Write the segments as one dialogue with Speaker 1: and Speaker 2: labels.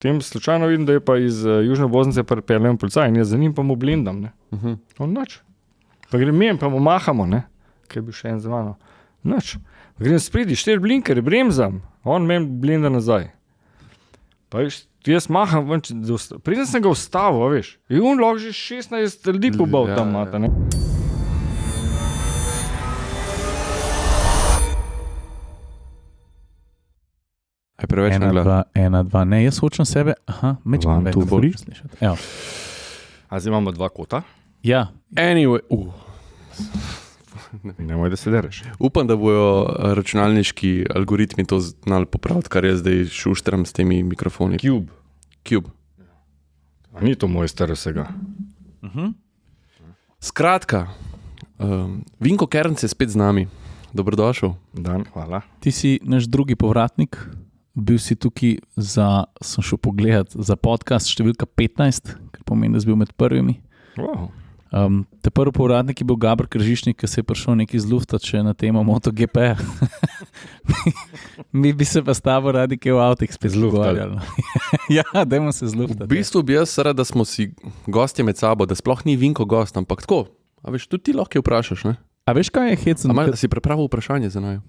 Speaker 1: Tem slučajno vidim, da je pa iz južne obvoznice pripeljen policaj in jaz za njim pa mu blindam, ne. On nič. Pa grem mem, pa mu mahamo, ne. Kaj bi še en za mano. Nič. Pa grem spredi, 4 blinkere, bremzam. On men blinda nazaj. Pa viš, jaz maham, preden sem ga ustavil, veš. In on lahko že 16 ljudi pobal tam mata, ne.
Speaker 2: Je preveč na glas.
Speaker 3: 1, 2, ne, jaz hočem sebe, mečem več, da bolj slišati. Evo.
Speaker 1: A zdaj imamo 2 kota?
Speaker 3: Ja.
Speaker 2: Anyway,
Speaker 1: Nemoj, da se dereš.
Speaker 2: upam, da bojo računalniški algoritmi to znali popraviti, kar jaz zdaj šuštram s temi mikrofoni. Cube.
Speaker 1: A ni to moj star vsega?
Speaker 2: Skratka, Vinko Kernc je spet z nami. Dobrodošel.
Speaker 1: Dan, hvala.
Speaker 3: Ti si naš drugi povratnik, bil si tukaj sem šel pogledat, za podcast številka 15, kar pomeni, da si bil med prvimi.
Speaker 1: Wow.
Speaker 3: Te prvi povratnik je bil Gabor Kržišnik, ki se je prišel nekaj zluftati še na temo MotoGP. Mi bi se pa s tabo radi kaj v avtih spet zluftali. Ja, dajmo se zluftati.
Speaker 2: V bistvu bi jaz rad, da smo si gostje med sabo, da sploh ni Vinko gost, ampak tako. A veš, tudi ti lahko vprašaš, ne?
Speaker 3: A veš, kaj je hecen?
Speaker 2: A si pripravil vprašanje za naju?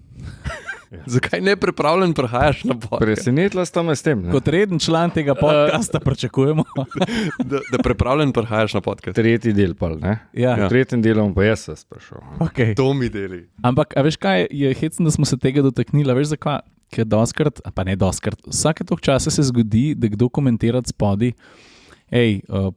Speaker 2: Zakaj nepripravljen prihajaš na podcast?
Speaker 1: Presenetila sta me s tem, ne?
Speaker 3: Kot reden član tega podcasta pričakujemo.
Speaker 2: Da pripravljen prihajaš na podcast.
Speaker 1: 3. del pa, ne?
Speaker 3: Ja.
Speaker 1: V 3. delu pa jaz se sprašal.
Speaker 3: Okay.
Speaker 2: To mi deli.
Speaker 3: Ampak, a veš kaj, je hecen, da smo se tega dotaknili, a veš zakaj? Ker doskrat, pa ne doskrat, vsake toliko časa se zgodi, da kdo komentira spodi,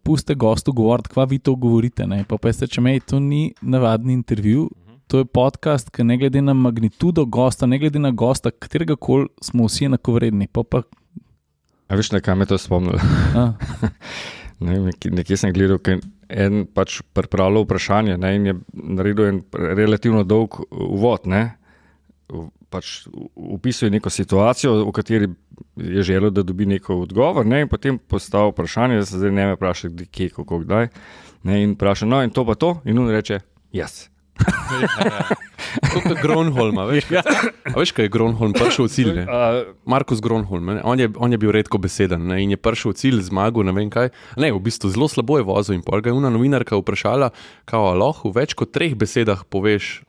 Speaker 3: puste gostu govoriti, kva vi to govorite, ne? Pa ste, če to ni navadni intervju, to je podcast, ki ne glede na magnitudo gosta, ne glede na gosta, katerega koli smo vsi enakovredni.
Speaker 1: A veš, na kaj me to spomnilo? Nekje sem gledal, ker en pač pripravljal vprašanje, ne, in je naredil en relativno dolg uvod, ne. Pač opisuje neko situacijo, v kateri je želel, da dobi neko odgovor, ne, in potem postavil vprašanje, da se zdaj ne me vpraša, kje, kako, kdaj, ne, in vpraša, no, in to pa to, in on reče, yes.
Speaker 2: Kot Gronholm, veš, a veš, kaj je Gronholm prišel v cilj, ne? Markus Gronholm, ne? On je bil redko beseden, ne? In je prišel v cilj, zmagal, ne vem kaj. Ne, v bistvu zelo slabo je vozil in pol ga je una novinarka vprašala, kao lahko v več kot 3 besedah poveš,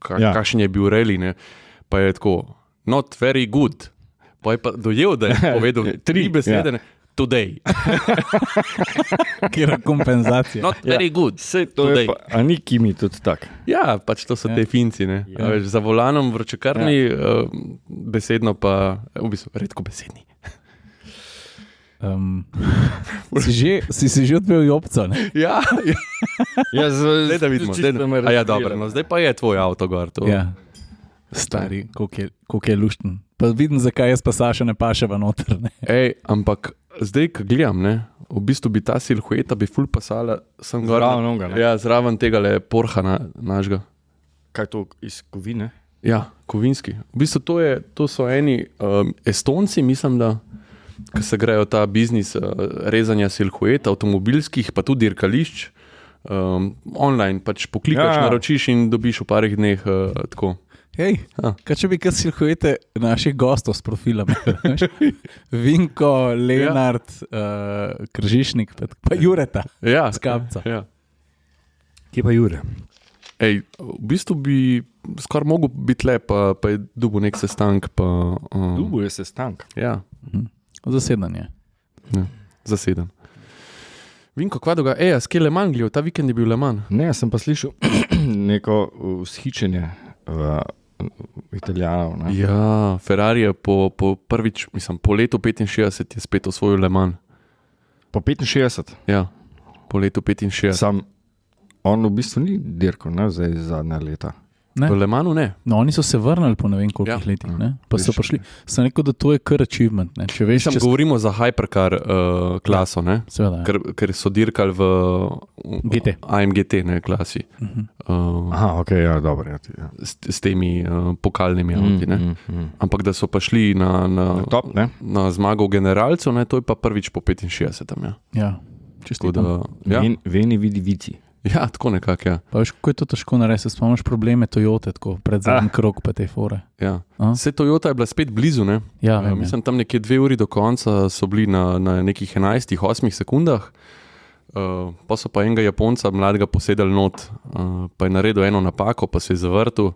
Speaker 2: kakšen je bil rally, ne? Pa je tako, not very good. Pa je pa dojel, da je povedal 3 besede, ne? Today.
Speaker 3: Kjera kompenzacija.
Speaker 2: Not very good.
Speaker 1: Sej to
Speaker 2: today.
Speaker 1: je pa, a ni Kimi tudi tak?
Speaker 2: Ja, pač to so te Finci, ne. Ja. Veš, za volanom vročekrni, besedno pa, v bistvu, redko besedni.
Speaker 3: Si že odpel jobca, ne?
Speaker 2: Ja.
Speaker 1: Zdaj
Speaker 2: da vidimo. Ja, dobro, no, zdaj pa je tvoj avto gor. To.
Speaker 3: Ja. Stari, koliko je lušten. Pa vidim, zakaj jaz pa Saša ne paševa noter, ne?
Speaker 2: Ampak zdaj, ko gledam, ne, v bistvu bi ta silhueta bi ful pasala sem gor.
Speaker 1: Zraven onga, ne?
Speaker 2: Ja, zraven tega le porha našega.
Speaker 1: Kaj to iz Kovine?
Speaker 2: Ja, kovinski. V bistvu to so eni Estonci, mislim, da ki se grejo ta biznis rezanja silhuet, avtomobilskih, pa tudi dirkališč, online pač poklikaš, naročiš in dobiš v parih dneh tako.
Speaker 3: Kaj če bi kaj silhuete naših gostov s profilom? Vinko, Lenart, Kržišnik, pa Jureta, Skapca.
Speaker 2: Ja.
Speaker 1: Kje pa Jure?
Speaker 2: V bistvu bi skoraj mogel biti le, pa je dubo nek sestank.
Speaker 1: Dubo je sestank?
Speaker 2: Ja.
Speaker 3: Zasedanje.
Speaker 2: Ja, zaseden. Vinko, kva doga? S kje Le Mans gledal? Ta vikend je bil Le Mans.
Speaker 1: Ne, sem pa slišal neko vzhičenje v Italijanov. Ne?
Speaker 2: Ja, Ferrari je po prvič, mislim, po letu 65 je spet osvojil Le Mans.
Speaker 1: Po 65?
Speaker 2: Ja, po letu 65.
Speaker 1: On v bistvu ni dirkal, ne, zdaj zadnja leta.
Speaker 3: Ne?
Speaker 2: V Le Mansu ne.
Speaker 3: No, oni so se vrnili po ne vem koliko letih, ne? Pa so prišli. Sem rekel, da to je kar achievement, ne? Če veš,
Speaker 2: govorimo za hypercar klaso, ne?
Speaker 3: Seveda.
Speaker 2: Ker so dirkali v
Speaker 3: GT.
Speaker 2: AMGT, ne, klasi.
Speaker 1: Okay, ja, dobro. Ja.
Speaker 2: S temi pokalnimi avti, ne? Ampak da so pa šli na
Speaker 1: top, ne?
Speaker 2: Na zmago generalcev, ne, to je pa prvič po 65, ja.
Speaker 3: Ja, čisto.
Speaker 2: Ja.
Speaker 1: Veni vidi vici.
Speaker 2: Ja, tako nekako, ja.
Speaker 3: Pa veš, kako je to težko narediti, se spomniš probleme Toyote, tako pred zadnjim krog pa te fore.
Speaker 2: Ja. Vse Toyota je bila spet blizu, ne?
Speaker 3: Ja, vem,
Speaker 2: mislim, tam nekje 2 uri do konca so bili na nekih 11-8 sekundah, pa so pa enega Japonca mladega posedali not, pa je naredil eno napako, pa se je zavrtel,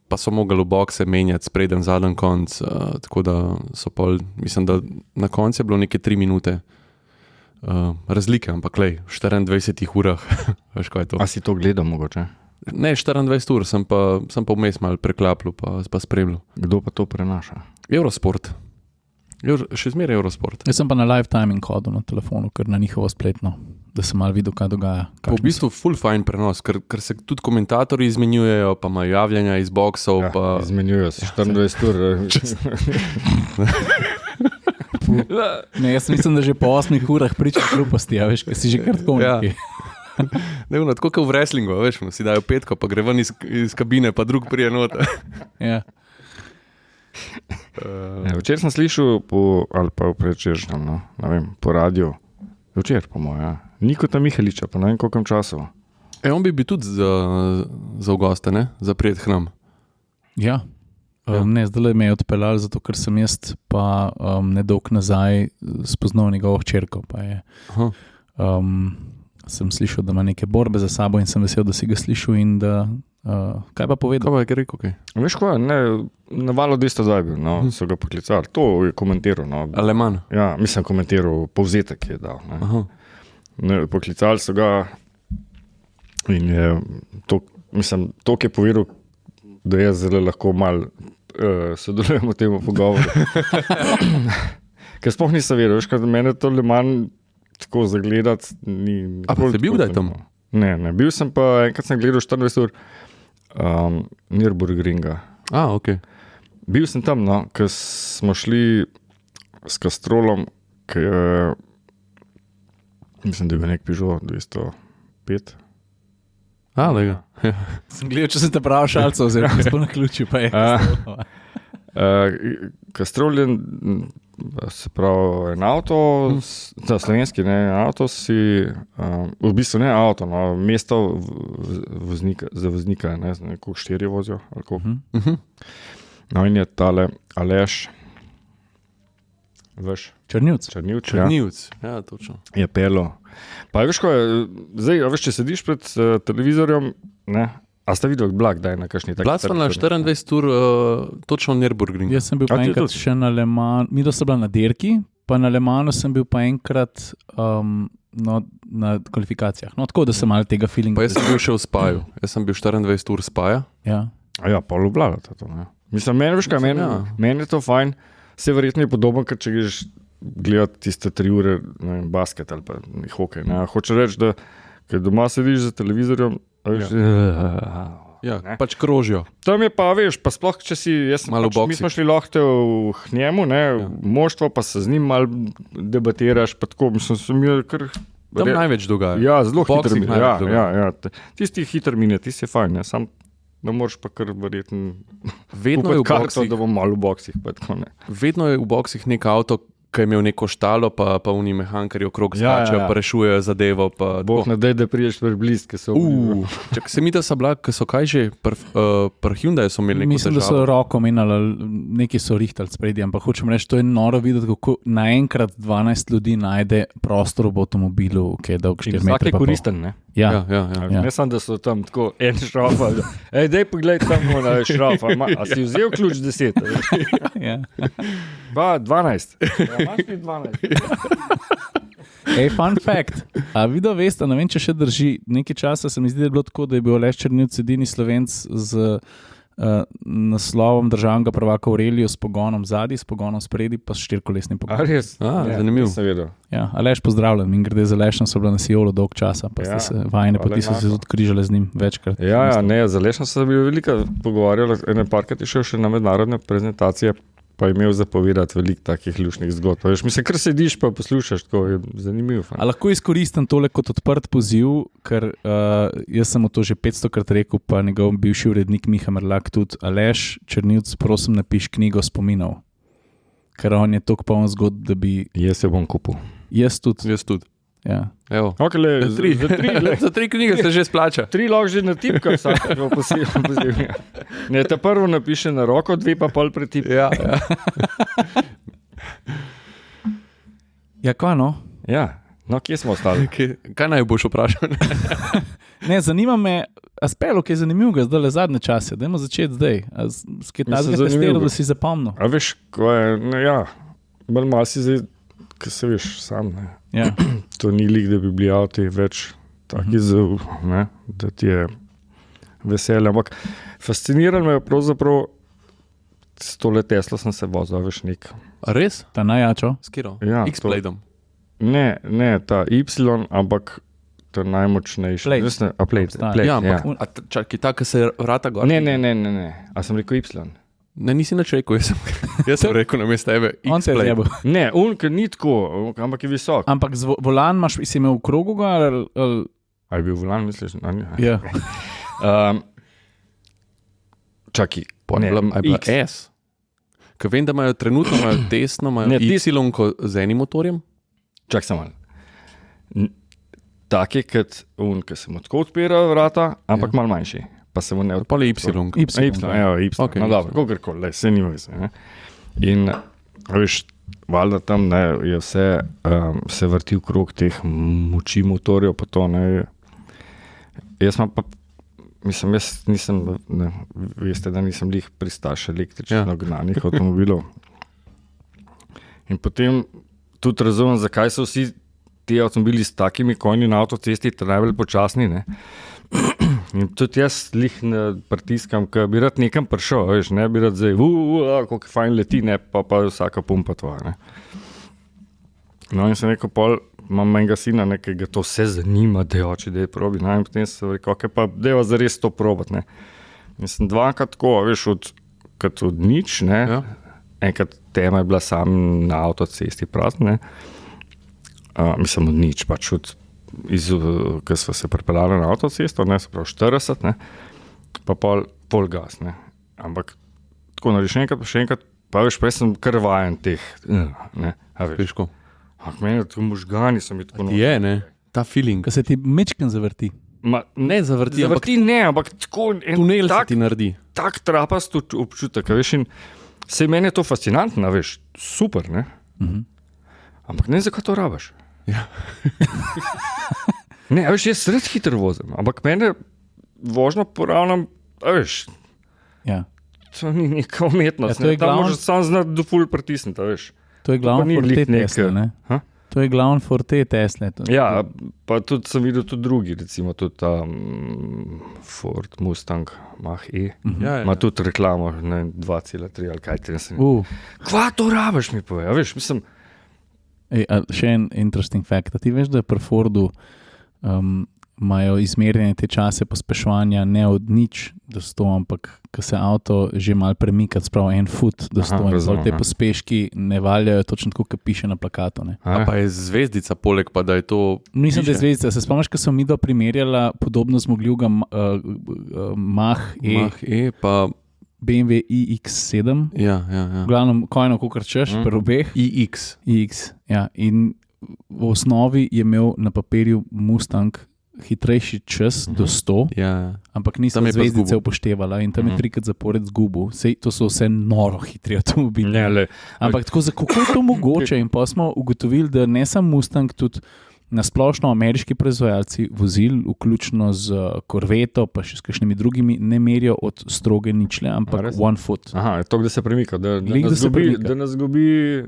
Speaker 2: pa so mogli v bokse menjati spreden, zadnji konc, tako da so pol, mislim, da na koncu je bilo neke 3 minute razlike, ampak lej, v 24 urah, veš, kaj je to.
Speaker 1: A si to gledal mogoče?
Speaker 2: Ne, 24 ur, sem pa vmes malo preklapljal, pa spremljal.
Speaker 1: Kdo pa to prenaša?
Speaker 2: Eurosport. Še zmeraj Eurosport.
Speaker 3: Jaz sem pa na live timing hodil na telefonu, ker na njihovo spletno, da sem malo videl, kaj dogaja.
Speaker 2: V bistvu full fine prenos, ker se tudi komentatorji izmenjujejo, pa imajo javljanja iz boksov.
Speaker 1: Ja,
Speaker 2: pa...
Speaker 1: izmenjujejo se 24 ur.
Speaker 3: Ne, jaz mislim, da že po 8 urah pričaš gluposti, a veš, ker si že kar tako neki.
Speaker 2: Ne, tako kot v wrestlingu, veš, si dajo petko, pa gre ven iz kabine, pa drug prije nota.
Speaker 3: Ja.
Speaker 1: Včeraj sem slišal, ali pa včerajšnjem, no, ne vem, po radiju, včeraj po mojem, Nikota Mihaliča, pa ne vem koliko časov.
Speaker 2: On bi tudi za goste, ne? Za prijet k nam.
Speaker 3: Ja. Ne, zdaj me je odpeljal, zato ker sem jaz pa nedolg nazaj spoznal njegovo hčerko, pa je... sem slišal, da ima neke borbe za sabo in sem vesel, da si ga slišal in da... kaj pa povedal?
Speaker 2: Kaj pa je rekel, kaj?
Speaker 1: Veš kaj, na Valu 202 bil, no, so ga poklicali, to je komentiral. No.
Speaker 2: Aleman?
Speaker 1: Ja, mislim, komentiral, povzetek je dal. Ne, poklicali so ga in je to, mislim, to je povedal, da jaz zelo lahko malo sodelujem v tem pogovoru. Ker sploh nisem vedel, veš, kad mene to Aleman tako zagledati ni...
Speaker 2: A pa si bil kdaj tam?
Speaker 1: Ne, bil sem pa, enkrat sem gledal 24 ur Nürburgringa.
Speaker 2: Ok.
Speaker 1: Bil sem tam, no, ker smo šli s Castrolom, mislim, da je bil nek Peugeot 205.
Speaker 2: Lega.
Speaker 3: Sem gledal, če sem te prav šalcev, oziroma smo na ključu, pa je
Speaker 1: Castrol je, se pravi, en avto, slovenski, ne, avto si, v bistvu ne avto, no, mesto za voznika, ne, koliko 4 vozijo, ali koliko. No in je tale Aleš, veš?
Speaker 3: Črnivc.
Speaker 2: Ja, točno.
Speaker 1: Je pelo. Pa veš ko je, zdaj, veš, če sediš pred televizorjem, ne, a ste videli blag, da je na kakšni taki...
Speaker 2: Bila sva na 24 ur točno v Nürburgring.
Speaker 3: Jaz sem bil pa enkrat še na Le Mans, mi da sem bila na dirki, pa na Le Mansu sem bil pa enkrat na kvalifikacijah. No, tako da sem malo tega feelinga.
Speaker 2: Pa jaz sem bil še v Spaju. Jaz sem bil 24 ur Spaja.
Speaker 3: Ja.
Speaker 1: A ja, pa obladate to, ne. Mislim, meni, veš kaj, meni je to fajn, vse verjetno je podobno, ker če greš gledati tiste 3 ure, ne vem, basket ali pa hokej, ne. Hoče reči, da ker doma sediš za televizorjem,
Speaker 2: ja, pač krožijo.
Speaker 1: Tam je pa, veš, pa sploh, če si, mi smo šli lahko v njemu, ne, moštvo, pa se z njim malo debatiraš, pa tako, mislim, sem jo kar...
Speaker 2: Tam največ dogaja.
Speaker 1: Ja, zelo hitro mine. Ja. Tisti hitro mine, tisti je fajn, ne, sam da moraš pa kar verjetno
Speaker 2: vedno je v boksih,
Speaker 1: da bom malo v boksih, pa tako ne.
Speaker 2: Vedno je v boksih nek avto, ki je imel neko štalo, pa oni mehankarji okrog skačejo, pa rešujejo zadevo.
Speaker 1: Bog ne dej, da priješ prebliz, ki so...
Speaker 2: Čak, se mi da so bila, ki so kaj že, pri Hyundai so imeli neko
Speaker 3: Mislim,
Speaker 2: težavo.
Speaker 3: Da so roko menjali, neki so rihtali spredi, ampak hočem reči, to je noro videti, kako naenkrat 12 ljudi najde prostor v avtomobilu, ki je dolg 4 metre.
Speaker 1: Vsak je koristen, ne?
Speaker 3: Ja.
Speaker 1: Ne samo, da so tam tako en šraf, dej poglej tam na šraf, a si vzel ključ 10?
Speaker 3: Ja.
Speaker 1: 12. Ja, imaš ti 12.
Speaker 3: Fun fact. A vi da veste, ne vem, če še drži, nekaj časa se mi zdi, da je bilo tako, da je bil Aleš Črnivc edini Slovenc z naslovom državnega prvaka Aurelio s pogonom zadaj, s pogonom spredi, pa s 4-kolesnim pogonom.
Speaker 1: A res?
Speaker 2: Zanimivo.
Speaker 1: Nisem vedel.
Speaker 3: Ja, Aleš, pozdravljen. In grede z Alešem so bila na Sijolu dolg časa, pa ste se vajne poti so se tudi križale z njim večkrat.
Speaker 1: Ja, ne, z Alešem so bili velika pogovarjali, ene parkrat je šel še na mednarodne prezentacije, pa je imel zapovedati veliko takih lušnih zgodb. Veš, mislim, kar sediš pa poslušaš, tako je zanimivo.
Speaker 3: A lahko izkoristim tole kot odprt poziv, ker jaz sem mu to že 500krat rekel, pa njegov bivši urednik Miha Merlak tudi, Aleš Črnivc, prosim, napiš knjigo spominov. Ker on je toliko poln zgodb, da bi...
Speaker 1: Jaz jo bom kupil.
Speaker 3: Jaz tudi. Ja.
Speaker 2: Evo.
Speaker 1: Okay, le,
Speaker 2: Za 3 knjige se že splača.
Speaker 1: 3 lahko že natipka vsakega posebej. Ne, ta prvo napiše na roko, 2 pa pol pretipka.
Speaker 2: Ja.
Speaker 3: Ja, kaj no?
Speaker 1: Ja, no, kje smo ostali?
Speaker 2: Kaj naj boš vprašal?
Speaker 3: Ne, zanima me, Spelog je zanimivega zdaj le zadnje čase. Dajmo začeti zdaj. Skaj tazga testiral, da si zapomnil.
Speaker 1: A veš, ko je, ne, ja, bolj malo si zdaj, ko se veš sam, ne.
Speaker 3: Ja.
Speaker 1: To ni lik, da bi bili avti več taki ne, da ti je veselje. Ampak fasciniralo me je pravzaprav, s tole Teslo sem se vozil, veš, nek.
Speaker 2: A res?
Speaker 3: Ta najjačo?
Speaker 2: Skiro?
Speaker 1: Ja,
Speaker 2: X-Bladeom.
Speaker 1: Ne, ta Y, ampak to je najmočnejši.
Speaker 3: Plate.
Speaker 1: Plate.
Speaker 2: Ja, ampak čakaj, ta, ki se vrata gor.
Speaker 1: Ne. A sem rekel Y?
Speaker 2: Ne, nisi nič rekel, jaz sem rekel na mesto tebe.
Speaker 3: On se je zjebal.
Speaker 1: Ne, ker ni tako, ampak je visok.
Speaker 3: Ampak volan imaš, si imel v krogu ga ali...
Speaker 1: A je bil volan, misliš?
Speaker 3: Ja.
Speaker 1: Čakaj,
Speaker 2: A je bila S? Ker vem, da imajo trenutno tesno, imajo Y z enim motorjem.
Speaker 1: Čakaj samo malo. Tak je, ki se mu tako odpira vrata, ampak malo manjši. Pa se mu ne odpira.
Speaker 2: Pa je Y.
Speaker 1: Y.
Speaker 2: Okay,
Speaker 1: no dobro, kakorkoli, se nima veze. In veš, valjda tam je vse se vrti v krog teh moči motorjev, pa to ne. Jaz imam pa, mislim, jaz nisem, ne, veste, da nisem lih pristaš električno gnanih avtomobilov. In potem tudi razumem, zakaj so vsi ti avtomobili s takimi konji na avtocesti najbolj počasni, ne. In tudi jaz lih pritiskam, ker bi rad nekam prišel, veš, ne bi rad zdaj, koliko fajn leti, ne, pa vsaka pumpa tvoja, ne. No in sem rekel, pol imam menjega sina, ki ga to vse zanima, da je oči, da je probi, no in potem sem rekel, ok, pa deva zares to probat, ne. In sem dvakrat tako, veš, od nič, ne, enkrat tema je bila sam na avtocesti prazna, ne. Mislim, od nič, pač ko smo se pripeljali na avtocesto, ne, se pravi 40, ne, pa pol gas, ne. Ampak tako narediš še enkrat, pa veš, prej sem kar vajen teh, ne, a veš.
Speaker 2: Težko.
Speaker 1: Ampak meni tako možgani so mi tako...
Speaker 2: Je, ne, ta feeling.
Speaker 3: Ko se ti mečken zavrti.
Speaker 2: Ne zavrti,
Speaker 1: ampak tako...
Speaker 2: Tunel se ti naredi.
Speaker 1: Tak trapast občutek, a veš, in se meni je to fascinantno, veš, super, ne. Ampak ne, zakaj to rabaš?
Speaker 2: Ja.
Speaker 1: Ne, a veš, jaz res hitro vozim, ampak mene vožnjo poravnam, a veš,
Speaker 3: Ja.
Speaker 1: to ni neka umetnost,
Speaker 3: Ja, to je
Speaker 1: tam
Speaker 3: glavno-
Speaker 1: možeš sam znati do ful pritisniti, a veš.
Speaker 3: To je
Speaker 1: Pa
Speaker 3: glavno
Speaker 1: ni
Speaker 3: forte
Speaker 1: glih nek-
Speaker 3: Tesla, ne?
Speaker 1: Ha?
Speaker 3: To je glavno forte Tesla.
Speaker 1: Ja, pa tudi sem videl tudi drugi, recimo tudi ta Ford Mustang Mach-E, ima tudi reklamo, ne, 2,3 ali kaj ti ne sem. Kva to rabaš, mi pove, a veš, mislim,
Speaker 3: Še en interesting fact. A ti veš, da pri Fordu imajo izmerjene te čase pospeševanja ne od nič do 100, ampak ko se avto že malo premika, sprav 1 foot do 100, in te pospeški ne valjajo točno tako, kot piše na plakatu. Ne.
Speaker 2: A pa je zvezdica poleg, pa da je to...
Speaker 3: Mislim, da je zvezdica. Se spomniš, ko sem mi primerjala podobno zmogljivega Mach-E,
Speaker 2: Mach-E, pa...
Speaker 3: BMW iX7.
Speaker 2: Ja.
Speaker 3: V glavnem, kojno, kakor češ, pri obeh.
Speaker 2: iX.
Speaker 3: Ja. In v osnovi je imel na papirju Mustang hitrejši čas do 100, ampak nisem zvezdice upoštevala in tam je 3krat zapored zgubil. Sej, to so vse noro hitri avtomobili. Ampak tako, kako je to mogoče? In pa smo ugotovili, da ne samo Mustang, tudi nasplošno ameriški proizvajalci vozil, vključno z Corvetto, pa še s kakšnimi drugimi, ne merijo od stroge ničle, ampak 1 foot.
Speaker 1: Aha, je to, da se premika, da nas gubi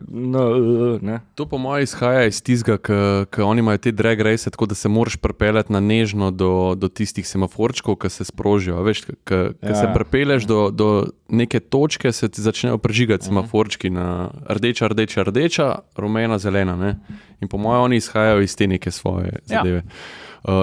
Speaker 1: ne.
Speaker 2: To po mojem izhaja iz tistega, ker oni imajo te drag race, tako da se moraš pripeljati na nežno do tistih semaforčkov, ki se sprožijo. Veš, ker se pripelješ do neke točke, se ti začnejo prižigati semaforčki na rdeča, rumena, zelena. Ne? In po mojem oni izhajajo iz te neke svoje zadeve.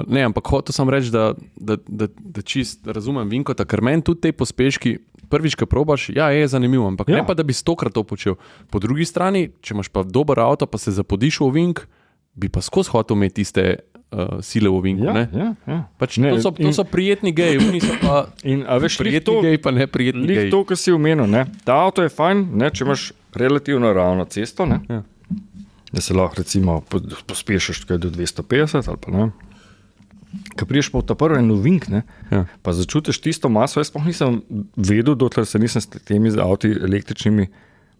Speaker 2: Ne, ampak hotel sem reči, da čist razumem Vinkota, ker meni tudi te pospeški, prvič, ko probaš, je zanimivo, ampak ne pa, da bi 100krat to počel. Po drugi strani, če imaš pa dober avto, pa se zapodiš v Vink, bi pa skozi hotel imeti tiste sile v Vinku. Pač ne, to so prijetni geji, oni so pa prijetni geji, pa ne prijetni geji.
Speaker 1: To, kar si omenil, ne? Ta avto je fajn, ne, če imaš relativno ravno cesto, ne? da se lahko recimo pospešiš do 250 ali pa ne. Ko priješ pa v ta prvi novink, ne, pa začutiš tisto maso, jaz sploh nisem vedel, dokler se nisem s temi avti električnimi,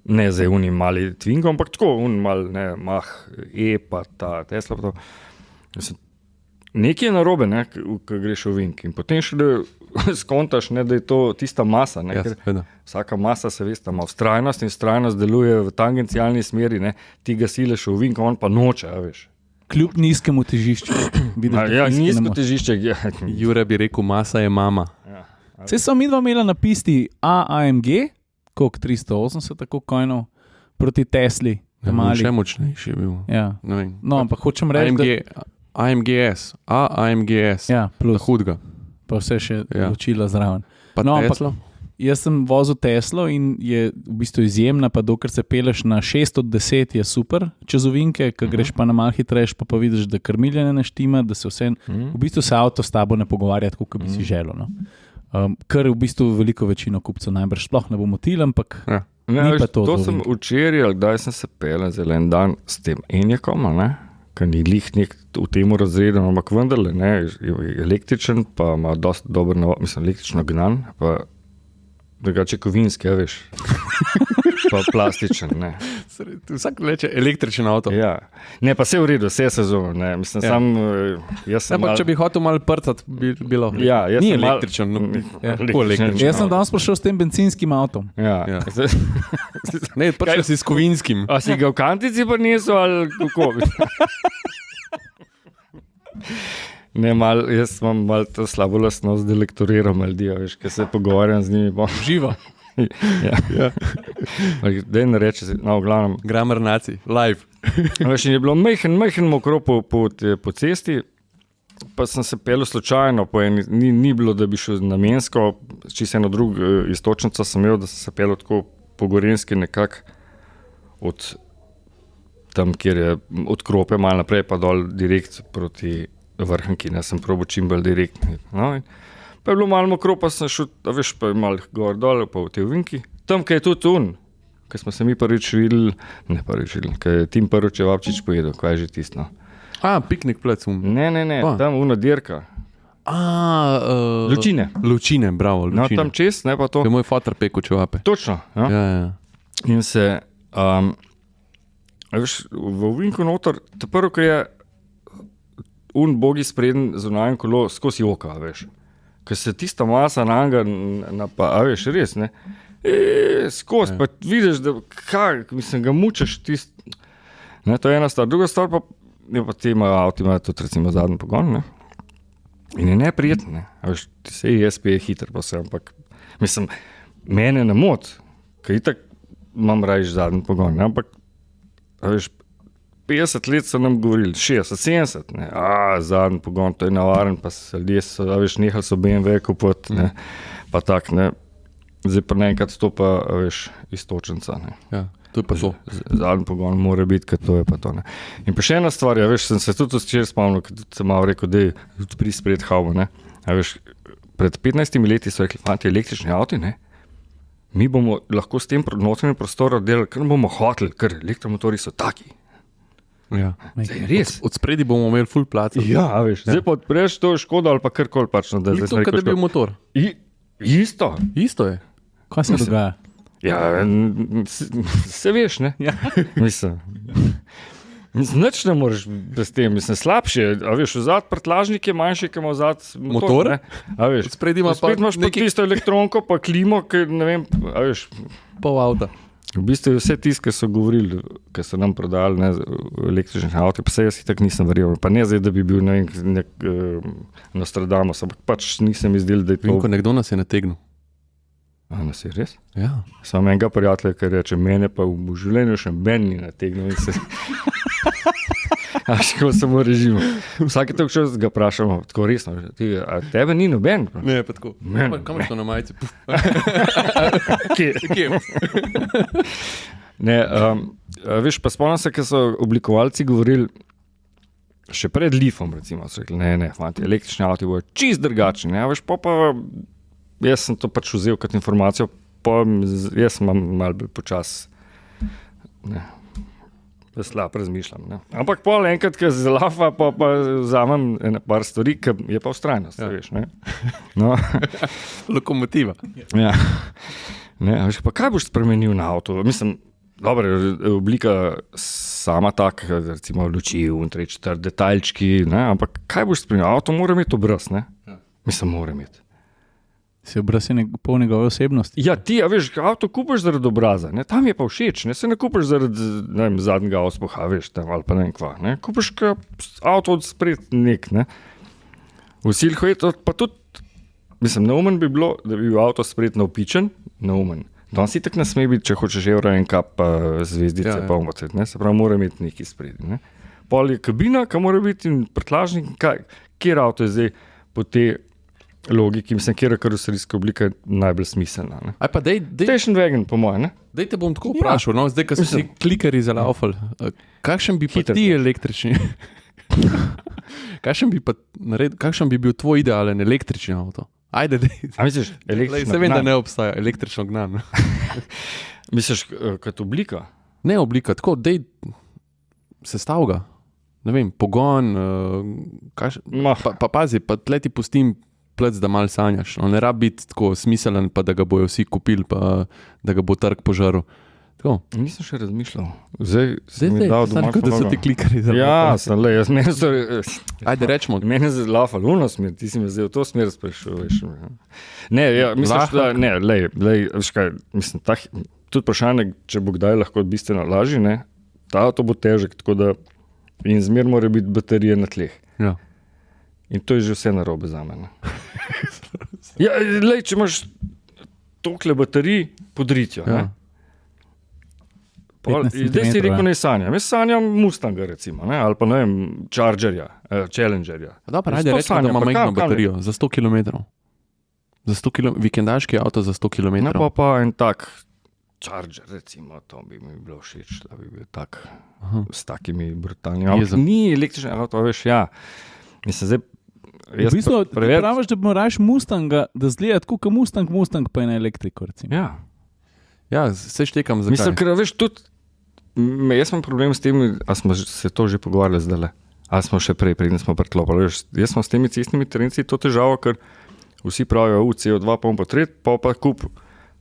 Speaker 1: ne zdaj oni mali Twingo, ampak tako, mal, ne, Mach, pa ta Tesla, pa to. Nekaj je narobe, ne, ko greš v vink in potem še skontaš, ne, da je to tista masa, ne, ker vsaka masa se veste, ima vztrajnost in vztrajnost deluje v tangencialni smeri, ne, ti ga sileš v vink, on pa noče, veš.
Speaker 3: Kljub nizkemu težišču.
Speaker 1: Nizko težišče.
Speaker 2: Jure bi rekel, masa je mama.
Speaker 3: Saj so mi dva imela na pisti AMG, koliko 380 tako coinov, proti Tesli.
Speaker 2: Še močnejši je bil.
Speaker 3: Ja. No, ampak hočem reči,
Speaker 2: AMGS.
Speaker 3: Ja, plus.
Speaker 2: Hudga.
Speaker 3: Pa vse še ločila zraven.
Speaker 2: Pa Tesla?
Speaker 3: Jaz sem vozil Teslo in je v bistvu izjemna, pa dokler se peleš na 6 od 10 je super čez ovinke, ko greš pa na malo hitrejš, pa vidiš, da krmilje ne naštima, da se vse, v bistvu se avto s tabo ne pogovarja tako, kot bi si želel. No. Kar v bistvu veliko večino kupcev najbrž sploh ne bo motil, ampak ni pa to.
Speaker 1: To sem včeraj, ali kdaj sem se pelil zelo en dan s tem Enjakom, ker ni lih nek v tem razredu, ampak vendarle, ne, električen, pa ima dosti dober navod, mislim, električno gnan, pa drugače kovinski, ja, veš. Pa plastičen, ne.
Speaker 2: Vsak leče električen avto.
Speaker 1: Ja. Ne, pa vse v redu, vse sezon, ne. Mislim, jaz sem
Speaker 2: če bi hotel malo prtati, bi bilo.
Speaker 1: Ja, jaz
Speaker 2: ni
Speaker 1: sem
Speaker 2: električen, električen.
Speaker 3: Jaz sem danes prišel s tem benzinskim avtom.
Speaker 1: Ja.
Speaker 2: Ne, prišel si s kovinskim.
Speaker 1: A si ga v kantici prinesel ali kako? Ne, jaz imam malo to slabo lastnost, da lektoriram ljudi, veš, ker se pogovarjam z njimi.
Speaker 3: Živo.
Speaker 1: Ja. Dej ne reči, v glavnem.
Speaker 2: Grammar nacij, live.
Speaker 1: Veš, in je bilo majhen mokro po cesti, pa sem se pelil slučajno, ni bilo, da bi šel namensko, čisto eno drugo istočnico sem imel, da sem se pelil tako po Gorenjski nekako od tam, kjer je od Krope malo naprej, pa dol direkt proti Vrhnki, ne, sem probil čim bolj direktni. No, pa je bilo malo mokro, pa sem šel, veš, pa je malo gor dol, pa v te ovinki. Tam, kaj je tudi ko smo se mi prvič videli, kaj je Tim prvič je Vapčič pojedel, kaj je že tisto.
Speaker 2: Piknik plec.
Speaker 1: Ne, tam una dirka. Lučine, bravo, Lučine. No, tam čez, ne pa to.
Speaker 2: To je moj fotar pekel čevape.
Speaker 1: Točno, ja.
Speaker 2: Ja.
Speaker 1: In se, veš, v ovinku noter, to prvo, ko je bogi spreden zunanjem kolo skozi oka, veš. Ker se tista masa nanga, veš, res, ne, skozi, pa vidiš, da mislim, ga mučeš ne, to je ena stvar. Druga stvar pa je pa te avti imajo tudi recimo zadnji pogon, ne, in je neprijetno, ne, veš, se ESP je hiter pa vse, ampak, mislim, mene ne mot, ker itak imam rajš zadnji pogon, ne, ampak, veš, 50 let so nam govorili, 60, 70, ne, zadnji pogon, to je navaren, pa se ljudje so, veš, nehali so BMW kupiti, ne, pa tak, ne, zdaj pa naenkrat to pa, veš, istočenca, ne.
Speaker 2: Ja, to je pa to.
Speaker 1: Zadnji pogon mora biti, ker to je pa to, ne. In pa še ena stvar, ja, veš, sem se tudi včeraj spomnil, ker sem malo rekel, da je tudi prispred havbo, ne, a veš, pred 15 leti so rekli, fanti, električni avti, ne, mi bomo lahko s tem notranjim prostorom delali, ker bomo hoteli, ker elektromotori so taki.
Speaker 2: Ja.
Speaker 1: Res.
Speaker 2: Od spredi bomo imeli full plac.
Speaker 1: Ja, veš, zdaj pa odpreš to Škoda ali pa karkoli pač. Da
Speaker 2: isto, kad je bil motor.
Speaker 1: Isto
Speaker 2: je.
Speaker 3: Kaj se dogaja?
Speaker 1: Ja, se veš, ne?
Speaker 3: Ja.
Speaker 1: Mislim, nič ne moreš bez tem, mislim, slabše. A veš, vzad prtlažnik je manjši, ki ima vzad motor, ne? A veš,
Speaker 2: od spredi ima pa
Speaker 1: imaš pa tisto elektronko, pa klimo, ki ne vem, a veš.
Speaker 2: Pol avta.
Speaker 1: V bistvu je vse tisto, ki so govorili, ki so nam prodali, ne, električnih avtov, pa se jaz tako nisem verjel. Pa ne zdaj, da bi bil nek Nostradamus, ampak pač nisem izdel, da je to...
Speaker 2: Vinko, nekdo nas je nategnil.
Speaker 1: Nas je res?
Speaker 2: Ja.
Speaker 1: Sam enega prijatelja, ki reče, mene pa v življenju še Ben ni nategnil in se... Kako samo režimu. Vsake toliko čas ga vprašamo, tako resno, a tebe ni noben?
Speaker 2: Ne, pa tako. Kam je to na majici?
Speaker 1: Kje? Ne, veš, pa spomnim se, ker so oblikovalci govorili, še pred Leafom recimo, so rekli, ne, fanti, električni avti bojo čist drugačni, ne, veš, pa jaz sem to pač vzel kot informacijo, jaz sem malo bolj počas, ne. slab razmišljam. Ne? Ampak pol enkrat, ko zalafa, pa vzamem par stvari, ki je pa vztrajnost, veš, ne? No.
Speaker 2: Lokomotiva.
Speaker 1: Ja. Ne, veš, pa kaj boš spremenil na avto? Mislim, dobro, oblika sama taka, recimo luči, detaljčki, ne? Ampak kaj boš spremenil? Avto mora imeti obraz, ne? Mislim, mora imeti.
Speaker 3: Se obraz je pol njegove osebnosti.
Speaker 1: Ja, ti, veš, avto kupiš zaradi obraza, ne? Tam je pa všeč, ne? Se ne kupiš zaradi, ne vem, zadnjega auspuha, veš, tam, ali pa ne vem kva, ne? Kupiš avto od spred nek, ne? Vsi hojejo, pa tudi, mislim, neumen bi bilo, da bi bil avto spred navpičen, neumen. Danes si tak ne sme biti, če hočeš evra en kap zvezdice, pa omocet, ne? Se pravi, mora imeti neki spredi, ne? Pol je kabina, ka mora biti in prtlažnik, kjer avto je zdaj po te logiki, mislim, kjer karoserijska oblika je najbolj smiselna. Ne?
Speaker 2: Aj pa
Speaker 1: Station wagon, po moje, ne?
Speaker 2: Dej te bom tako vprašal, no, zdaj, ko si klikerji za laufal, kakšen bi pa ti električni, kakšen bi bil tvoj idealen električni avto? Ajde, dej.
Speaker 1: A misliš, električno
Speaker 2: Se vem, da ne obstaja električno gnan.
Speaker 1: Misliš, kot oblika?
Speaker 2: Ne oblika, tako, dej sestav ga. Ne vem, pogon, pa pazi, pa tle ti pustim plec, da malo sanjaš. On ne rabi biti tako smiselen, pa da ga bojo vsi kupili, pa da ga bo trg požaril. Tako.
Speaker 1: Nisem še razmišljal. Zdaj mi dal doma.
Speaker 2: Da so ti klikali za
Speaker 1: ja, sem le, jaz meni so...
Speaker 2: Ajde, rečemo.
Speaker 1: Meni je laufal uno smer, ti si me zdaj v to smer sprašal. Ne, ja, misliš, da, ne, lej, veš kaj, mislim, tudi vprašanje, če bo kdaj lahko bistveno lažji, ne, ta avto bo težek, tako da in zmer mora biti baterije na tleh.
Speaker 2: Ja.
Speaker 1: In to je že vse narobe za mene. Ja, lej, če imaš tokle baterij, podritijo, ne. Zdaj si rekel, ne sanjam. Jaz sanjam Mustanga, recimo, ne? Ali pa ne vem, Challengerja.
Speaker 2: Dobro, ajde, rečemo, da ima majhno baterijo, za 100 km. Za 100 km, vikendaški avto za 100 km.
Speaker 1: Ne, pa en tak Charger, recimo, to bi mi bilo všeč, da bi bil tak, s takimi brutalnimi avto. Ni električni avto, veš, ja. Mislim, zdaj,
Speaker 3: v bistvu, praviš, da moraš Mustanga, da zgleda tako, kot Mustang pa je na elektriko, recimo.
Speaker 1: Ja.
Speaker 2: Ja, se štekam, zakaj.
Speaker 1: Mislim, ker veš, tudi, jaz imam problem s tem, a smo se to že pogovarjali zdaj, a smo še preden smo preklopili. Jaz smo s temi cestnimi terenci to težavo, ker vsi pravijo, CO2 pa bom potret, pa kup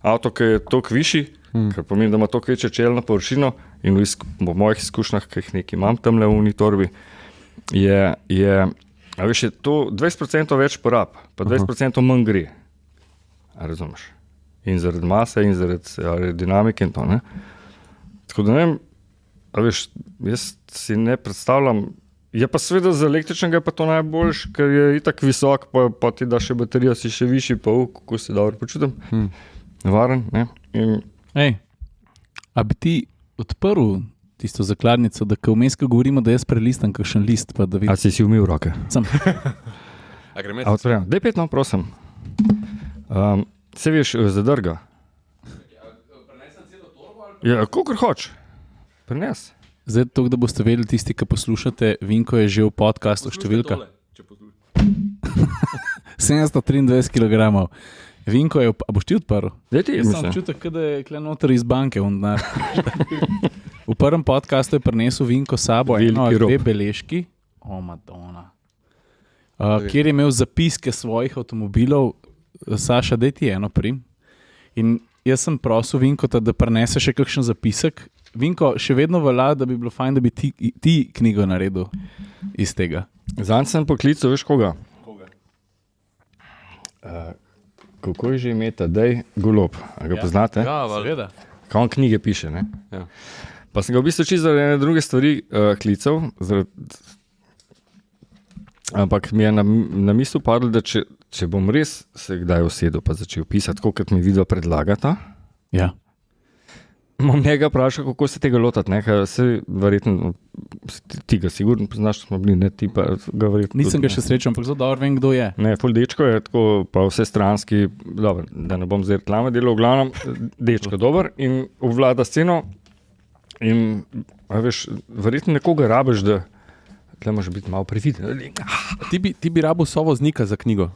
Speaker 1: avto, ki je toliko višji, ker pomeni, da ima toliko večjo čelno površino in v mojih izkušnjah, ki jih nekaj imam tamle v unitorbi, a veš, je to 20% več porab, pa 20% manj gre. A razumeš? In zaradi mase, in zaradi dinamike in to, ne? Tako da ne vem, a veš, jaz si ne predstavljam, je pa seveda za električnega pa to najboljš, ker je itak visok, pa ti da še baterijo, si še višji, pa kako se dobro počutim, varen, ne?
Speaker 3: Ej, a bi ti odprl tisto zakladnico, da ko vmes, ko govorimo, da jaz prelistam kakšen list, pa da vidim.
Speaker 1: A si umil roke?
Speaker 3: Sem.
Speaker 2: A
Speaker 1: odprem, daj 5, no, prosim. Se veš, zadrga.
Speaker 2: Prenesem celo torbo ali?
Speaker 1: Ja, kolikor hoč. Prenes.
Speaker 3: Zdaj, to, da boste vedeli tisti, ki poslušate, Vinko je že v podcastu številka. 723 kg. Vinko je, a boš ti odprl?
Speaker 1: Daj ti,
Speaker 3: Jaz sem
Speaker 1: mislim.
Speaker 3: občutek, da je kle noter iz banke. V prvem podcastu je prinesel Vinko sabo eno ali dve beležki. O, Madonna. Kjer je imel zapiske svojih avtomobilov. Saša, daj ti eno prim. In jaz sem prosil Vinkota, da prinese še kakšen zapisek. Vinko, še vedno velja, da bi bilo fajn, da bi ti knjigo naredil iz tega.
Speaker 1: Zanj sem poklical, veš koga? Kako je že imeta? Dej Golob. A ga poznate?
Speaker 2: Ja,
Speaker 3: Seveda.
Speaker 1: Kaj on knjige piše, ne?
Speaker 2: Ja.
Speaker 1: Pa sem ga v bistvu čisto zaradi ene druge stvari klical, ampak mi je na mislu padlo, da če bom res se kdaj usedel pa začel pisati, tako kot mi video predlagata,
Speaker 3: Ja.
Speaker 1: bom njega vprašal, kako se tega lotati, ne? Kaj se verjetno, ti ga sigurno poznaš, smo bili, ne, ti pa ga verjetno.
Speaker 3: Nisem ga še srečal, ampak zelo dobro vem, kdo je.
Speaker 1: Ne, ful dečko je tako, pa vse stranski, dobro, da ne bom zdaj reklame delal, v glavnem, dečko dober in obvlada sceno in, a veš, verjetno nekoga rabiš, da tle moraš biti malo previden.
Speaker 2: Ti bi rabil sovoznika za knjigo.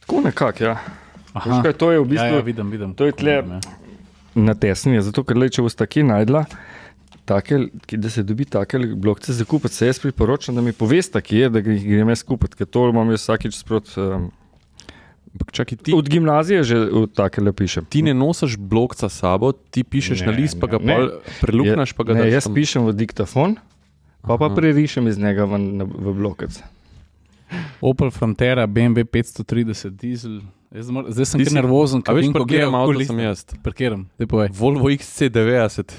Speaker 1: Tako nekako, ja. Veš kaj, to je v bistvu,
Speaker 3: Ja, vidim.
Speaker 1: to je tle natesnjenje, zato ker če boste kje najdla, da se dobi take blokce za kupiti, se jaz priporočam, da mi poveste, kje je, da jih grem jaz kupiti, ker to imam jaz vsakič sprot.
Speaker 2: Čakaj,
Speaker 1: Od gimnazije že take le pišem.
Speaker 2: Ti ne nosiš blokca s sabo, ti pišeš na list, pa ga preluknaš, pa ga daš.
Speaker 1: Jaz pišem v diktafon, pa prerišem iz njega v blokec.
Speaker 3: Opel Frontera, BMW 530 dizel. Zdaj sem kar nervozen,
Speaker 2: a veš, parkiram avto sem jaz.
Speaker 3: Parkiram, te povej.
Speaker 2: Volvo XC90,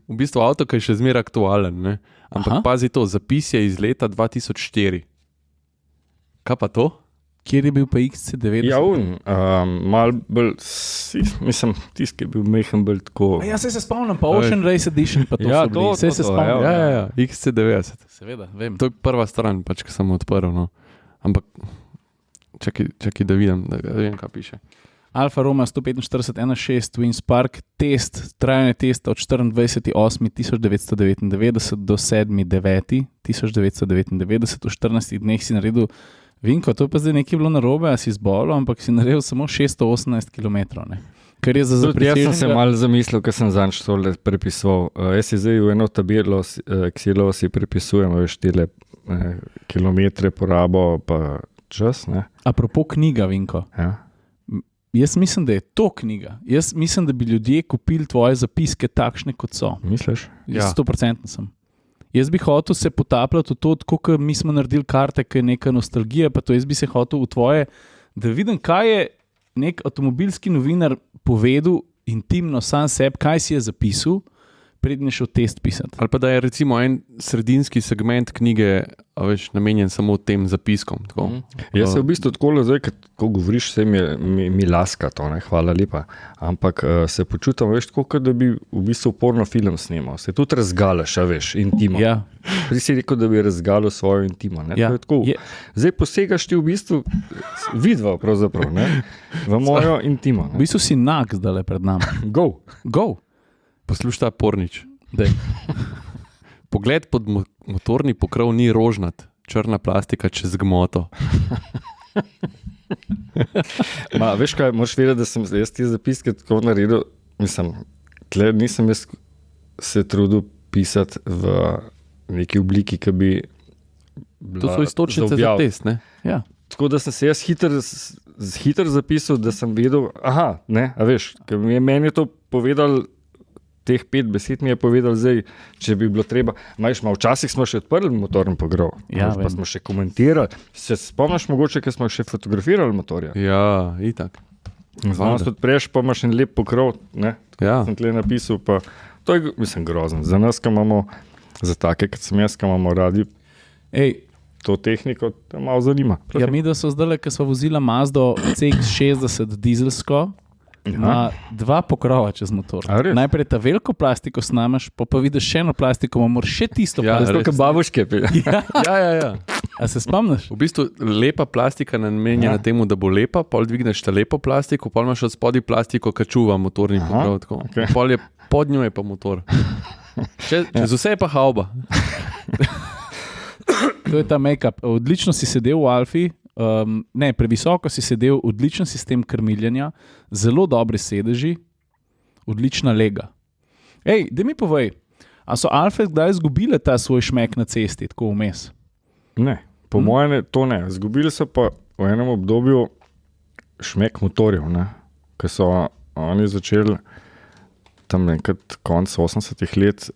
Speaker 2: v bistvu avto, ki je še zmeraj aktualen, ne? Ampak pazi to, zapis je iz leta 2004. Kaj pa to?
Speaker 3: Kjer je bil pa XC90?
Speaker 1: Ja, mal bolj, mislim, tisti, ki je bil mehen bolj tako.
Speaker 3: Ja, se spomnim, pa Ocean Race Edition, pa to
Speaker 1: ja,
Speaker 3: so bili. Se spomnim.
Speaker 2: Ja, XC90.
Speaker 3: Seveda, vem.
Speaker 2: To je prva stran, pač, ki sem odprl, no. Ampak, čakaj, da vidim, kaj piše.
Speaker 3: Alfa Romeo 145 1.6 Twin Spark, trajanje testa od 24.8.1999 do 7.9.1999, v 14 dneh si naredil, Vinko, to je pa zdaj nekaj bilo narobe, a si zbolel, ampak si naredil samo 618 km. Kar je za
Speaker 1: Jaz sem se malo zamislil, ker sem zanj tole prepisoval. Jaz si zdaj v eno tabelo Excelo si prepisujem, veš, tele kilometre porabo pa čas, ne?
Speaker 3: Apropo knjiga, Vinko.
Speaker 1: Ja.
Speaker 3: Jaz mislim, da je to knjiga. Jaz mislim, da bi ljudje kupili tvoje zapiske takšne, kot so.
Speaker 1: Misliš?
Speaker 3: Ja. 100% sem. Jaz bi hotel se potapljati v to, kot mi smo naredili karte, ki je neka nostalgija, pa to jaz bi se hotel v tvoje, da vidim, kaj je nek avtomobilski novinar povedal intimno sam sebi, kaj si je zapisal, prednje šel test pisati.
Speaker 2: Ali pa da je recimo en sredinski segment knjige, veš, namenjen samo tem zapiskom. Tako.
Speaker 1: Jaz se v bistvu tako, zdaj, ko govoriš, vse mi laska to, ne, hvala lepa, ampak se počutam, veš, tako, da bi v bistvu porno film snimal. Se tudi razgalaš, veš, intimo.
Speaker 3: Ja.
Speaker 1: Prej si rekel, da bi razgalil svojo intimo. Ne?
Speaker 3: Ja.
Speaker 1: Tako, zdaj posegaš ti v bistvu vidva pravzaprav, ne, v mojo intimo.
Speaker 3: V bistvu si nag zdaj pred nami.
Speaker 1: Go.
Speaker 2: Poslušaj ta pornič. Pogled pod motorni pokrov ni rožnat, črna plastika čez gmoto.
Speaker 1: Veš kaj, moraš vedeti, da sem jaz ti zapiske tako naredil, nisem jaz se trudil pisati v neki obliki, ki bi
Speaker 2: To so istočnice za test, ne?
Speaker 3: Ja.
Speaker 1: Tako da sem se jaz hitro zapisal, da sem vedel, veš, ker meni je to povedal, teh 5 besed mi je povedal zdaj, če bi bilo treba. Včasih smo še odprli motorni pogrov,
Speaker 3: ja,
Speaker 1: pa smo še komentirali. Se spomniš mogoče, ker smo še fotografirali motorja?
Speaker 2: Ja, itak.
Speaker 1: Zdaj tudi prejš, pa imaš en lep pokrov, ne?
Speaker 2: Ja.
Speaker 1: Sem tle napisal, pa to je, grozen. Za nas, ki imamo, za take, kot sem jaz, ki imamo radi to tehniko, to malo zanima.
Speaker 3: Ja, mi da so zdaj, ki smo vozila Mazdo CX-60 dizelsko, ima 2 pokrova čez motor. Najprej ta veliko plastiko snamaš, pa vidiš še eno plastiko, moraš še tisto plastiko.
Speaker 1: Kot babuške.
Speaker 2: Ja.
Speaker 3: A se spomniš?
Speaker 2: V bistvu lepa plastika namenjena temu, da bo lepa, pol dvigneš ta lepo plastiko, pol imaš od spodaj plastiko, ki čuva motorni pokrov. Okay. Pol je pod njo je pa motor. Čez vse je pa hauba.
Speaker 3: To je ta make-up. Odlično si sedel v Alfi, previsoko si sedel, odličen sistem krmiljenja, zelo dobri sedeži, odlična lega. Da mi povej, a so Alfe kdaj izgubile ta svoj šmek na cesti, tako vmes?
Speaker 1: Ne, po mojem to ne. Izgubili so pa v enem obdobju šmek motorjev, ko so oni začeli tam enkrat konc 80-ih let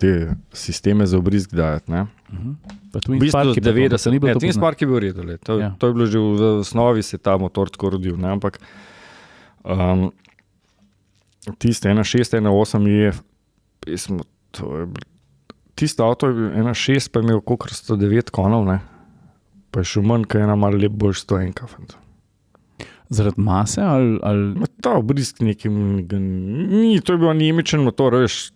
Speaker 1: te sisteme za obrizg dajati, ne? V bistvu 90, Twin Spark je bil v redu, to je bilo že v osnovi, se ta motor tako rodil, ne? Ampak tiste 1.6, 1.8 je tisto avto je bil 1.6, pa je imel kolikor 109 konov, ne? Pa je šel manj, kaj ena malo lep boljš 101.
Speaker 3: Zaradi mase ali?
Speaker 1: Ta obrizg nekim ni, to je bil anemičen motor, veš.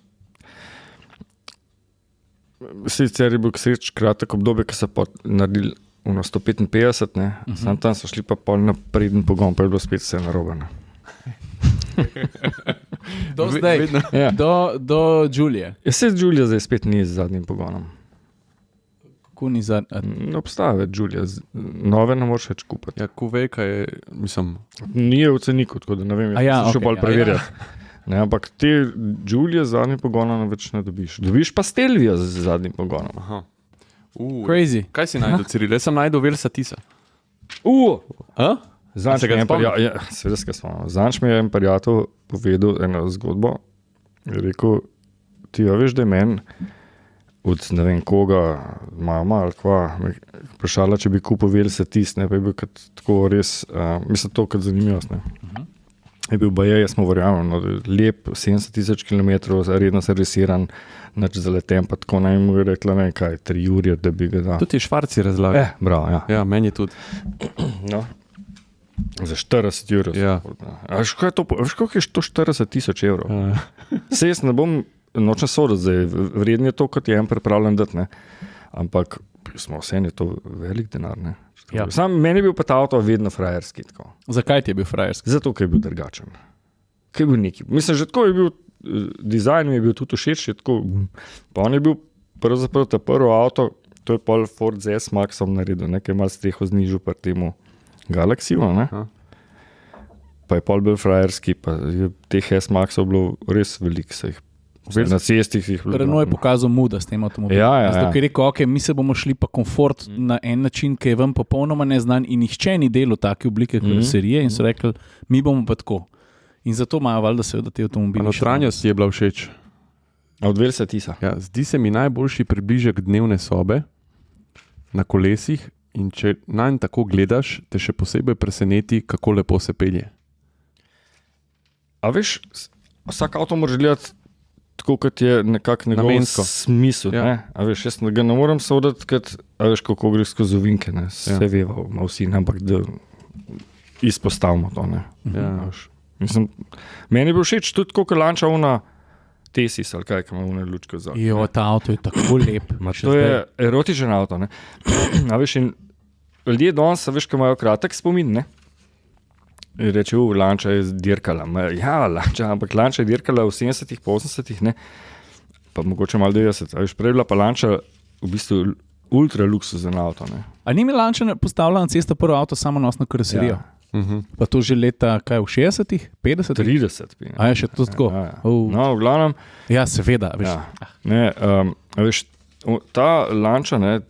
Speaker 1: Sicer je bil sreč kratek obdobje, ki so naredili 155, ne? Sam tam so šli pa pol na preden pogon, pa je bilo spet vse narobe.
Speaker 3: Do zdaj, do Julije.
Speaker 1: Se Julija zdaj spet ni z zadnjim pogonom.
Speaker 3: Kako ni zadnjim?
Speaker 1: Obstaja več Julija, nove ne moraš več kupiti.
Speaker 2: Ja, Kuvejka je,
Speaker 1: Ni je v ceniku, tako da ne vem, še bolj preverjati. Ne, ampak te Giulie z zadnjim pogonom več ne dobiš. Dobiš pa Stelvija z zadnjim pogonom.
Speaker 2: Aha.
Speaker 3: Crazy.
Speaker 2: Kaj si najdel, Ciril? Jaz sem najdel Versatisa.
Speaker 1: Zanč mi je en prijatelj povedal eno zgodbo. Je rekel, ti veš, da je meni od ne vem koga, mama ali kva, vprašala, če bi kupil Versatis, ne, pa je bil tako res, mislim, to kot zanimivost, ne. Je bil baje, jaz smo verjamem, no, lep, 70,000 km, redno servisiran, nič zaletem, pa tako naj mu je rekla, ne kaj, 3 ure, da bi ga dal.
Speaker 2: To ti Švarci razlaga.
Speaker 1: Bravo, ja.
Speaker 2: Ja, meni je tudi.
Speaker 1: No. Za 40 €.
Speaker 2: Ja.
Speaker 1: A veš, koliko je to 40,000 €? Se jaz ne bom nočem soditi, zdaj, vredno je to, kot je en pripravljen dati, ne. Ampak smo vseeno, je to velik denar, ne. Ja. Sam meni je bil pa ta avto vedno frajerski. Tako.
Speaker 3: Zakaj ti je bil frajerski?
Speaker 1: Zato, ker je bil drugačen. Ker je bil neki. Mislim, že tako je bil, dizajn mi je bil tudi všeč, tako, pa on je bil pravzaprav ta prvo avto, to je pol Ford z S-Maxom naredil, nekaj malo streho znižil pri temu Galaxiju, ne? Pa je pol bil frajerski, pa je teh S-Maxov bilo res veliko, se jih na cestih jih bilo.
Speaker 3: Renault je pokazal muda s tem avtomobilom. Zato je rekel, ok, mi se bomo šli pa komfort na en način, ki je vam popolnoma neznan in nihče ni delal take oblike karoserije in so rekli, mi bomo pa tako. In zato imajo valjda seveda te avtomobili.
Speaker 2: Notranjost je bila všeč.
Speaker 1: Od Versatisa.
Speaker 2: Ja, zdi se mi najboljši približek dnevne sobe na kolesih in če nanj tako gledaš, te še posebej preseneti, kako lepo se pelje.
Speaker 1: A veš, vsak avto moraš gledati tako, kot je nekako njegov smisel.
Speaker 2: Ja.
Speaker 1: Ne? A veš, jaz ga ne morem soditi, a veš, kako gre skozi ovinke, ne? Vse veva, ima vsi, ampak da izpostavimo to. Ne?
Speaker 2: Ja.
Speaker 1: Mislim, meni je bil všeč tudi, kako lanča ona Tesis, ali kaj, ima ona lučko za.
Speaker 3: Jo, ta avto je tako lep.
Speaker 1: To je erotičen avto. Ne? A veš, in ljudje danes, a veš, ko imajo kratek spomin, ne? In reče, lanča je dirkala. Ja, ampak lanča je dirkala v 70-ih, po 80-ih, ne? Pa mogoče malo 90. A veš, prej bila pa lanča v bistvu ultra luksuzen avto. Ne?
Speaker 3: A ni mi lanča postavila na cesto prvo avto samonosno karoserijo?
Speaker 1: Ja.
Speaker 3: Pa to že leta, kaj, v 60-ih, 50-ih?
Speaker 1: 30.
Speaker 3: A je še to tako?
Speaker 1: Ja. No, v glavnem.
Speaker 3: Ja, seveda. Veš.
Speaker 1: Ja. Ne, veš, ta lanča, ne,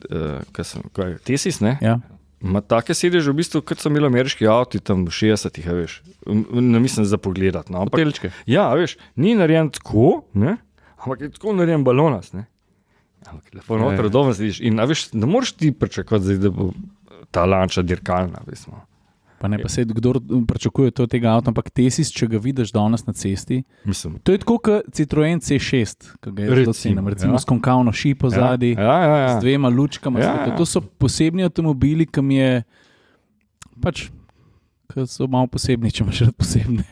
Speaker 1: Tesis, ne?
Speaker 3: Ja.
Speaker 1: Ma take sedeže v bistvu, kot so imeli ameriški avti tam v 60-ih, veš. Ne mislim za pogledati. No.
Speaker 2: Hotelčke.
Speaker 1: Ja, veš, ni narejen tako, ne? Ampak je tako narejen balonas, ne? Ampak lepo noter doma sediš. In veš, ne moreš ti pričakovati, da bo ta lanča dirkalna, veš.
Speaker 3: Pa ne, pa se kdo pričakuje to tega avta, ampak Tesis, če ga vidiš danes na cesti,
Speaker 1: mislim.
Speaker 3: To je tako kot Citroen C6, ki ga je zelo cenim, recimo s konkavno šipo zadaj, z dvema lučkama. Ja. To so posebni avtomobili, ki mi je pač, ki so malo posebni, če imaš rad posebne.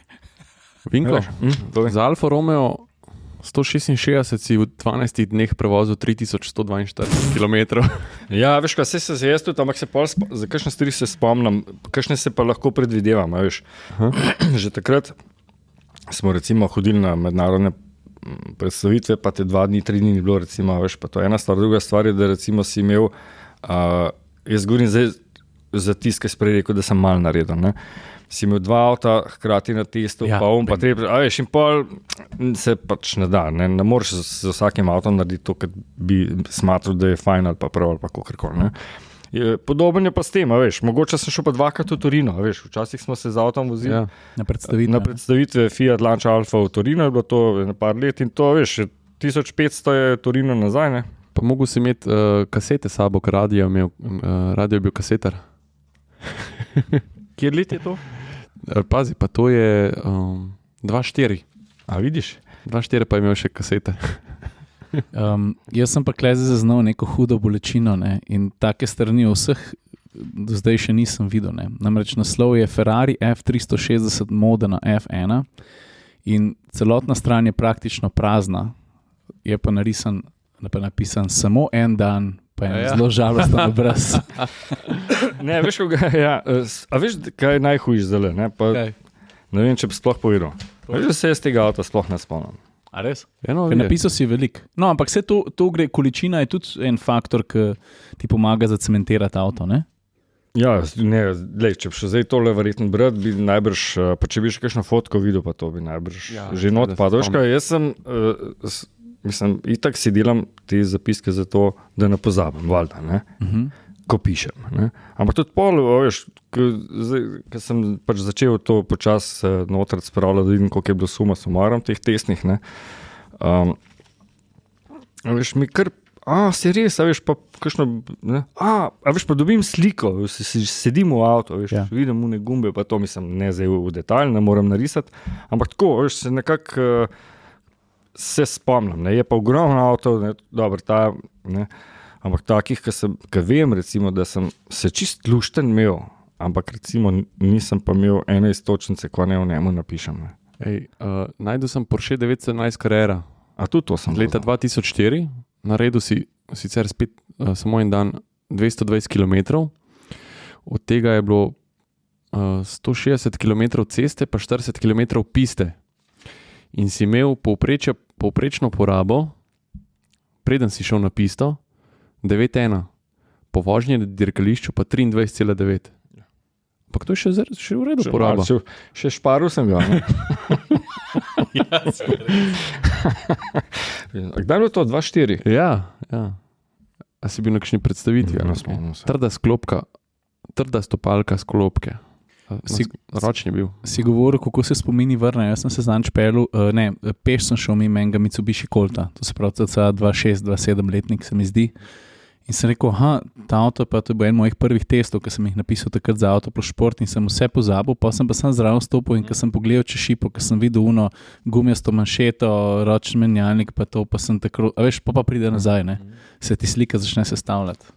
Speaker 2: Vinko, za Alfa Romeo 166 si v 12 dneh prevozil 3142 km.
Speaker 1: Ja, veš, kaj se jaz tudi, ampak za kakšne stvari se spomnim, kakšne se pa lahko predvidevam, veš. Že takrat smo recimo hodili na mednarodne predstavitve, pa te 2 dni, 3 dni ni bilo, recimo, veš, pa to je ena stvar. Druga stvar je, da recimo si imel, jaz govorim zdaj za tiskaj sprej rekel, da sem mal naredil, ne. Si imel 2 avta hkrati na testu, ja, pa treba, a veš, in pol se pač ne da, ne moreš z vsakim avtom narediti to, kar bi smatral, da je fajn ali pa prav ali pa kakorkoli, ne. Podoben je pa s tem, a veš, mogoče sem šel pa 2krat v Torino, a veš, včasih smo se z avtom vozili
Speaker 3: na predstavitve
Speaker 1: Fiat Lancia Alfa v Torino, je bilo to par let in to, veš, 1500 je Torino nazaj, ne.
Speaker 2: Pa mogo si imeti kasete sabo, ker radio je bil kasetar.
Speaker 1: Kjer let je to?
Speaker 2: Pazi, pa to je 2.4.
Speaker 1: A vidiš?
Speaker 2: 2.4 pa je imel še kasete.
Speaker 3: Jaz sem pa kleze zaznal neko hudo bolečino, ne? In take strani vseh do zdaj še nisem videl. Ne? Namreč naslov je Ferrari F360 Modena F1 in celotna stran je praktično prazna. Je pa napisan samo en dan, pa je zelo žalosten obraz.
Speaker 1: Ne, veš, a veš, kaj je najhujš zdaj, ne? Pa, ne vem, če bi sploh povedal. Veš, da se jaz tega avta sploh ne spomnim.
Speaker 3: A res? Napisal si veliko. No, ampak vse to gre, količina je tudi en faktor, ki ti pomaga zacementirati avto, ne?
Speaker 1: Ja, ne, lej, če bi še zdaj tole verjetno brat, bi najbrž, pa če bi še kakšno fotko videl, pa to bi najbrž že not padal. Jaz sem, mislim, itak si delam te zapiske za to, da ne pozabim, valjda, ne, ko pišem. Ne. Ampak tudi pol, veš, ko sem pač začel to počas notrat spravljati, da vidim, koliko je bilo suma sumarom teh testnih, ne. Veš, mi kar si res, veš, pa kakšno, ne? Veš, pa dobim sliko, sedim v avto, veš, vidim une gumbe, pa to mislim, ne zdaj v detalj, ne moram narisati, ampak tako, veš, se nekako se spomnim, ne, je pa ogromno avto, ne, dobro, ne, ampak takih, ki vem, recimo, da sem se čist lušten imel, ampak recimo nisem pa imel ene istočnice, ko ne v njemu napišem, ne.
Speaker 2: Najdel sem Porsche 911 Carrera.
Speaker 1: A tudi to sem
Speaker 2: leta 2004. Naredil si sicer spet samo en dan 220 km, od tega je bilo 160 km ceste, pa 40 km piste. In si imel povprečno porabo, preden si šel na pisto, 9,1, po vožnji na dirkališču pa 23,9. Ampak to je še v redu poraba.
Speaker 1: Še šparil sem ga, ne? Kdaj je bilo to? 2,4?
Speaker 2: Ja. A si bil na kakšni predstavitvi? Trda sklopka, trda stopalka sklopke. Ročni bil.
Speaker 3: Si govoril, kako se spomini vrne. Jaz sem se zanj čpelil, peš sem šel mimo enega Mitsubishi Colta, to se pravi cca 2,6, 2,7 letnik se mi zdi. In sem rekel, ta avto pa to je bil en mojih prvih testov, ki sem jih napisal takrat za Auto plus šport in sem vse pozabil, pa sem pa sam zraven stopil in ko sem pogledal čez šipo, ko sem videl uno gumijasto manšeto, ročni menjalnik, pa to, pa sem tako, a veš, pa pride nazaj, ne? Se ti slika začne sestavljati.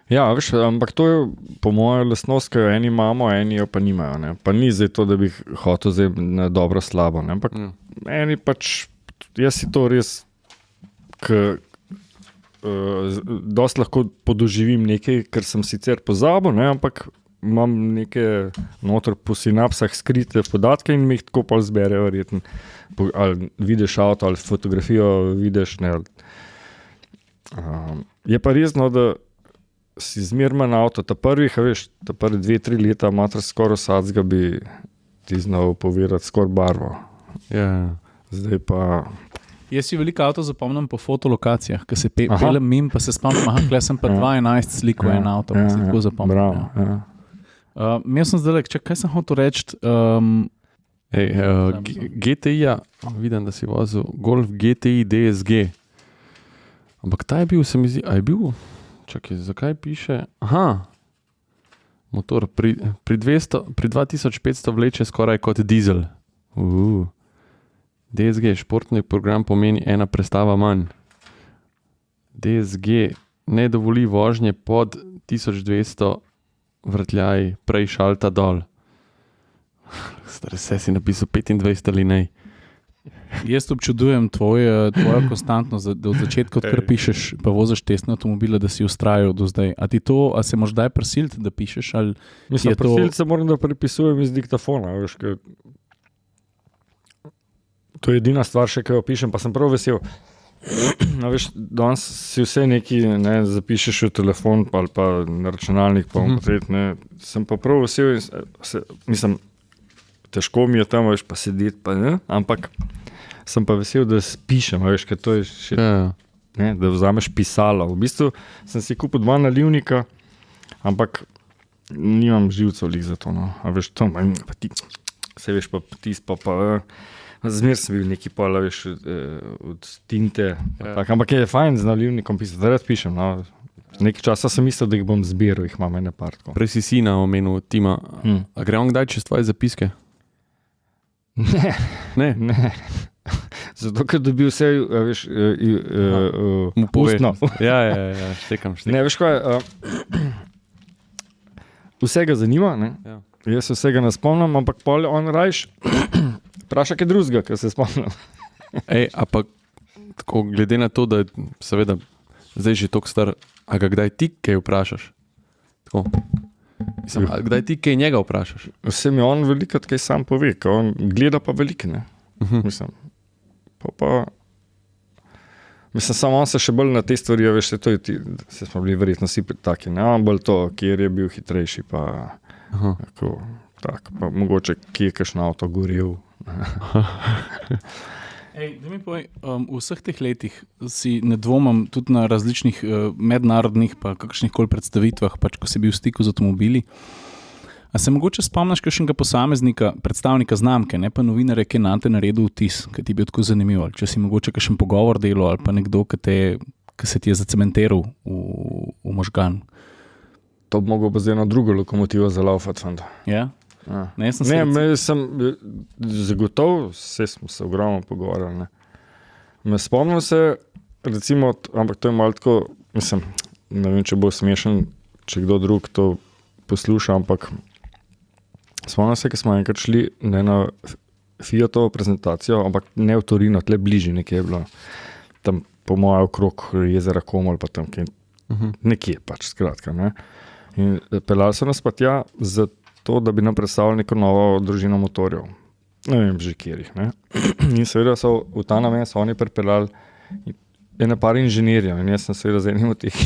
Speaker 1: Ja, veš, ampak to je po moje lastnost, ki jo eni imamo, eni jo pa nimajo, ne? Pa ni zdaj to, da bi hotel zdaj na dobro slabo, ne? Ampak eni pač, jaz si to res, dosti lahko podoživim nekaj, ker sem sicer pozabil, ne, ampak imam neke noter po sinapsah skrite podatke in mi jih tako pol zberejo verjetno. Ali vidiš avto, ali fotografijo vidiš, ne. Je pa res, no, da si zmerman avto, ta prvi 2-3 leta mater skoraj vsacga bi ti znal povedati skoraj barvo. Zdaj pa...
Speaker 3: Jaz si veliko avto zapomnim po fotolokacijah, ko se pelem mim, pa se spomnim, kle sem pa 2,11 sliko en avto, pa se tako zapomnim.
Speaker 1: Bravo,
Speaker 3: Imel sem zdaj, kaj sem hotel reči?
Speaker 2: GTI-ja, vidim, da si vozil Golf GTI DSG. Ampak ta je bil, se mi zdi, a je bil? Čakaj, zakaj piše? Motor pri 2500 vleče skoraj kot dizel. DSG, športni program pomeni ena prestava manj. DSG ne dovoli vožnje pod 1200 vrtljaj, prej šalta dol. Vse si napisal 25 ali ne.
Speaker 3: Jaz občudujem tvojo konstantnost, da od začetka, odkar pišeš, pa voziš testne avtomobile, da si ustrajal do zdaj. A se moraš daj prisiliti, da pišeš?
Speaker 1: Mislim, prisiliti se moram, da prepisujem iz diktafona, veš, ker to je edina stvar še, ki jo pišem, pa sem prav vesel. No, veš, danes si vse neki, ne, zapišeš v telefon ali pa na računalnik, pa sem pa prav vesel in mislim, težko mi je tam, veš, pa sedeti, pa ne, ampak sem pa vesel, da pišem, veš, ker to je še, ne, da vzameš pisalo. V bistvu sem si kupil 2 nalivnika, ampak nimam živcev lih za to, no. A veš, to, pa ti, se veš, pa tis, pa zmer sem bil neki pola, veš, od tinte, tak, ampak je fajn z nalivnikom pisati, da rad pišem, no. Nekaj časa sem mislil, da jih bom zbiral, jih imam ene par tako.
Speaker 2: Prej si sina omenil Tima, a gre on kdaj čez tvoje zapiske? Ne.
Speaker 1: Zato, ker dobil vse, veš, ustno.
Speaker 2: Ja, štekam.
Speaker 1: Ne, veš kaj, vsega zanima, ne? Jaz se vsega ne spomnim, ampak pol on rajš vpraša kaj drugega, ker se spomnim.
Speaker 2: Ampak tako, glede na to, da je seveda zdaj že toliko star, a ga kdaj ti kaj vprašaš? Tako. Mislim, a kdaj ti kaj njega vprašaš?
Speaker 1: Vse mi on veliko kaj sam pove, on gleda pa veliko, ne. Mislim, Mislim, samo on se še bolj na te stvari, veš, se smo bili verjetno vsi taki, ne, on bolj to, kjer je bil hitrejši, pa tako, pa mogoče kje je kakšen avto gorel.
Speaker 3: Ej, da mi povej, v vseh teh letih si ne dvomim tudi na različnih mednarodnih pa kakšnih koli predstavitvah, pač ko si bil v stiku z avtomobili. A se mogoče spomniš kakšnega posameznika, predstavnika znamke, ne pa novinarja, ki je na te naredil vtis, ki ti je bil tako zanimiv, ali če si mogoče kakšen pogovor delal ali pa nekdo, ki se ti je zacementiral v možgan?
Speaker 1: To bi mogel pa z eno drugo lokomotivo zalaufati.
Speaker 3: Ja? Ne,
Speaker 1: sem zagotovo, vse smo se ogromno pogovarjali. Me spomnim se, recimo, ampak to je malo tako, mislim, ne vem, če bo smešen, če kdo drug to posluša, ampak spomnim se, ko smo enkrat šli na eno Fiatovo prezentacijo, ampak ne v Torino, tle bližje nekje je bilo, tam po mojem okrog jezera Komol, pa tam nekje pač, skratka. Ne? In peljali so nas pa tja zato, da bi nam predstavili neko novo družino motorjev. Ne vem, že kjerih. Ne? In seveda so v ta namen so oni pripeljali ene par inženirjev in jaz sem seveda z enim od teh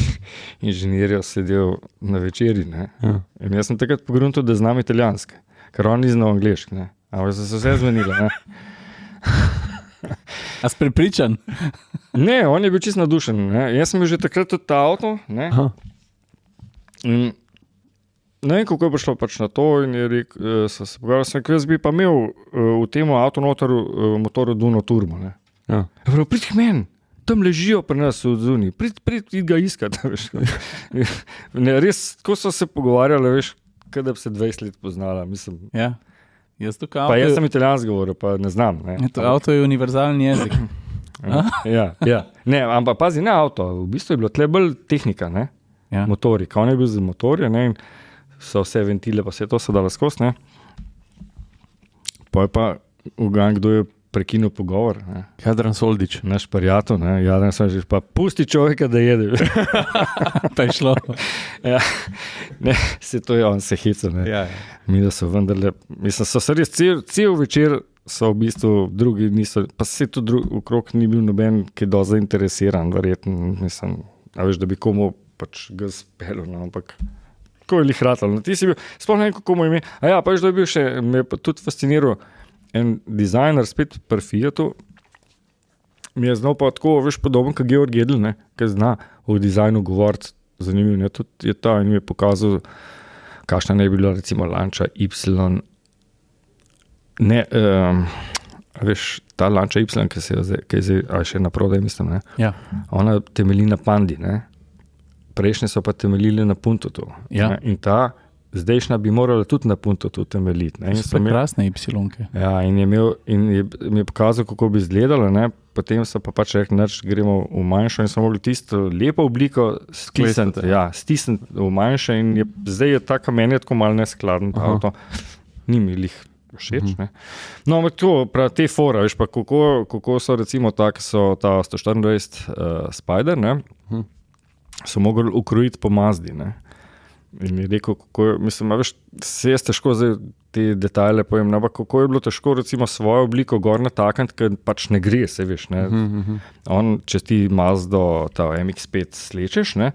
Speaker 1: inženirjev sedel na večeri. Ne? Ja. In jaz sem takrat pogruntil, da znam italijanske, ker on ni znal angliški. Ampak so se vse zmenili.
Speaker 3: A si prepričan?
Speaker 1: Ne, on je bil čisto nadušen. Ne? Jaz sem bil že takrat tudi ta avto. Ne? In ne vem, kako je prišlo pač na to in je rekel, so se pogovarjali, jaz bi pa imel v tem avto motoru Duno Turbo. Ne? Ja. Prid k meni. Tam ležijo pri nas v zuni, prid ga iskati. Res, ko so se pogovarjali, veš, kada bi se 20 let poznala, mislim.
Speaker 3: Ja, jaz tukaj
Speaker 1: avto... Pa jaz sem italijanski govoril, pa ne znam. Ne.
Speaker 3: Avto je univerzalni jezik.
Speaker 1: Ja. Ne, ampak pazi, ne avto, v bistvu je bilo tle bolj tehnika, ne, motori. On je bil za motorje, ne, in so vse ventile, pa vse to so dala skozi, ne. Pa je pa ugan, kdo je prekinil pogovor. Ne.
Speaker 2: Jadran Soldič.
Speaker 1: Naš prijatelj, ne, Jadran Soldič, pa pusti človeka, da jede.
Speaker 3: Pa je šlo.
Speaker 1: Ja, ne, se to je, on se hica, ne.
Speaker 2: Ja.
Speaker 1: Mi da so vendarle, mislim, so se res cel večer so v bistvu drugi niso, pa se tudi okrog ni bil noben, ki je dosti zainteresiran, verjetno, mislim, a veš, da bi komu pač ga spelo, no, ampak ko je lih ratal. No, ti si bil, spomnim, kako mu ime, a ja, pa veš, da je bil še, me je pa tudi fasciniral en dizajner spet pri Fiatu, mi je znal pa tako, veš, podoben kot Georg Edel, ne, ki zna v dizajnu govoriti, zanimiv, ne, tudi je ta in mi je pokazal, kakšna ne je bila recimo Lancia Y, ne, veš, ta Lancia Y, ki je zdaj še na prodaj, mislim, ne,
Speaker 3: ja.
Speaker 1: Ona temelji na Pandi, ne, prejšnje so pa temeljili na Puntotu,
Speaker 3: ja.
Speaker 1: Ne, in ta zdajšnja bi morala tudi na Puntotu temeljiti. Ne?
Speaker 3: So krasne Y-ke.
Speaker 1: Ja, in mi je pokazal, kako bi izgledalo, ne? Potem so pa pač rekli, nač gremo v manjšo in so mogli tisto lepo obliko stisniti v manjšo in zdaj je ta kamen je tako malo neskladen avto. Ni mi lih všeč. Ne? No, ampak to, prav te fora, veš pa, kako so recimo tak, so ta 124 Spider, ne? So mogli ukrojiti po Mazdi, ne? In je rekel, kako je, mislim, veš, se jaz težko zdaj te detajle povem, ampak kako je bilo težko recimo svojo obliko gor natakniti, ker pač ne gre, se veš, ne. On, če ti Mazdo, ta MX-5 slečeš, ne,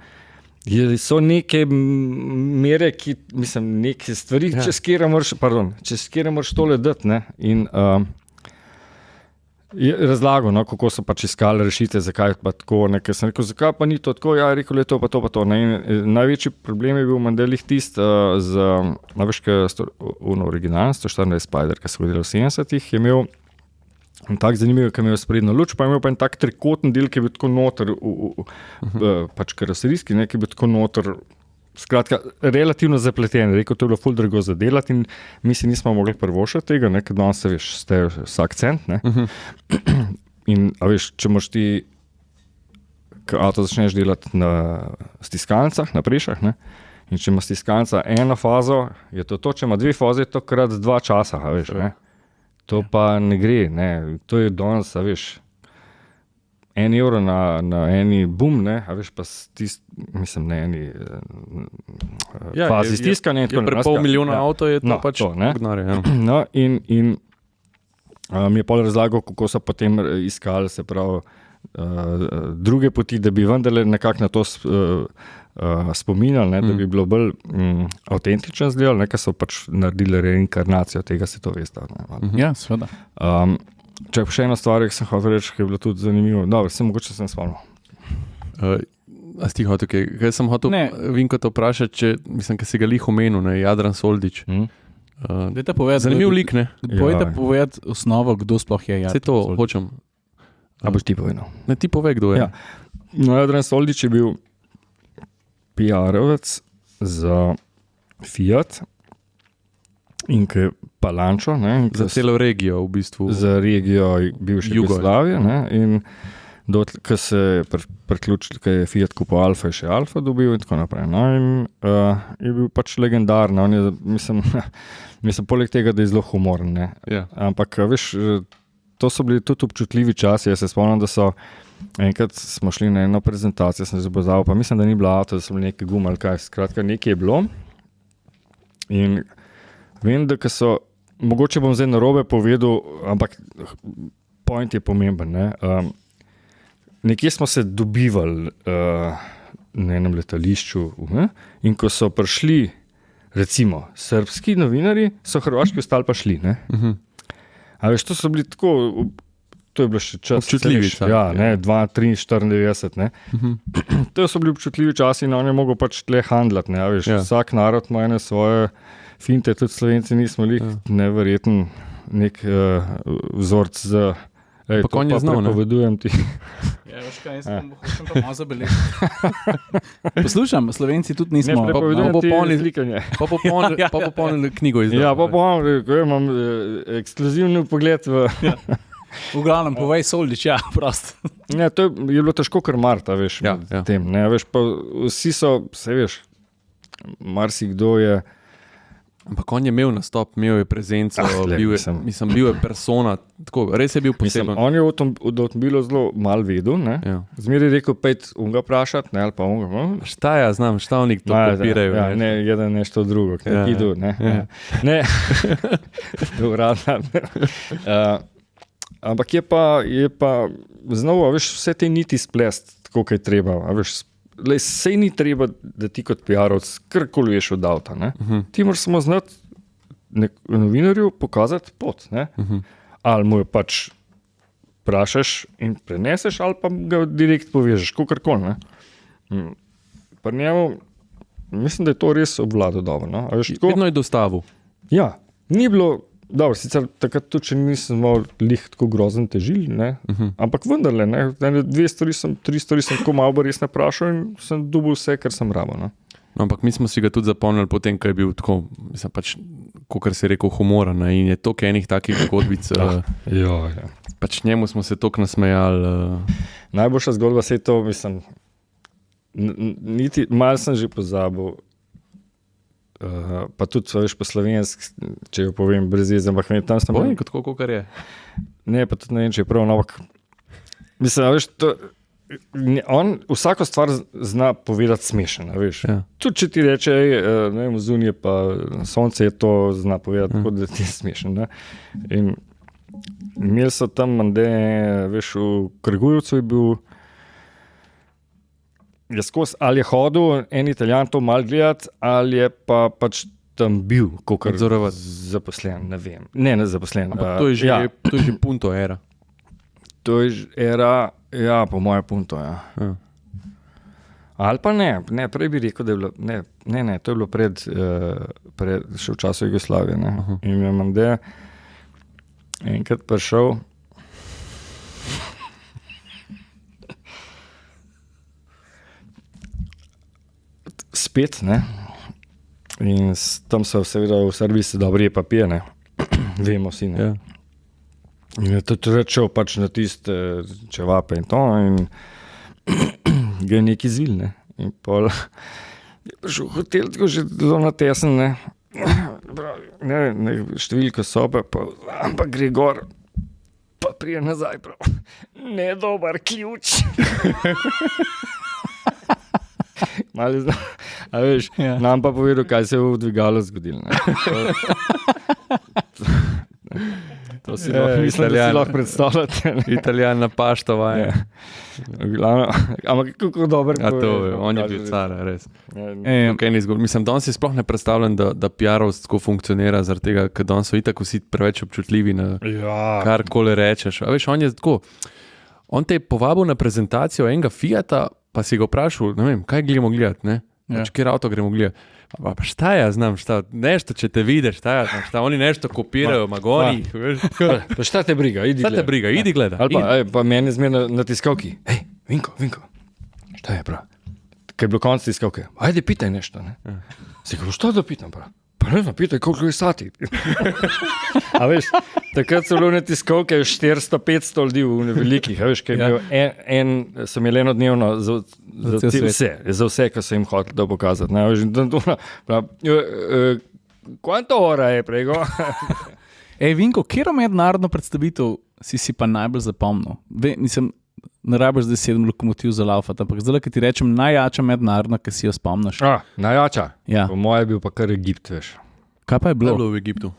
Speaker 1: so neke mere, ki, mislim, neke stvari, čez kjera moraš tole dati, ne, in je razlagal, no, kako so pač iskali rešitve, zakaj pa tako, ne, ker sem rekel, zakaj pa ni to tako, ja, rekel je to pa to, ne, in največji problem je bil mandelih tist z, veš, originalno 114 Spider, ki so godili v 70-ih, je imel tak zanimiv, ki je imel sprednjo luč, pa je imel pa en tak trikoten del, ki je bil tako noter, pač karoserijski, ne, ki je bil tako noter, skratka, relativno zapleten, rekel, to je bilo ful drago za delati in mi si nismo mogli prvošati tega, ne, ker danes se veš, stejo vsak cent, ne. In, a veš, če moraš ti avto začneš delati na stiskalnicah, na prešah, ne, in če ima stiskalnica eno fazo, je to, če ima dve faze, je to krat 2 časa, a veš, ne. To pa ne gre, ne, to je danes, a veš, €1 na eni bum, ne, a veš pa mislim, ne eni fazi stiskanja.
Speaker 2: Je pre $500,000 avto, je to pač gnare. Ja.
Speaker 1: No, in mi je pol razlagal, kako so potem iskali, se pravi, druge poti, da bi vendarle nekako na to spominjali, ne, da bi bilo bolj avtentično zdelo, ker so pač naredili reinkarnacijo tega, se to veste.
Speaker 3: Ja, seveda.
Speaker 1: Če pa še ena stvar, ki sem hotel reči, ki je bilo tudi zanimivo. Dobro, mogoče sem spomnil.
Speaker 2: A si ti hotel, kaj sem hotel Vinko te vprašati, če, mislim, ker si ga lih omenil, ne, Jadran Soldič. Zanimiv lik, ne?
Speaker 3: Povejte povedati osnovo, kdo sploh je Jadran
Speaker 2: Soldič. Se to
Speaker 3: Soldič.
Speaker 2: hočem.
Speaker 1: A boš ti povedal?
Speaker 2: Ne, ti povej, kdo je.
Speaker 1: Ja. No, Jadran Soldič je bil PR-ovec za Fiat in ki je Palančo. Ne,
Speaker 2: za celo regijo v bistvu.
Speaker 1: Za regijo bivše Jugoslavije. In ko se je priključil, ko je Fiat kupil Alfa, je še Alfa dobil in tako naprej. No, in je bil pač legendarn. On je, mislim, poleg tega, da je zelo humoren. Ne.
Speaker 2: Ja.
Speaker 1: Ampak, veš, to so bili tudi občutljivi časi. Jaz se spomnim, da so enkrat smo šli na eno prezentacijo, sem se pozval, pa mislim, da ni bilo avto, da so bili neki gum ali kaj. Skratka, nekaj je bilo. In vem, da so, mogoče bom zdaj narobe povedal, ampak point je pomemben. Ne? Nekje smo se dobivali na enem letališču in ko so prišli, recimo, srbski novinari, so hrvaški ostali pa šli. Ne? A veš, to so bili tako, to je bilo še čas.
Speaker 2: Občutljivi čas.
Speaker 1: Ja, ne, 2-3-94, ne. To so bili občutljivi časi in on je mogel pač tle handlati, ne, a veš, vsak narod ima ene svoje finte, tudi Slovenci nismo lih neverjeten nek vzorc za,
Speaker 2: pa konj je znal, ne?
Speaker 1: Prepovedujem ti.
Speaker 3: Ja, veš kaj, jaz hočem pa malo zabeležiti. Poslušam, Slovenci tudi nismo.
Speaker 1: Ne, prepovedujem ti izlikanje.
Speaker 2: Pa popolnil knjigo izdal.
Speaker 1: Ja, pa imam ekskluzivni pogled v...
Speaker 2: Ja.
Speaker 1: V glavnem, povej Soldič, ja, prost. Ne, to je bilo težko kar marta, veš, tem, ne, veš, pa vsi so, se veš, marsikdo je...
Speaker 2: Ampak on je imel nastop, imel je prezenco, bil je persona, tako, res je bil poseben.
Speaker 1: Mislim, on je od avtomobila zelo malo vedel, ne, zmeraj je rekel, pejt unga prašat, ne, ali pa unga,
Speaker 2: Šta ja znam, šta oni to podpirajo.
Speaker 1: Ja, ne, jedan nešto drugo, idu, ne. Ne, uradno. Ampak je pa znova, veš, vse te niti splest, tako kaj je treba, veš, sej ni treba, da ti kot PR-ovc karkoli veš od avta, ne. Ti moraš samo znati novinarju pokazati pot, ne. Ali mu jo pač prašaš in preneseš, ali pa ga direkt povežeš, kakorkoli, ne. Pri njemu, mislim, da je to res obvladal dobro, no.
Speaker 2: Vedno je dostavil.
Speaker 1: Ja, ni bilo... Dobro, sicer takrat tudi, če nisem imel lih tako grozen težil, ne? Ampak vendarle, ne? 3 stvari sem tako malo res naprašal in sem dobil vse, kar sem rabo. No?
Speaker 2: No, ampak mi smo si ga tudi zapomnili potem, ko je bil tako, mislim pač, kakor si rekel, humoren, in je toliko enih takih zgodbic.
Speaker 1: Ja.
Speaker 2: Pač njemu smo se toliko nasmejali.
Speaker 1: Najboljša zgodba se je to, mislim, niti malo sem že pozabil, pa tudi, veš, po slovensk, če jo povem brez jeze, ampak tam sem...
Speaker 2: Povem, kot kakor je.
Speaker 1: Ne, pa tudi ne vem, če je prav, no, ampak mislim, veš, to, on vsako stvar zna povedati smešen, veš. Ja. Tudi, če ti reče, ne vem, zunije pa sonce je to, zna povedati, tako da ti je smešen, ne. In imeli so tam, veš, v Krgujevcu je bil ali je hodil en Italijan to malo gledati, ali je pa pač tam bil, kakor zaposlen, ne vem. Ne zaposlen.
Speaker 2: Ampak to je že punto era.
Speaker 1: To je era, ja, po moje punto, ja. Ali pa ne, prej bi rekel, da je bilo, ne, to je bilo pred še v času Jugoslavije, ne. In je Mande enkrat prišel, spet, ne, in tam so seveda v Srbiji se dobro je pa pije, ne, vemo vsi, ne. In je tudi rečel pač na tiste čevape in to, in ga je neki zvil, ne, in pol je prišel v hotel, tako že zelo natesen, ne, številka sobe, pa, ampak gre gor, pa prije nazaj, prav, nedobar ključ. Mali znam, a veš, nam pa povedal, kaj se je v dvigalu zgodilo. To
Speaker 2: To si
Speaker 1: Mislim, da si lahko predstavljate.
Speaker 2: Italijan na paštova.
Speaker 1: Ampak kako dober.
Speaker 2: On je bil car, res. Mislim, danes si sploh ne predstavljam, da PR-ovst tako funkcionira, zaradi tega, ker danes so itak vsi preveč občutljivi na karkoli rečeš. A veš, on je tako, on te je povabil na prezentacijo enega Fiata, pa si ga vprašal, ne vem, kaj gremo gledati, ne? Kjer avto gremo gledati. Pa šta ja znam, nešto če te vidiš, šta oni nešto kopirajo, magoni.
Speaker 1: Pa šta te briga, idi gledati.
Speaker 2: Šta te briga, idi gledati.
Speaker 1: Pa meni zmerno na tiskalki. Hej, Vinko, šta je prav? Kaj je bilo konc tiskalke? Ajde, pitaj nešto, ne? Si kao, šta da pitam prav? Pa ne znam, pitaj, koliko je sati. A veš, takrat so bilo na tiskalke 400-500 ljudi v velikih, a veš, kaj je bil sem imel enodnevno za vse, kar sem jim hotel da pokazati. Ne, veš, quanto ora je prego?
Speaker 3: Vinko, kjero mednarodno predstavitev si pa najbolj zapomnil? Ne rabiš zdaj 7 lokomotiv za laufat, ampak zdaj, ki ti rečem, najjača mednarodna, ki si jo spomniš.
Speaker 1: Najjača?
Speaker 3: Ja.
Speaker 1: Po moje je bil pa kar Egipt, veš.
Speaker 3: Kaj pa je bilo?
Speaker 2: Kaj je bilo v Egiptu?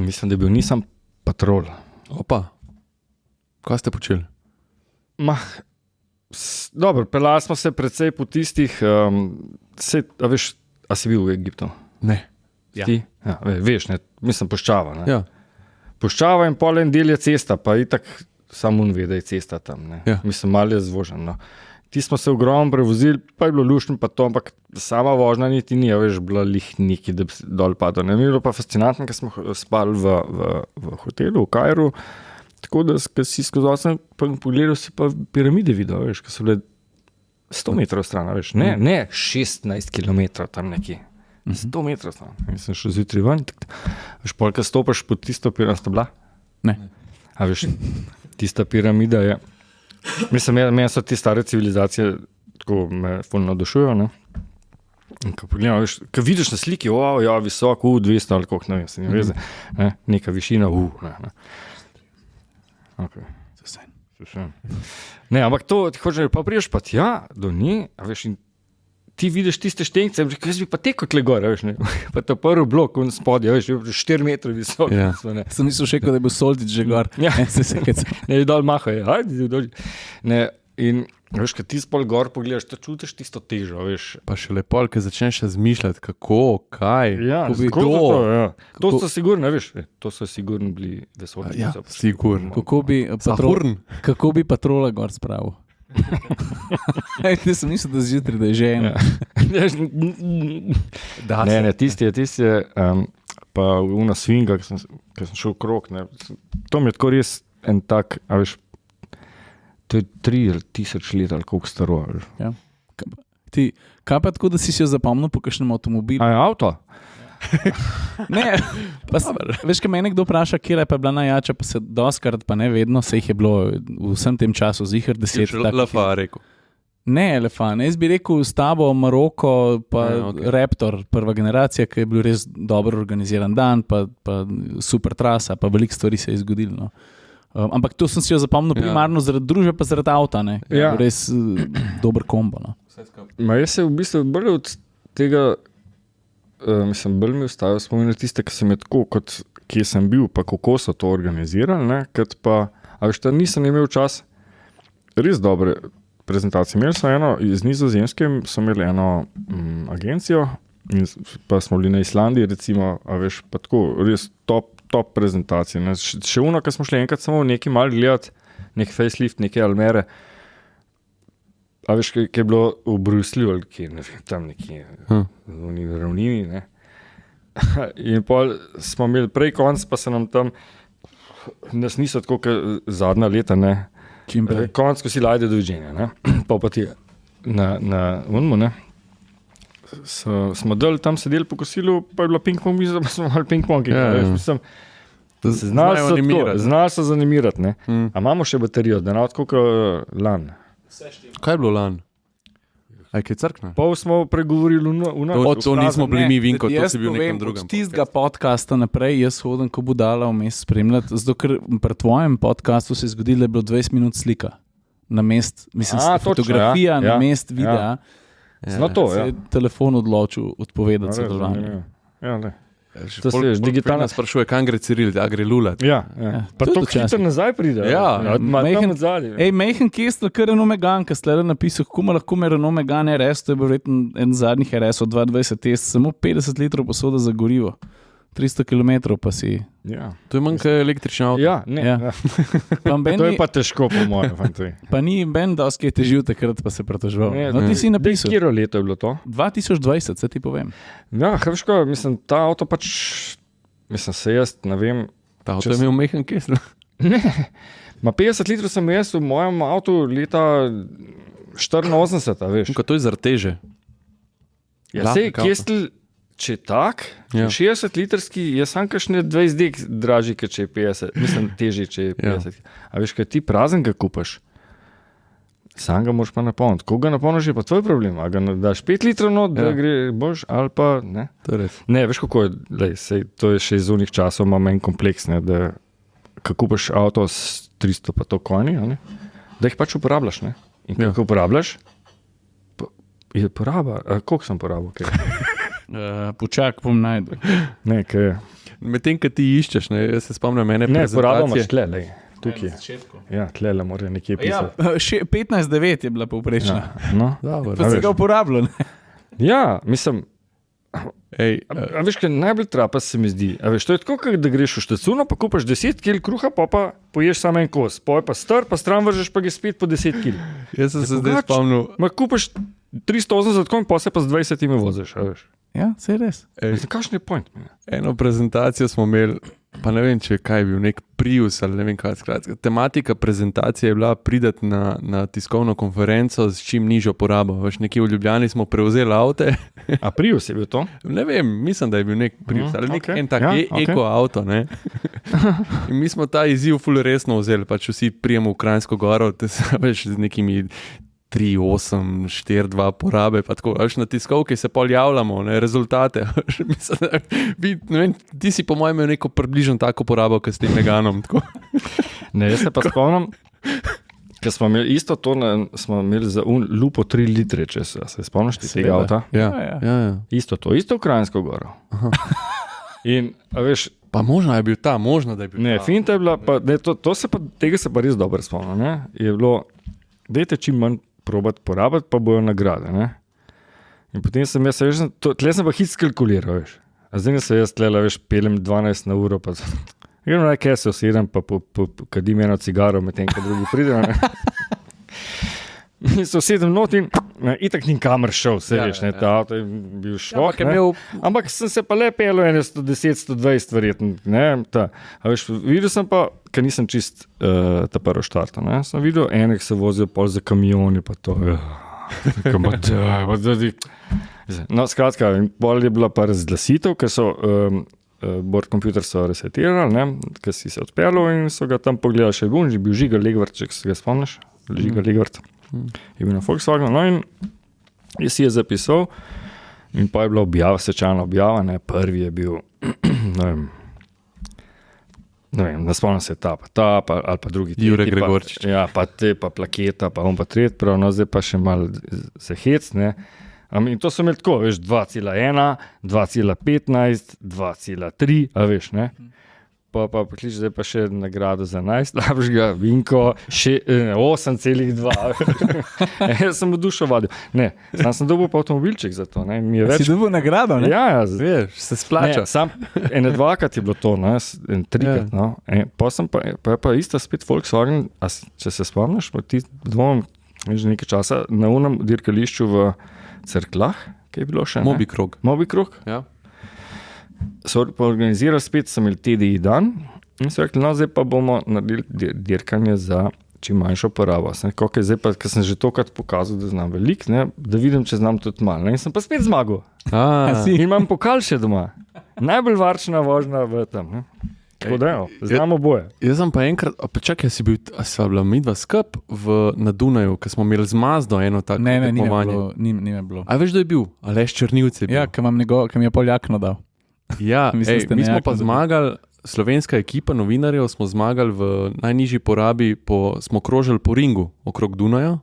Speaker 1: Mislim, da je bil Nissan Patrol.
Speaker 2: Opa, kaj ste počeli?
Speaker 1: Dobro, pelali smo se predvsej po tistih, a veš, a si bil v Egiptu?
Speaker 2: Ne.
Speaker 1: Ti? Ja, veš, ne, mislim, Puščava. Ne?
Speaker 2: Ja.
Speaker 1: Puščava in pol en del je cesta, pa itak samo da je cesta tam. Ne?
Speaker 2: Ja.
Speaker 1: Mislim, malo je zvožen. No. Ti smo se ogromno prevozili, pa je bilo luštno, pa to, ampak sama vožnja niti ni, veš, bila lih neki, da bi dol padel. Ne, mi je bilo pa fascinantno, ker smo spali v hotelu v Kairu, tako da si skozi osem pogledal, si pa piramide videl, veš, ker so bile 100 metrov stran, veš, ne 16 kilometrov tam nekje. 100 metrov stran. In sem šel zjutraj ven, veš, polka stopaš pod tisto piramida, sta bila?
Speaker 3: Ne.
Speaker 1: A veš, tista piramida je, mislim, meni so te stare civilizacije, tako me ful navdušujejo, ne? In ko pogledam, veš, ko vidiš na sliki, ja, visok, 200 ali koliko, ne vem, se ne veze, neka višina, ne. Okay. Ne, ampak to ti hočeš, pa priješ pa tja, do nje, a veš, in ti vidiš tiste štengce, jaz bi pa tekel tle gore, veš, ne, pa ta prvi blok, on spodje, veš, 4 metre visok.
Speaker 2: Ja.
Speaker 3: Sem mislil še, da je bil Soldič že gor.
Speaker 1: Ja. Ne, dol mahajo, hajde, dol. Ne, in veš, kad ti spol gor pogledaš, to čutiš tisto težo, veš.
Speaker 2: Pa še lepo, ker začneš razmišljati, kako, kaj,
Speaker 1: ja,
Speaker 2: kako bi
Speaker 1: to. Ja. To
Speaker 2: kako...
Speaker 1: so sigurno, veš, to so sigurno bili vesolni.
Speaker 2: Ja, sigurno.
Speaker 3: Kako bi patrola gor spravil? Nisem mislil, da zjutraj, da je že eno.
Speaker 1: Ne, tisti je pa una svinga, ki sem šel krok, ne. To mi je tako res en tak, a veš, to je 3000 let ali koliko staro.
Speaker 3: Ja. Kaj pa tako, da si jo zapomnil po kakšnem avtomobilu?
Speaker 1: A je avto?
Speaker 3: Ne, veš, kaj mene kdo vpraša, kje je pa bila najjača, pa se doskrat, pa ne vedno, se jih je bilo v vsem tem času, zihar 10.
Speaker 2: Lefa rekel.
Speaker 3: Ne, elefant. Jaz bi rekel s tabo Maroko, pa okay. Raptor, prva generacija, ki je bil res dobro organiziran dan, pa super trasa, pa veliko stvari se je zgodilo. No. Ampak to sem si jo zapomnil primarno zaradi družbe, pa zaradi avta. Ne. Ja. Res dober kombo. No.
Speaker 1: Jaz se v bistvu bolj od tega, bolj mi ostajajo spominjati tiste, ki sem je tako, kot kje sem bil, pa kako so to organizirali, ne, kot pa, a veš, nisem imel čas res dobre prezentacije. Imeli smo eno, iz Nizozemske smo imeli eno agencijo, in pa smo bili na Islandiji, recimo, a veš, pa tako, res top prezentacije. Ne. Še uno, ko smo šli enkrat samo nekaj malo gledati, nek facelift, neke Almere, a veš, kaj je bilo v Bruslju, ali kje, ne vem, tam nekje, v ravnini, ne. In pol smo imeli prej konc, pa se nam tam, nas niso tako, zadnja leta, ne, konc, ko si lajde do viđenja, ne, pa ti na unmu, ne, smo dali tam sedeli po kosilu, pa je bilo ping-pong, pa smo imeli ping-pong, mislim, znali so zanimirati, ne, a imamo še baterijo, da nav tako lan.
Speaker 2: Kaj je bilo lan? Aj, kaj crkne?
Speaker 1: Pol smo pregovorili
Speaker 2: to nismo bili mi, Vinko, to si bil v nekem drugem.
Speaker 3: Od tistega podcasta naprej, jaz hodim, ko bo dala vmes spremljati, zato ker pri tvojem podcastu se je zgodilo, da je bilo 20 minut slika. Namest, mislim, fotografija, ja. Namest videa.
Speaker 1: Ja. To,
Speaker 3: se je telefon odločil odpovedati sodelovanje.
Speaker 1: Ja, ne. To se veš, digitalna
Speaker 2: sprašuje, kam gre Ciril, da gre lulat.
Speaker 1: Ja. Pa
Speaker 3: tudi
Speaker 1: to hitro nazaj pride.
Speaker 2: Ja.
Speaker 3: Majhen Kestel, kar je Renault Megane, ki ste le napisali, kako lahko me Renault Megane RS, to je bil verjetno en zadnjih RS od 22 test, samo 50 litrov posoda za gorivo. 300 km pa si.
Speaker 1: Ja.
Speaker 2: To je manj kot električni avto.
Speaker 1: Ja, ne.
Speaker 3: Ja.
Speaker 1: Ja. To je pa težko, po mojem, fanti.
Speaker 3: Pa ni Ben dosti je težil takrat, pa se pretožval. No, ti si napisal.
Speaker 1: Kjero leto je bilo to?
Speaker 3: 2020, se ti povem.
Speaker 1: Ja, Hrško, mislim, ta avto pač, mislim, se jaz, ne vem.
Speaker 2: Ta avto je imel majhen Kestel.
Speaker 1: Ne, ma 50 litrov sem jaz v mojem avtu leta 84, veš.
Speaker 2: To je zaradi teže.
Speaker 1: Ja, sej, Kestel, če tak, 60 litrski, je sam kakšne 20 dek dražji, kot če je 50. Mislim, težji, če je 50. A veš, kaj ti prazen ga kupaš, sam ga moraš pa napolniti. Ko ga napolniš, je pa tvoj problem. A ga daš 5 litrov not, da gre boš, ali pa ne.
Speaker 2: To je res.
Speaker 1: Ne, veš, kako je, sej, to je še iz unih časov, ima meni kompleksne, da ko kupaš avto s 300 pa to konji, da jih pač uporabljaš. Ne? In kako uporabljaš, je poraba. Koliko sem porabil? Okay.
Speaker 3: Počak bom najdu.
Speaker 1: Ne, kaj...
Speaker 2: Medtem, ko ti iščeš, ne, jaz se spomnim mene prezentacije.
Speaker 1: Ne, porabamo štle, lej. Tukaj. Ja, tle mora nekje pisati.
Speaker 3: Ja, 15,9 je bila povprečna.
Speaker 1: Ja, no.
Speaker 3: Pa si ga uporabljal.
Speaker 1: Ja, mislim...
Speaker 2: Ej,
Speaker 1: a veš, kaj najbolj trapa se mi zdi. A veš, to je tako, da greš v štacuno, pa kupaš 10 kil kruha, pa poješ samo en kos. Poj pa str, pa stran vržeš, pa ga spet po 10 kil.
Speaker 2: Jaz sem se zdaj spomnil.
Speaker 1: Ma kupaš 380 konj, pa se pa z 20 voziš, a veš.
Speaker 3: Ja, se je res.
Speaker 1: Kakšen je point?
Speaker 2: Eno prezentacijo smo imeli, pa ne vem, če kaj je bil, nek Prius ali ne vem kaj. Skratka, tematika prezentacije je bila prideti na tiskovno konferenco s čim nižjo porabo. Veš, nekje v Ljubljani smo prevzeli avte.
Speaker 1: A Prius je bil to?
Speaker 2: Ne vem, mislim, da je bil nek Prius ali nek en tak eko avto. Ne? In mi smo ta izziv ful resno vzeli, pač vsi prijemo v Kranjsko goro, veš, z nekimi 3,8, 4,2 porabe, pa tako, veš, na tiskovki se pol javljamo, ne, rezultate. Mislim, da ne vem, ti si po mojem imel neko približno tako porabo, kot s tem Meganom. Tako.
Speaker 1: Ne, jaz se pa spomnim, ker smo imeli isto to, smo imeli za lupo 3 litre, če se spomniš tega avta.
Speaker 2: Ja.
Speaker 1: Isto to, v Kranjsko goro. In, a veš,
Speaker 2: pa možno je bil ta,
Speaker 1: Ne, finta je bila, pa, ne, tega se pa res dobro spomnim, ne, je bilo, dajte čim manj probati porabiti, pa bojo nagrade, ne. In potem sem jaz, veš, tle sem pa hitro skalkuliral, veš. A zdaj se jaz tle, veš, pelem 12 na uro, pa grem na kaj se usedem, pa kadim eno cigaro, medtem, ko drugi pride, ne. In se usedem not in itak ni kamer šel, se veš, ne, ta avto je bil šok, ne. Ampak sem se pa le pelil 110, 120 verjetno, ne, ta. A veš, videl sem pa, ker nisem čist ta prvo štarta, ne, sem videl, enek se vozijo pol za kamioni, pa to, no, skratka, pol je bila pa razglasitev, ker so board computer so resetirali, ne, ker si se odpeljal in so ga tam pogledali še bil Žiga Legvart, če se ga spomniš, Žiga Legvart. Je bil na Volkswagenu, no in si je zapisal in pa je bila objava, svečana objava, ne, prvi je bil, ne vem, spomnim se ta, ali pa drugi.
Speaker 2: Jure Gregorčič.
Speaker 1: Ja, pa te, pa plaketa, pa on pa tret, prav, no, zdaj pa še malo se hec, ne. In to so imeli tako, veš, 2,1, 2,15, 2,3, a veš, ne. Pa poklič, zdaj pa še nagrado za najslabšega, Vinko, 8,2. Jaz sem v dušo vadil. Ne, sem dobil pa avtomobilček za to. Ne, mi je več...
Speaker 3: Si dobil nagrado, ne?
Speaker 1: Ja,
Speaker 2: veš, se splača.
Speaker 1: Ne, sam dvakrat je bilo to, ne, trikrat, no. Pa je pa isto spet Volkswagen, če se spomniš, pa ti dvomim, že nekaj časa, na unem dirkališču v Cerklah, kaj je bilo še, ne? Mobikrog.
Speaker 2: Ja.
Speaker 1: So pa organizirali spet, so imeli TDI dan in so rekli, no, zdaj pa bomo naredili dirkanje za čim manjšo porabo. Zdaj pa, ker sem že tokrat pokazal, da znam veliko, ne, da vidim, če znam tudi malo. Ne, in sem pa spet zmagal. In imam pokal še doma. Najbolj varčna vožnja v tem. Ne. Tako da, znamo boje.
Speaker 2: Jaz sem pa enkrat, čakaj, sva bila midva skup na Dunaju, ker smo imeli z Mazdo eno tako tekmovanje.
Speaker 3: Ne, ni me bilo.
Speaker 2: A veš, da je bil? Aleš Črnivci je bil.
Speaker 3: Ja, ker mi je poljakno dal.
Speaker 2: Ja, mi smo pa zmagali, slovenska ekipa novinarjev smo zmagali v najnižji porabi, smo krožili po ringu okrog Dunaja,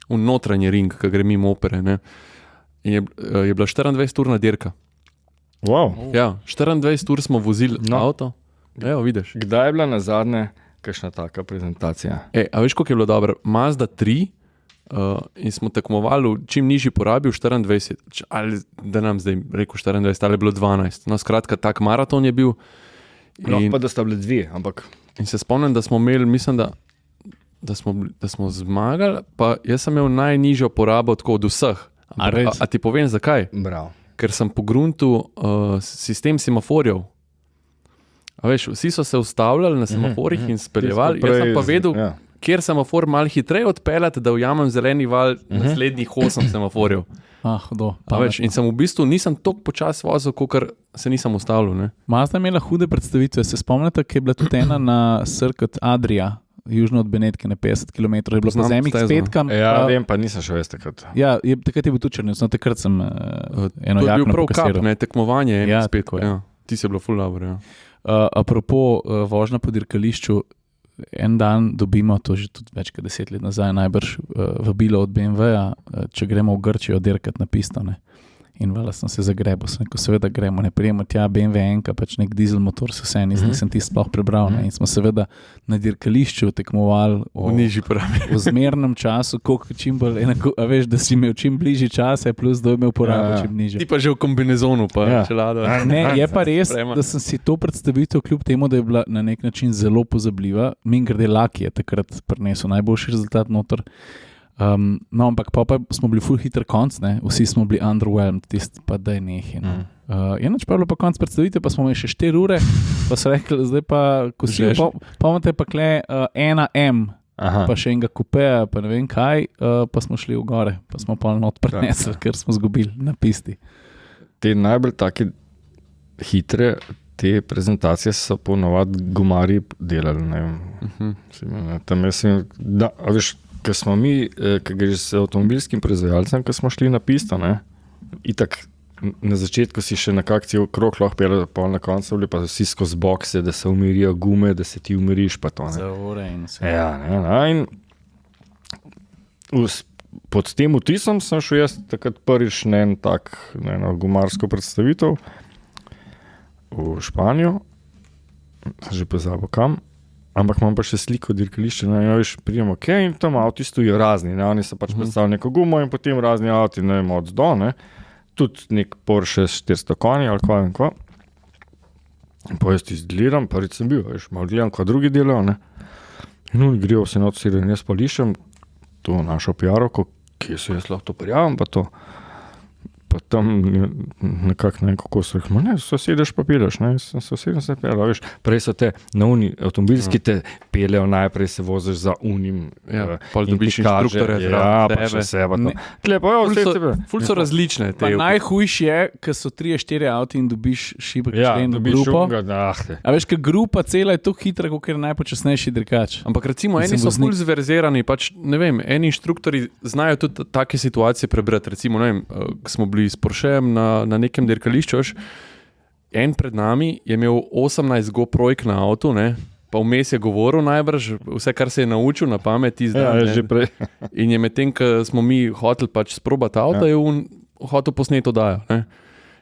Speaker 2: v notranji ring, ki gre mimo opere, ne. In je bila 24-urna dirka.
Speaker 1: Wow.
Speaker 2: Ja, 24 ur smo vozili avto. Evo, vidiš.
Speaker 1: Kdaj je bila nazadnje kakšna taka prezentacija?
Speaker 2: A veš, koliko je bilo dobro? Mazda 3 in smo tekmovali v čim nižji porabi v 24, ali da nam zdaj rekel 24, ali je bilo 12. No, skratka, tak maraton je bil.
Speaker 1: In pa da sta bili 2, ampak...
Speaker 2: In se spomnim, da smo imeli, mislim, da smo zmagali, pa jaz sem imel najnižjo porabo tako od vseh. A ti povem, zakaj?
Speaker 1: Bravo.
Speaker 2: Ker sem pogruntil sistem semaforjev. A veš, vsi so se ustavljali na semaforjih in speljevali. Jaz sem pa vedel, kjer semafor malo hitreje odpeljati, da ujamem zeleni val naslednjih 8 semaforjev. In sem v bistvu nisem toliko počas vozil, kakor se nisem ustavljal. Ne?
Speaker 3: Mazda je imela hude predstavitve. Se spomnite, ki je bila tudi ena na Circuit Adria, južno od Benetke na 50 km, je bilo na zemlji s petkam.
Speaker 1: Ja, vem, pa nisem še veš takrat.
Speaker 3: Ja, takrat je bil tudi črnec, no takrat sem eno jakno pokasiral.
Speaker 2: To je bil prav kap, ne, tekmovanje s petko. Ja. Ti si je bilo ful dobro, ja.
Speaker 3: Apropo vožnja po dirkališču, en dan dobimo, to že tudi več kot 10 let nazaj, najbrž vabilo od BMW-ja, če gremo v Grčijo dirkati na pisto, ne. In vala sem se zagrebil, sem rekel, seveda gremo, ne prijemo tja BMW enka, pač nek dizel motor, so vse, nisem ti sploh prebral, ne. In smo seveda na dirkališču tekmovali
Speaker 2: v nižji porabi.
Speaker 3: V zmernem času, koliko čim bolj, a veš, da si imel čim bližji čas, plus da je imel porabo čim nižje.
Speaker 2: Ti pa že v kombinezonu, pa čelado.
Speaker 3: Ne, je pa res, da sem si to predstavitev, kljub temu, da je bila na nek način zelo pozabljiva, mimogrede Laki je takrat prinesel najboljši rezultat noter. No, ampak pa smo bili ful hiter konc, ne? Vsi smo bili underwhelmed, tisti pa daj nehi. Enoč pa je bilo pa konc predstavitev, pa smo imeli še 4 ure, pa so rekli, zdaj pa kosijo, pomete pa kle 1M, pa še enega kupeja, pa ne vem kaj, pa smo šli v gore, pa smo pa not prinesli, ker smo zgubili na pisti.
Speaker 1: Te najbolj take hitre, te prezentacije so ponovadi gumarji delali, ne vem. Tam mislim, da, veš, ker smo mi, ker gre z avtomobilskim proizvajalcem, ker smo šli na pisto, ne, itak na začetku si še nekak cel krog lahko pel, pa na koncu bili pa vsi skozi bokse, da se umirijo gume, da se ti umiriš, pa to, ne.
Speaker 3: Za ure in vse.
Speaker 1: Ja, ne, in pod tem vtisom sem šel jaz takrat prvič na eno gumarsko predstavitev v Španijo, že pozabil kam. Ampak imam pa še sliko dirkališča, ne veš, prijemo, in tam avti stojijo razni, ne, oni so pač predstavili neko gumo in potem razni avti, ne vem, od do, ne, tudi nek Porsche 400 konji ali kva in kva. In pa jaz izgledam, prvič sem bil, veš, malo gledam, kva drugi delajo, ne, in oni grejo se not sedi in jaz pa lišem to našo PR-ovko, kje se jaz lahko to prijavim, pa to. Pa tam nekako ne vem, kako so rekli, ne, sosedeš pa peleš, ne, sosedem se peleš, veš, prej so te na avtomobilski te peljejo, najprej se voziš za unim,
Speaker 2: pa dobiš inštruktorja,
Speaker 1: pa še seba to.
Speaker 2: Ful so različne.
Speaker 3: Pa najhujši je, ker so 3-4 avti in dobiš šibek člen v grupo. A veš, ker grupa cela je tako hitra, kot je najpočasnejši dirkač.
Speaker 2: Ampak recimo, eni so ful zverzerani, pač, ne vem, eni inštruktori znajo tudi take situacije prebrati, recimo, ne vem, smo bili s Porschejem na nekem dirkališču, en pred nami je imel 18 GoPro-jk na avtu, ne, pa vmes je govoril najbrž, vse, kar se je naučil na pamet izdal.
Speaker 1: Že prej.
Speaker 2: In je medtem, ko smo mi hoteli pač sprobati avto, je on hotel posneto dajo, ne.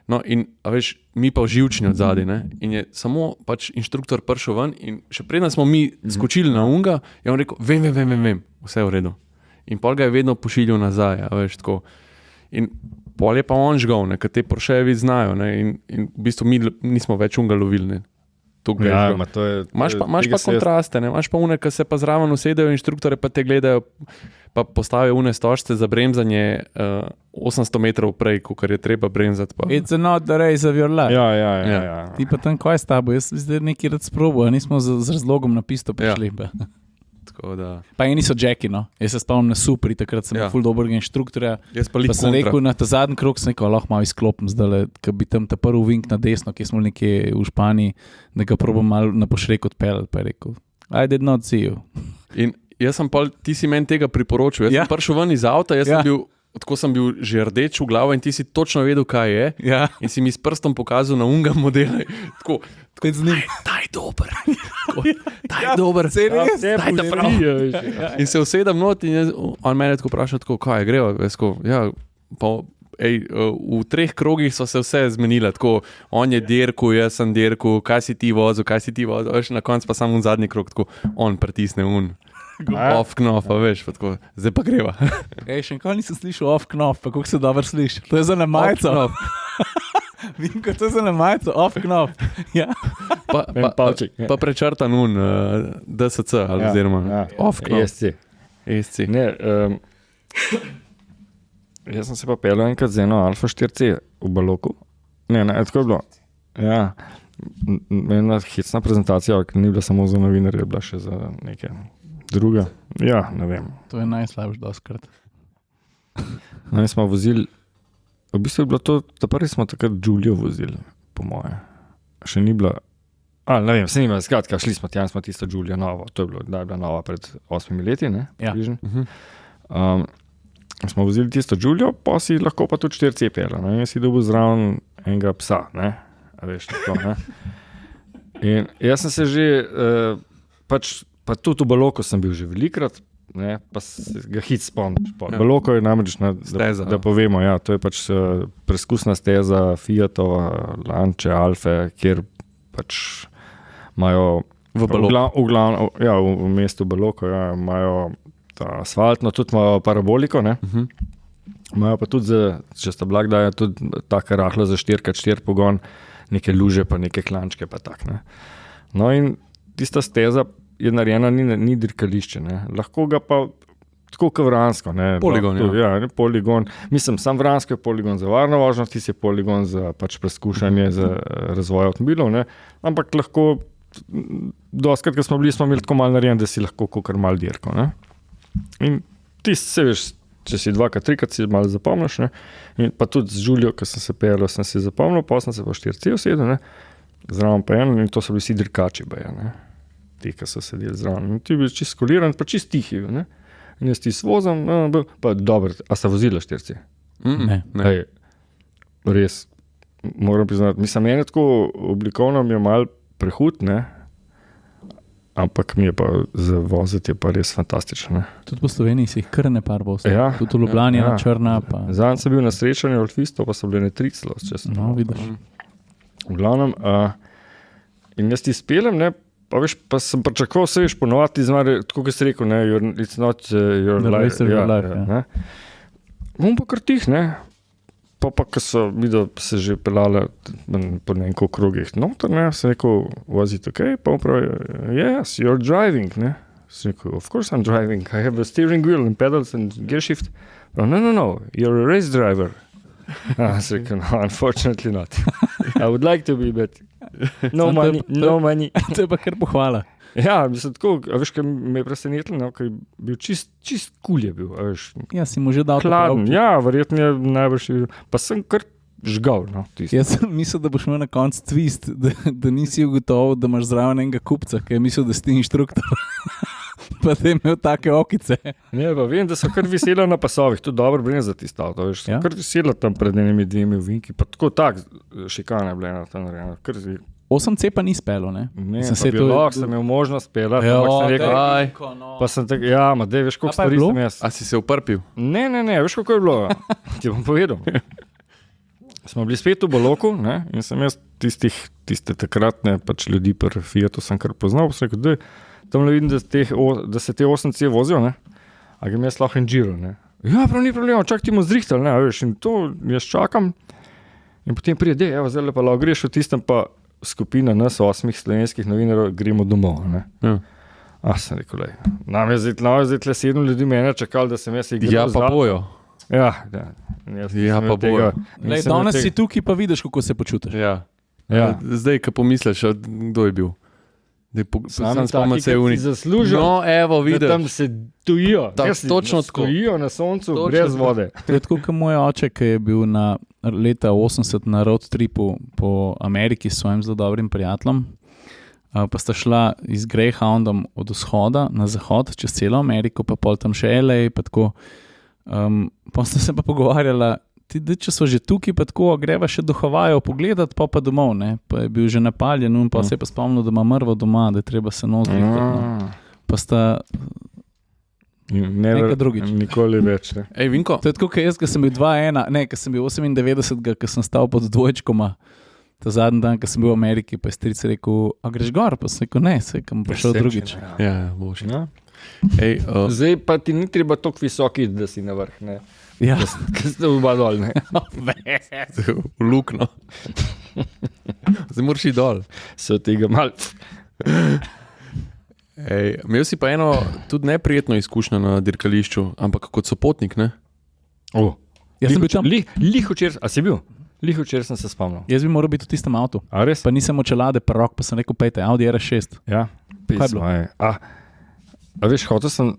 Speaker 2: No, in, a veš, mi pa živčni od zadaj, ne, in je samo pač inštruktor prišel ven in še preden smo mi skočili na unga, je on rekel, vem, vse je v redu. In pol ga je vedno pošiljal nazaj, a veš, tako. In pol je pa on žgal, ne, ker te Porschejevi znajo, ne, in v bistvu mi nismo več unga lovili, ne. Imaš pa kontraste, ne, imaš pa une, ki se pa zraven usedejo, inštruktore pa te gledajo, pa postavijo une stožce za bremzanje 800 metrov prej, kakor je treba bremzati. Pa.
Speaker 3: It's not the race of your life.
Speaker 1: Ja.
Speaker 3: Ti pa tam, kaj je s tabo? Jaz zdaj nekaj rad sprobil, nismo z razlogom na pisto prišli. Ja. Pa eni so Jacki, no. Jaz se spomnim na Supri, takrat sem ful dobrega inštruktorja. Pa sem rekel, na ta zadnji krog sem rekel, lahko malo izklopim zdaj, ker bi tam ta prvi vink na desno, ki smo nekje v Španiji, da ga probam malo na pošrek odpeljati, pa je rekel, I did not see you.
Speaker 2: In jaz sem pa, ti si meni tega priporočil, jaz sem prišel ven iz avta, tako sem bil že rdeč v glavo in ti si točno vedel, kaj je.
Speaker 3: Ja.
Speaker 2: In si mi s prstom pokazal na unga modela. Tako
Speaker 3: z njim.
Speaker 2: Daj dober. Dober.
Speaker 3: Se res?
Speaker 2: Daj da prav. In se usedem not in on mene tako vpraša, tako, kaj je, greva? Ja, pa v 3 krogih so se vse zmenile, tako on je dirku, jaz sem dirku, kaj si ti vozil, veš, na koncu pa samo zadnji krog, tako on pritisne off knop, veš, pa tako, zdaj pa greva.
Speaker 3: Še nikoli nisem slišal off knop, pa kako se dobro sliši. To je za na majico. Vidim, kot to je za na majico, off knop. Ja.
Speaker 2: Pa prečrtan DSC, ali oziroma off knop. ESC.
Speaker 1: Ne, jaz sem se pa peljal enkrat z eno Alfa 4C v Baloku. Ne, tako je bilo. Ja, ena hecna prezentacija, ki ni bila samo za novinarje, je bila še za neke druge. Ja, ne vem.
Speaker 3: To je najslabši doskrat.
Speaker 1: No, in smo vozili, v bistvu je bilo to, da prvi smo takrat Giulio vozili, po moje. Še ni bila, ne vem, se nima, skratka, šli smo tja in smo tisto Giulio novo, to je bilo, da je bila nova pred 8 leti, ne?
Speaker 3: Ja.
Speaker 1: Smo vozili tisto Giulio, pa si lahko pa tudi 4C peljal, ne? In si dobil zraven enega psa, ne? A veš, tako, ne? In jaz sem se že, pa tudi v Baloku sem bil že velikrat, ne, pa ga hit spomniš. Ja. Baloko je namreč, da povemo, ja, to je pač preskusna steza Fiatova, Lancia, Alfe, kjer pač imajo v mestu Baloko, ja, imajo asfaltno, tudi imajo paraboliko, ne. Imajo pa tudi, če sta blag daje, tudi tako rahlo za 4x4 pogon, neke luže pa neke klančke pa tak, ne. No in tista steza je narejena, ni dirkališče, ne. Lahko ga pa tako kot Vransko, ne.
Speaker 2: Poligon,
Speaker 1: ja, poligon. Mislim, sam Vransko je poligon za varno vožnjo, tisti je poligon za pač preskušanje, za razvoj avtomobilov, ne. Ampak lahko, dostakrat, ko smo imeli tako malo narejen, da si lahko kakor malo dirko, ne. In ti se veš, če si 2x3, si malo zapomniš, ne. In pa tudi z Giulio, ko sem se peljal, sem si zapomnil, pa sem se pa 4C usedel, ne. Zraven pa eno, in to so bili vsi dirkači, ne. Ti, ki so sedeli zraven. In ti je bil čist skoliran, pa čist tihi, ne. In jaz ti s vozom, pa dobro, a sta vozila 4C?
Speaker 3: Ne.
Speaker 1: Hej, res, moram priznati, mislim, meni tako oblikovno mi je malo prehud, ne. Ampak mi je pa za voziti je pa res fantastično, ne.
Speaker 3: Tudi po Sloveniji si jih kar nepar vozil.
Speaker 1: Ja,
Speaker 3: tudi v Ljubljani je črna. Pa...
Speaker 1: Zadnjič sem bil na srečanju Alfisto, pa so bile ne 3 celo.
Speaker 3: No, vidiš.
Speaker 1: V glavnem, in jaz ti speljem, ne, pa veš, pa sem pričakoval, se veš, ponovati izmari, tako kot si rekel, ne, it's not your life.
Speaker 3: Ja.
Speaker 1: Bom pa kar tih, ne. Pa ko so videl, se že pelale po nekaj krogih noter, ne, sem rekel, was it okay? Pa pravi, yes, you're driving, ne. Sem rekel, of course I'm driving, I have a steering wheel and pedals and gear shift. Pa, no, you're a race driver. Sem rekel, no, unfortunately not. I would like to be, but no money.
Speaker 3: To je pa kar pohvala.
Speaker 1: Ja, mislim tako, a veš, kaj me je presenetilo, no, ker je bil čist cool je bil, a veš.
Speaker 3: Ja, si mu že dal
Speaker 1: hladen, ja, verjetno je najbrž, pa sem kar žgal, no, tisti.
Speaker 3: Jaz sem mislil, da boš imel na koncu twist, da nisi ugotovil, da imaš zraven enega kupca, ki je mislil, da si ti inštruktor. Pa da je imel take okice.
Speaker 1: Ne, pa vem, da so kar visela na pasovih, tudi dobro brine za tisto avto, veš, so kar visela tam pred enimi 2 ovinki, pa tako šikane je bila tam narejena, kar
Speaker 3: 8C pa ni spelo, ne?
Speaker 1: Ne, pa bi lahko sem imel možnost pelati, ampak sem rekel, pa sem tako, ja, ma dej, veš, koliko stvari sem jaz.
Speaker 2: A si se uprpil?
Speaker 1: Ne, veš, kako je bilo, ti bom povedal. Smo bili spet v Baloku, ne, in sem jaz tiste takratne pač ljudi pri Fiatu sem kar poznal, pa sem rekel, dej, tam le vidim, da se te 8C vozijo, ne, a ga mi jaz lahko endžiro, ne. Ja, prav ni problema, čak ti mu zrihtal, ne, veš, in to jaz čakam, in potem prije, dej, evo, zdaj pa lahko greš v tistem pa skupina nas 8 slovenskih novinarjev, gremo domov, ne.
Speaker 2: Ja.
Speaker 1: Sem rekel, lej, nam je zdaj tle 7 ljudi mene čakali, da sem jaz igral.
Speaker 2: Ja, pa bojo.
Speaker 1: Ja,
Speaker 2: pa bojo.
Speaker 3: Lej, danes si tukaj pa vidiš, kako se počutiš.
Speaker 2: Ja. Zdaj, ko pomisliš, kdo je bil? Sam spomnim se v njih.
Speaker 1: Zaslužil,
Speaker 2: no, evo, vidiš.
Speaker 1: Da tam se tujijo.
Speaker 2: Točno tako.
Speaker 1: Stojijo na soncu, brez vode.
Speaker 3: To je tako, kot moj oče, ki je bil na leta 80 na road tripu po Ameriki s svojim zelo dobrim prijateljem. Pa sta šla z Greyhoundom od vzhoda na zahod, čez celo Ameriko, pa pol tam še LA, pa tako. Pa sta se pa pogovarjala, če so že tukaj, pa tako, greva še do Havajev pogledati, pa domov, ne. Pa je bil že napaljen, pa se je pa spomnil, da ima mrvo doma, da je treba se nos zrihtati. No. Pa sta Nekaj drugič.
Speaker 1: Nikoli več. Ne.
Speaker 2: Ej, Vinko,
Speaker 3: To je tako, kot jaz, ko sem bil 2-1, ne, ko sem bil 98, ko sem stal pod dvojčkoma, ta zadnji dan, ko sem bil v Ameriki, pa je stric rekel, a greš gor, pa sem rekel, ne, se kam prišel drugič.
Speaker 2: ja, boš.
Speaker 1: Ja.
Speaker 2: Ej,
Speaker 1: Zdaj pa ti ni treba toliko visoki, da si na vrh, ne.
Speaker 3: Ja,
Speaker 1: Ker ste oba dol, ne.
Speaker 2: v lukno. Zdaj moraš iti dol.
Speaker 1: Se tega mal...
Speaker 2: Ej, imel si pa eno tudi neprijetno izkušnjo na dirkališču, ampak kot sopotnik, ne?
Speaker 3: jaz sem bil tam.
Speaker 1: Lih včeraj, a si bil? Lih včeraj sem se spomnil.
Speaker 3: Jaz bi moral biti v tistem avtu.
Speaker 1: A res?
Speaker 3: Pa nisem očelade, prorok, pa sem rekel, pejte, Audi R6.
Speaker 1: Ja,
Speaker 3: Kaj je bilo?
Speaker 1: pismo je. A veš, hotel sem,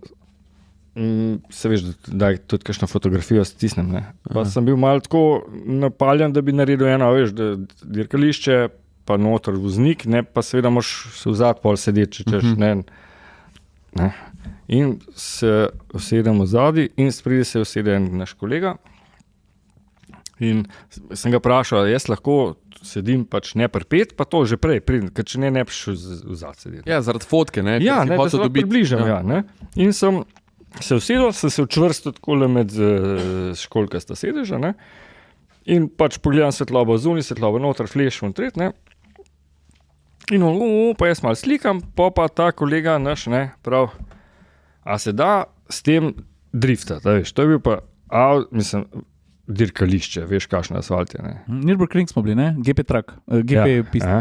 Speaker 1: se veš, da tudi kakšno fotografijo stisnem, ne. Pa sem bil malo tako napaljen, da bi naredil eno, veš, da dirkališče, pa noter voznik, ne, pa seveda moraš se vzad pol sedeti, če češ, ne. In se usedem vzadi in spredi se usede en naš kolega in sem ga vprašal, jaz lahko sedim pač ne pripet, pa to že prej, ker če ne bi šel vzad sedeti.
Speaker 2: Ja, zaradi fotke, ne?
Speaker 1: Ja,
Speaker 2: Ker si
Speaker 1: ne, da
Speaker 2: hotel
Speaker 1: se lahko približam, ja, ne. In sem se usedel, sem se učvrstil takole med školjkasta sedeža, ne. In pač pogledam svetlobo zunaj, svetlobo noter, fleš in tret, ne. In pa jaz malo slikam, pa ta kolega naš, ne, prav, a se da s tem driftati, veš, to je bil pa, mislim, dirkališče, veš, kakšne asfalt je, ne.
Speaker 3: Nürburgring smo bili, ne? GP track, GP pista.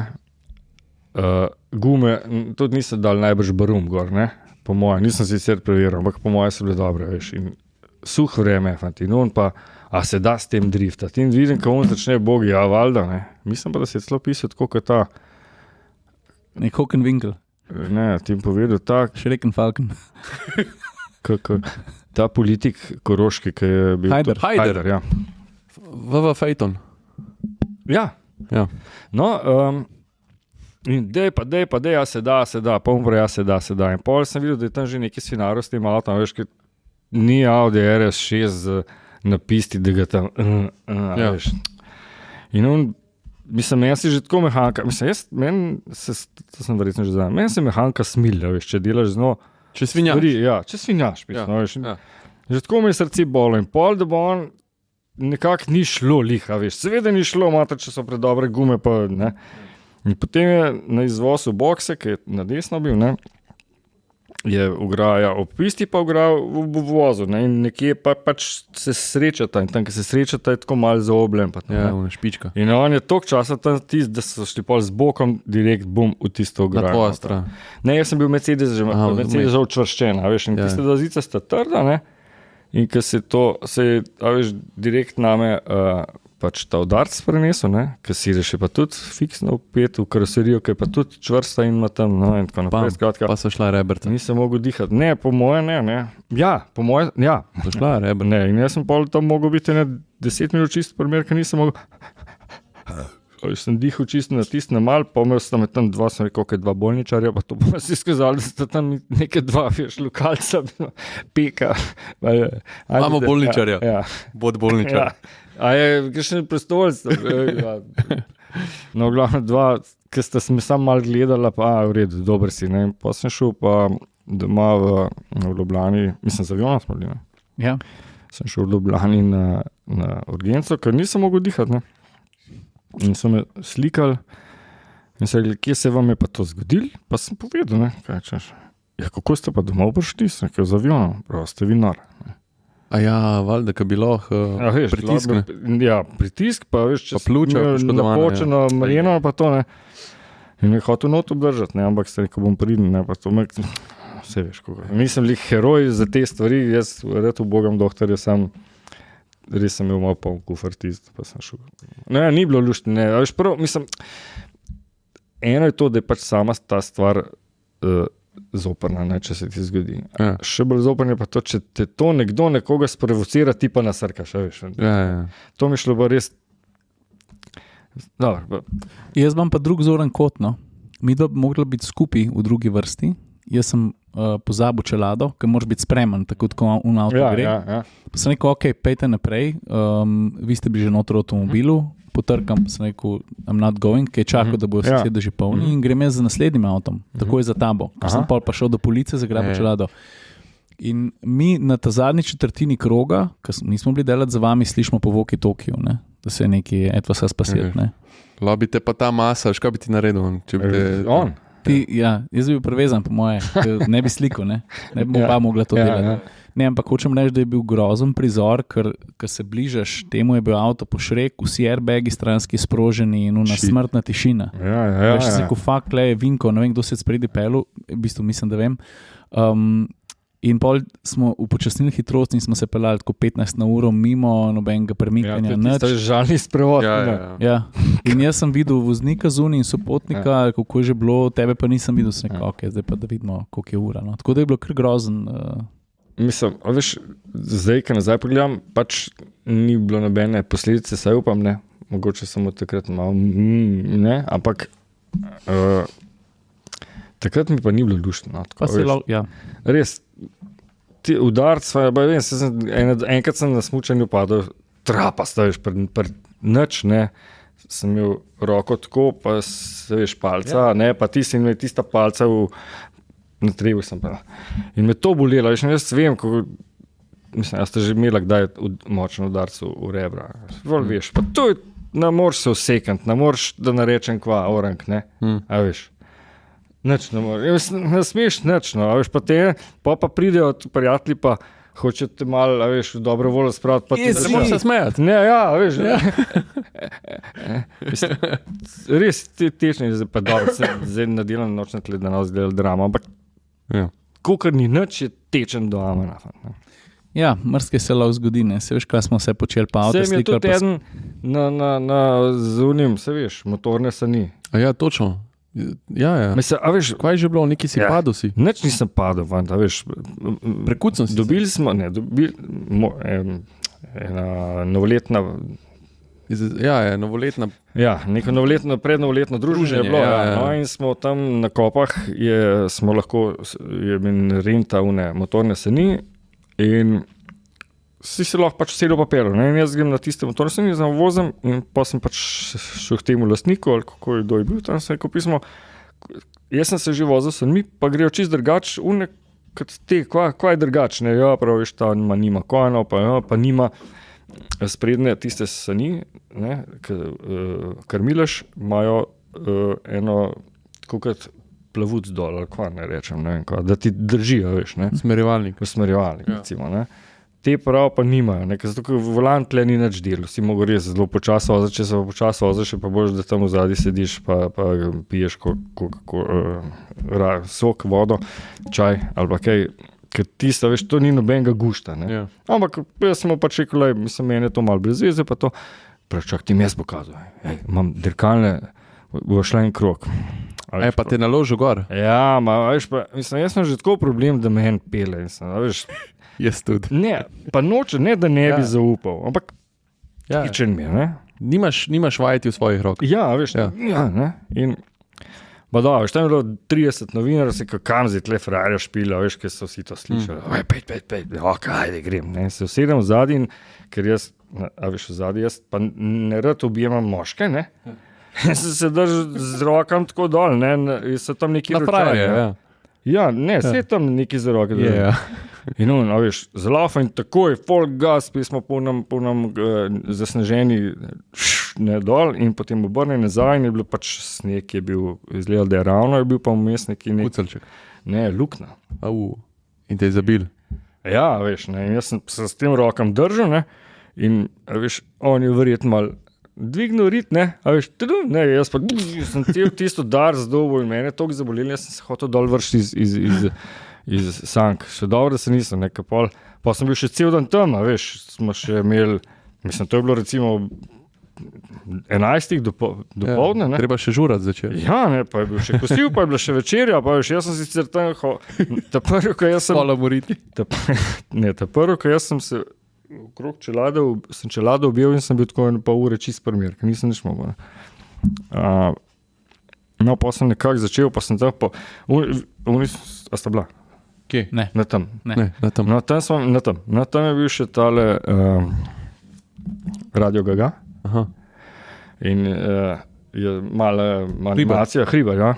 Speaker 1: Gume, tudi niso dali najbrž barum gor, ne, po moje, nisem sicer preveril, ampak po moje so bile dobre, veš, in suh vreme, fanti, no, in pa, a se da s tem driftati, in vidim, ko on začne bogi, valjda, ne, mislim pa, da se je celo pisal tako, kot ta,
Speaker 3: Nek Hokenwinkel,
Speaker 1: ne, ti jim povedal,
Speaker 3: Schrecken Falken.
Speaker 1: ta politik koroški, ki je bil...
Speaker 3: Hajder.
Speaker 1: Ja.
Speaker 2: VV Phaeton.
Speaker 1: Ja.
Speaker 2: Ja.
Speaker 1: No, in dej pa, a se da, pa umre, a se da. In pol sem videl, da je tam že nekaj svinarov s tem avtom, veš, ker ni Audi RS6 na pisti, da ga tam,
Speaker 2: Ja.
Speaker 1: veš. In on, mislim, meni si že tako mehanka, mislim, to sem verjetno že znal, meni se mehanka smilja, veš, če delaš z njo,
Speaker 2: Če svinjaš.
Speaker 1: če svinjaš, mislim,
Speaker 2: Ja,
Speaker 1: veš.
Speaker 2: ja.
Speaker 1: Že tako mi je srce bolo in pol, da bo on nekako ni šlo liha, veš. Seveda ni šlo, imate, če so predobre gume, pa ne. In potem je na izvozu bokse, ki je na desno bil, ne, je ograja ob pisti, pa ograja v vozu, ne, in nekje pač se srečata in tam, ki se srečata, je tako malo zaobljen. Pa,
Speaker 2: Ja, ona špička.
Speaker 1: in on je toliko časa tam da so šli pol z bokom direkt bum v tisto
Speaker 2: Na
Speaker 1: ograjo.
Speaker 2: tvojo stran.
Speaker 1: Ne, jaz sem bil Mercedes že
Speaker 2: vmes.
Speaker 1: učvrščen, a veš, in
Speaker 2: Ja.
Speaker 1: tiste dozice sta trda, ne, in ko se je, a veš, direkt name pač ta udarc prenesel, ne, ker si še pa tudi fiksno vpet v karoserijo, ki je pa tudi čvrsta in ima tam, no, in tako naprej, skratka.
Speaker 2: Pa so šla rebrca.
Speaker 1: Nisem mogel dihati. Ne, po moje ne. Ja, po moje, ja.
Speaker 2: So šla rebrca.
Speaker 1: Ne, in jaz sem pol tam mogel biti 10 minut čist primer, ker nisem mogel. Sem dihal čisto na tisti namal, pomel sem tam dva, sem rekel, ok, dva bolničarja, pa to bomo si skazali, da sta tam neke dva, veš, lokalca, peka.
Speaker 2: Imamo bolničarja.
Speaker 1: Ja.
Speaker 2: Bod bolničar.
Speaker 1: Ja. A je kakšen prestolc? Ja. No, glavno dva, ki sta se mi sam malo gledala, pa v redu, dober si, ne. Pa sem šel pa doma v Ljubljani, mislim, z avionom smo bili, ne.
Speaker 3: Ja.
Speaker 1: Sem šel v Ljubljani na urgenco, ker nisem mogel dihati, ne. In so me slikali in se rekli, kje se vam je pa to zgodilo? Pa sem povedal, ne, kaj češ. Ja, kako ste pa domov prišli? Sem rekel, z avionom, prav, ste vi nor.
Speaker 2: A ja, valjda, ka bi lahko
Speaker 1: Ja, veš,
Speaker 2: pritisk, ne?
Speaker 1: Ja, pritisk, pa veš, če
Speaker 2: Pa pljuča poškodovana,
Speaker 1: napočeno marino, pa to, ne. In me je hotel not obdržati, ne, ampak se rekel, bom priden, ne, pa to me, vse veš, kako. Nisem lik heroj za te stvari, jaz rad ubogam doktorja, res sem imel malo poln kufr tisto, pa sem šel. Ne, ni bilo luštno, ne, a veš, prvo, mislim, eno je to, da je pač sama ta stvar zoprna, ne, če se ti zgodi.
Speaker 2: Ja.
Speaker 1: Še bolj zoprno je pa to, če te to nekoga sprovocira, ti pa nasrkaš, a veš.
Speaker 2: Ja.
Speaker 1: To mi je šlo pa res. Dobro,
Speaker 3: Jaz imam pa drug zoren kot, no. Mi bi mogli biti skupaj v drugi vrsti. Jaz sem pozabil čelado, ker moraš biti spreman, tako kot v avto gre.
Speaker 1: ja.
Speaker 3: Pa sem rekel, ok, pejte naprej, vi ste bili že noter v avtomobilu, potrkam, pa sem rekel, I'm not going, kaj čakal, da bojo
Speaker 1: Ja.
Speaker 3: sedeži polni in grem jaz za naslednjim avtom, takoj za tabo. Ker sem pol pa šel do police, zagrabil čelado. In mi na ta zadnji četrtini kroga, ker nismo bili delati za vami, slišimo po Voki Tokiju, da se je nekaj etwas spasiral. Ne?
Speaker 2: Labi te pa ta masa, kaj bi ti naredil? Če bi te...
Speaker 1: On.
Speaker 3: Jaz bi bil prevezan, po moje, ne bi slikal, ne bi oba mogla to delati. Ja. Ne, ampak hočem reči, da je bil grozen prizor, ker se bližaš, temu je bil avto pošrek, vsi airbagi stranski sproženi in una smrtna tišina. Veš, se ko fakt le je vinko, ne vem, kdo se je spredi pelil, v bistvu mislim, da vem. In pol smo upočasnili hitrost in smo se pelali tako 15 na uro mimo nobenega premikanja.
Speaker 1: To je žalni sprevod.
Speaker 3: Ja. In jaz sem videl voznika zunaj in sopotnika, kako je že bilo, tebe pa nisem videl, sem rekel, okay, zdaj pa da vidimo, koliko je ura. No. Tako da je bilo kar grozen.
Speaker 1: Mislim, veš, zdaj, ko nazaj pogledam, pač ni bilo nobene posledice, saj upam, ne. Mogoče samo takrat malo, ne, ampak takrat mi pa ni bilo luštno. Res, ti udarci, enkrat sem na smučanju padel, trapast, veš, pred nič, ne, sem imel roko tako, pa se veš palca, ne, pa tista palca na trebu sem pa. In me to bolelo, veš, jaz vem, mislim, jaz ste že imela kdaj močen udarc v rebra, veš, pa to je, ne moreš se vsekant, ne moreš, da narečem kva, orang, ne, a veš. Nič ne moreš, ne smeš nič, no, a veš, pa pridejo prijatelji, pa hoče te malo, a veš, v dobro voljo spraviti, pa ti
Speaker 2: se moraš se smejati.
Speaker 1: Ne, ja, veš, res tečni, pa dobro, zdaj nadelam nočne tle, da nas delal drama, ampak kakor ni nič, je tečen do amena.
Speaker 3: Ja, mrske se lahko zgodi, ne, se veš, kaj smo vse počeli, pa avto
Speaker 1: slikali. Vse mi je tudi eden na zunim, se veš, motorne sani.
Speaker 2: A ja, točno. Ja.
Speaker 1: Mislim, a veš,
Speaker 2: kaj je že bilo, neki si padel si?
Speaker 1: Nič nisem padel, a veš.
Speaker 2: Prekucen si.
Speaker 1: Dobili smo, ena novoletna...
Speaker 2: novoletna...
Speaker 1: Ja, neko novoletno, prednovoletno druženje je bilo. No, in smo tam na kopah, smo lahko, je bil renta une motorne sani in si se lahko pač sedel papelu. In jaz grem na tiste motorne sani, vozim in pa sem pač šel k temu lastniku, ali kako je bil tam, sem rekel pismo, jaz sem se že vozil sanmi, pa grejo čist drugač, kot te, kva je drugač, ne, ja, prav, veš, ta nima kojenov, pa nima sprednje tiste sani, ne, krmilaš, imajo eno, tako kot plavuc dol, ali kva ne rečem, ne vem kva, da ti držijo, veš, ne.
Speaker 2: Usmerjevalnik,
Speaker 1: recimo, ne. Te prav pa nimajo, ne, zato ker volant tle ni nič del, si mogo res zelo počas voziti, če se počas voziš, pa boš, da tam vzadi sediš, pa piješ sok, vodo, čaj, ali pa kaj, ker tista, veš, to ni nobenega gušta, ne. Ja. Ampak jaz sem pač rekel, mislim, meni je to malo brez veze, pa to, čak ti mi jaz pokazal, imam dirkalne, bo šla en krog.
Speaker 2: Pa te naložil gor.
Speaker 1: Ja, veš, pa, mislim, jaz sem že tako problem, da me en pele, mislim, veš,
Speaker 2: jaz tudi.
Speaker 1: Ne, pa noče, ne da ne bi zaupal, ampak tičen mi je, ne.
Speaker 2: Nimaš vajeti v svojih rokah.
Speaker 1: Ja, veš, ne. In, veš, tam je bilo 30 novinarjev, se kam zdaj tle frajerja špila, veš, ker so vsi to slišali. Pejt, ajde grem, ne. Se usedem v zadnji, ker jaz, veš, v zadnji, jaz pa ne rad objemam moške, ne. Jaz sem se držal z rokam tako dol, ne, so tam neki ročaji. Ja, ne, se je tam neki za roke. In veš, zalafa in takoj, folk gas, pa smo polnem zasneženi ne dol in potem obrne nazaj in je bil pač sneg, je bil, izgledal, da je ravno, je bil pa vmes neki
Speaker 2: Kucelček.
Speaker 1: Ne, lukna.
Speaker 2: In te je zabil.
Speaker 1: Ja, veš, ne, in jaz sem se s tem rokam držal, ne, in veš, on je verjetno mal dvignil rit, ne, veš, jaz pa sem tisto dar zdobil in mene toliko zabolil, jaz sem se hotel dol vršiti iz sank. Še dobro, da se nisem, nekaj pol. Pa sem bil še cel dan tam, veš, smo še imeli, mislim, to je bilo recimo 11 do povdne, ne.
Speaker 2: Treba še žurati začeti.
Speaker 1: Ja, ne, pa je bil še kosil, pa je bila še večerja, pa veš, jaz sem sicer tam, ta prvi, ko jaz sem...
Speaker 2: Hvala moriti.
Speaker 1: Ta prvi, ko jaz sem se okrog čelado objel in sem bil tako pol ure čist primir, ker nisem nič mogel, ne. No, pa sem nekako začel, pa sem tam a sta bila?
Speaker 2: Kje?
Speaker 3: Ne.
Speaker 1: Na tam.
Speaker 3: Ne,
Speaker 2: na tam.
Speaker 1: Na tam je bil še tale Radio Gaga.
Speaker 2: Aha.
Speaker 1: In je mala animacija, Hribar, ja.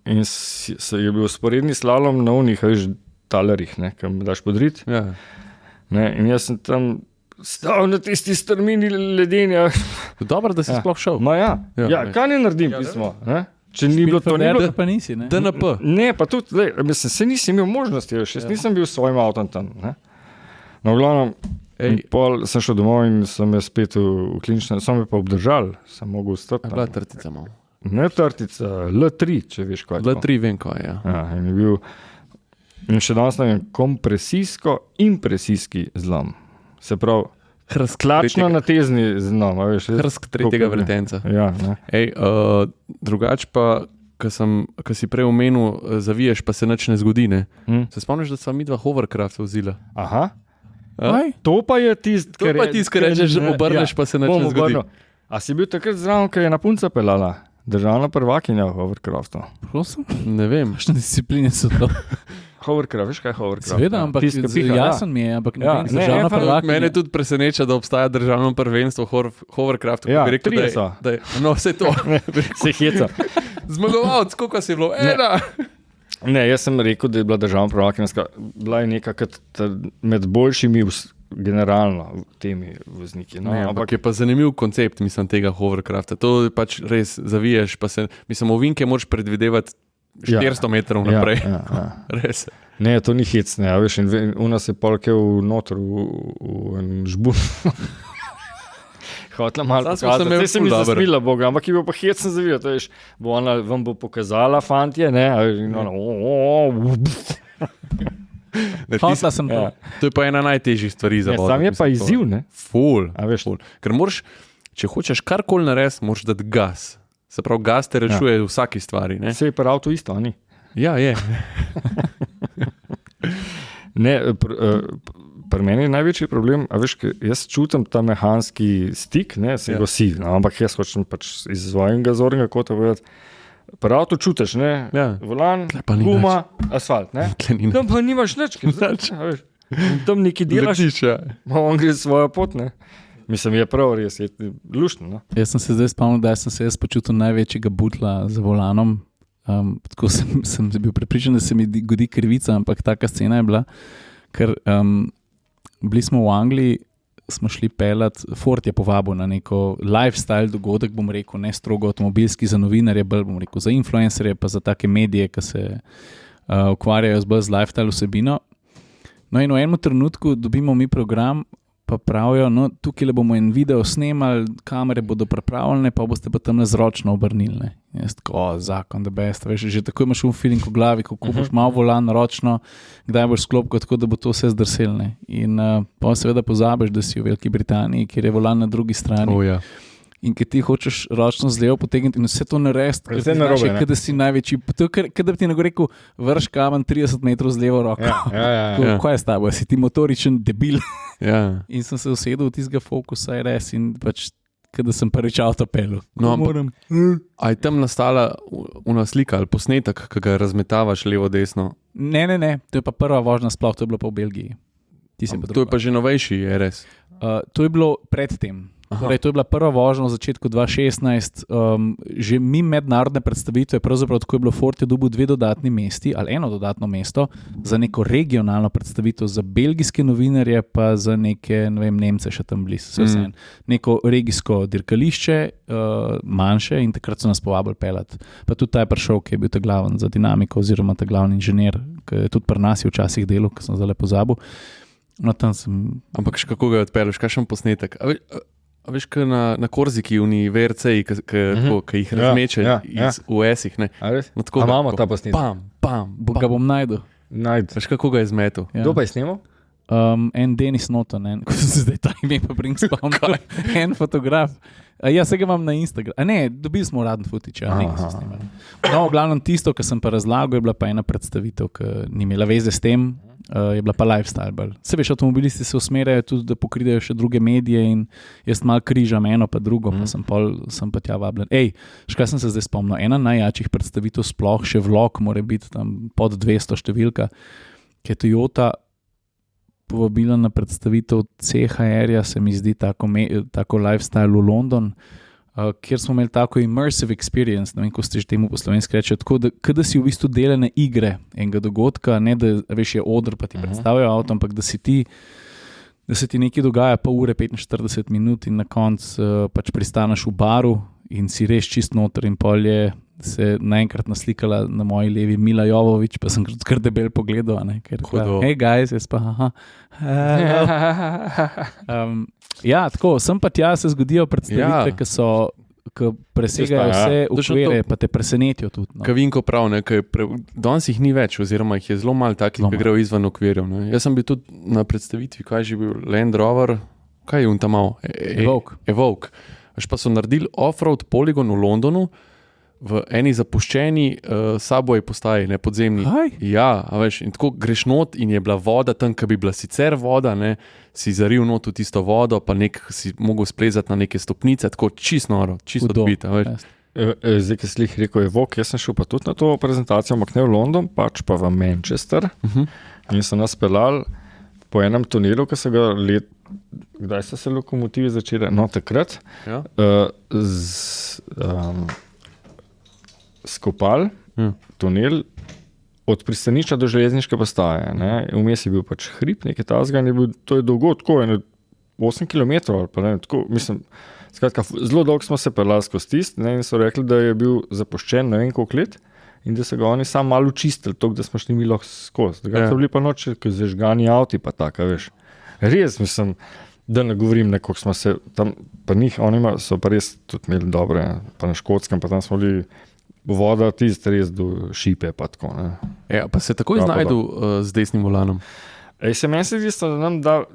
Speaker 1: in je bil sporedni slalom na unih, veš, talerih, ne, kam daš podrit.
Speaker 2: Ja.
Speaker 1: Ne, in jaz sem tam stal na tisti strmini ledenja.
Speaker 2: Dobro, da si sploh šel.
Speaker 1: Kaj ne naredim, pismo? Ne? Če ni bilo to, ni bilo.
Speaker 3: Pa nisi, ne?
Speaker 2: DNP.
Speaker 1: Ne, pa tudi, mislim, se nisem imel možnosti, veš, jaz nisem bil s svojim avtom tam. Ne? No, v glavnem, pol sem šel domov in sem me spet v kliničnem, sem me pa obdržal, sem mogel stati.
Speaker 2: Bila trtica malo.
Speaker 1: Ne trtica, L3, če veš kaj.
Speaker 2: L3 vem kaj, ja.
Speaker 1: In je bil, in še danes ne vem, kompresijsko-impresijski zlom. Se pravi, klačno natezni zlom.
Speaker 2: Hrsk tretjega vretenca.
Speaker 1: Ja, ne.
Speaker 2: Drugač pa, ko si prej omenil, zaviješ, pa se nič ne zgodi, ne? Se spomniš, da sva midva hovercraft vzela?
Speaker 1: Aha. To pa je tisto,
Speaker 2: kar rečeš, obrneš, pa se nič ne zgodi.
Speaker 1: A si bil takrat zraven, ker je na punca pelala? Državna prvakinja v hovercraftu.
Speaker 3: Prosim?
Speaker 2: Ne vem.
Speaker 3: Kakšne discipline so to?
Speaker 1: Hovercraft, veš kaj je hovercraft?
Speaker 3: Seveda, ampak jasen mi je, ampak ne vem, državna prvakinja.
Speaker 2: Mene tudi preseneča, da obstaja državno prvenstvo hovercraftu.
Speaker 1: Ja, 3 so.
Speaker 2: No, vse to.
Speaker 1: Se heca.
Speaker 2: Zmagovalc, koliko si bilo? Ena.
Speaker 1: Ne, jaz sem rekel, da je bila državna prvakinja. Bila je neka med boljšimi generalno temi vozniki. No,
Speaker 2: ne, ampak je pa zanimiv koncept, mislim, tega hovercrafta. To pač res zaviješ, pa se, mislim, ovinke moraš predvidevati 400 metrov naprej.
Speaker 1: Ja.
Speaker 2: Res.
Speaker 1: Ne, to ni hec, ne, veš, in u nas je polke noter v en žbun. Hotla malo pokazati, zdaj se mi zasmila Boga, ampak je bil pa hecen zavijati, to veš, bo ona vam bo pokazala, fantje, ne, in ona,
Speaker 3: Hotla sem to.
Speaker 2: Ja. To je pa ena najtežjih stvari za vodo.
Speaker 1: Sam je pa izziv, ne?
Speaker 2: Ful. Ker moraš, če hočeš karkoli narediti, moraš dati gas. Se pravi, gas te rešuje v vsaki stvari. Ne?
Speaker 1: Se je pa avto isto, ni?
Speaker 2: Ja, je.
Speaker 1: Ne, pri meni je največji problem, a veš, jaz čutim ta mehanski stik, ne, se ga si, no, ampak jaz hočem pač iz svojega zornega kota povedati, pri avtu čutiš, ne, volan, guma, asfalt, ne, tam pa nimaš nič, tam nekaj delaš, on gre svojo pot, ne. Mislim, je prav res, je luštno. No?
Speaker 3: Jaz sem se zdaj spomnil, da sem se počutil največjega butla za volanom. Tako sem bil prepričan, da se mi godi krivica, ampak taka scena je bila, ker bili smo v Angliji, smo šli pelat, Ford je povabil na neko lifestyle dogodek, bom rekel, ne strogo avtomobilski za novinarje, bolj bom rekel za influencerje, pa za take medije, ki se ukvarjajo z lifestyle vsebino. No in v enem trenutku dobimo mi program, pa pravijo, no tukaj le bomo en video snemali, kamere bodo pripravljene, pa boste pa tam zročno obrnili. Jaz tako, zakon, the best, veš, že tako imaš feeling v glavi, kako boš malo volan ročno, kdaj boš sklopko, tako da bo to vse zdrselne. In pa seveda pozabiš, da si v Veliki Britaniji, kjer je volan na drugi strani.
Speaker 2: Oh, ja.
Speaker 3: In ki ti hočeš ročno z levo potegniti in vse to narediti, kada si največji, kada bi ti nego rekel, vrš kamen 30 metrov z levo roko.
Speaker 1: Ja.
Speaker 3: Kaj je s tabo, si ti motoričen debil?
Speaker 2: Ja.
Speaker 3: In sem se usedel v tistega Focusa RS in pač, kada sem prvič avto pelil.
Speaker 2: No, a je tam nastala una slika ali posnetek, ki ga razmetavaš levo-desno?
Speaker 3: Ne, to je pa prva vožnja sploh, to je bilo pa v Belgiji.
Speaker 2: To je pa že novejši RS?
Speaker 3: To je bilo predtem. Torej, to je bila prva vožnja v začetku 2016, že mi mednarodne predstavitve, pravzaprav tako je bilo, Ford je dobil 2 dodatni mesti ali eno dodatno mesto za neko regionalno predstavitev za belgijske novinarje, pa za neke, ne vem, Nemce še tam blizu, neko regijsko dirkališče, manjše, in takrat so nas povabili pelati. Pa tudi ta je prišel, ki je bil ta glaven za dinamiko oziroma ta glavni inženir, ki je tudi pri nas je včasih delal, ki sem zdaj pozabil. No, tam sem... Ampak
Speaker 2: še kako ga je odpeljal, kakšen posnetek? A veš, kaj na Korziki, v VRC-ji, ki jih razmeče iz US-ih, ne?
Speaker 1: A res? No, a imamo ta posnetek?
Speaker 2: Pam.
Speaker 3: Ga bom najdel.
Speaker 2: Veš, kako ga je zmetel?
Speaker 3: Ja.
Speaker 1: Kdo pa je snimal?
Speaker 3: En Denis Noton, ko sem se zdaj ta ime pa spomnil. En fotograf. Ja, se ga imam na Instagram. A ne, dobili smo uraden footage, nekaj so snimali. No, v glavnem tisto, kar sem pa razlagal, je bila pa ena predstavitev, ki ni imela veze s tem, je bila pa lifestyle bolj. Se veš, avtomobilisti se usmerjajo tudi, da pokridajo še druge medije in jaz malo križam eno pa drugo, pa sem pa tja vabljen. Škaj sem se zdaj spomnil, ena najjačih predstavitev sploh, še vlog mora biti tam pod 200 številka, ki je Toyota povabila na predstavitev CHR-ja, se mi zdi tako lifestyle v London. kjer smo imeli tako immersive experience, ne vem, ko ste že temu po slovenski reči, tako da si v bistvu delene igre enega dogodka, ne da veš je oder, pa ti predstavljajo avto, ampak da se ti nekaj dogaja pol ure, 45 minut in na koncu pač pristaneš v baru in si res čist noter in pol je se naenkrat naslikala na moji levi Mila Jovović, pa sem kar debel pogledal, ker hej guys, jaz pa ja, tako, sem pa tja se zgodijo predstavitve, ki presegajo vse okvire, pa te presenetijo tudi. No.
Speaker 2: Kavinko prav, danes jih ni več, oziroma jih je zelo malo takih, ki grejo izven okvirjev. Jaz sem bil tudi na predstavitvi, kaj je že bil Land Rover, kaj je on tam mal? Evoque. Pa so naredili off-road poligon v Londonu, v eni zapuščeni Subway postaji, ne podzemni. Ja, a veš, in tako greš not in je bila voda tam, ki bi bila sicer voda, ne, si zaril not v tisto vodo, pa si mogel splezati na neke stopnice, tako čisto noro, čisto odbita.
Speaker 1: Zdaj, ki si jih rekel Evoque, jaz sem šel pa tudi na to prezentacijo, ampak ne v London, pač pa v Manchester. In so nas peljali po enem tunelu, ki so ga kdaj so se lokomotivi začeli? No, takrat. Ja. Skopal tunel od pristanišča do železniške postaje. Vmes je bil pač hrib, nekaj tazga, to je dolgo, tako 8 km ali pa ne, tako, mislim, skratka, zelo dolgo smo se peljali skozi tist, in so rekli, da je bil zapuščen ne vem koliko let in da so ga oni sam malo čistili, toliko, da smo šli mi lahko skozi. Da so bili pa noči, ko zažgani avti pa taka, veš. Res, mislim, da ne govorim, koliko smo se tam, pa njih, oni so pa res tudi imeli dobre, pa na Škotskem, pa tam smo bili voda tist res do šipe, pa tako. Ne.
Speaker 2: Ja, pa se takoj znajdu z desnim volanom.
Speaker 1: Se meni se zdi, da nam dal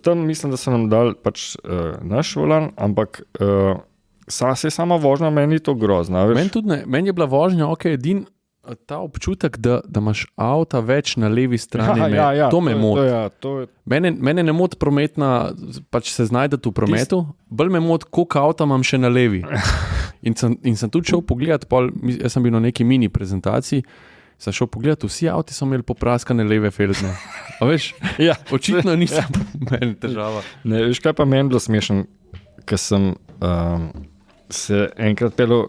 Speaker 1: tam mislim, da so nam dali pač naš volan, ampak sama vožnja meni to grozna.
Speaker 2: Meni tudi ne, meni je bila vožnja, edin ta občutek, da imaš avta več na levi strani, to me moti. Mene ne moti prometna, pač se znajdeti v prometu, bolj me moti, koliko avta imam še na levi. In sem tudi šel pogledat, jaz sem bil na neki mini prezentaciji, sem šel pogledat, vsi avti so imeli popraskane leve felzne. A veš, očitno nisem meni težava.
Speaker 1: Ne, veš, kaj pa meni bilo smešen, ker sem se enkrat pelil,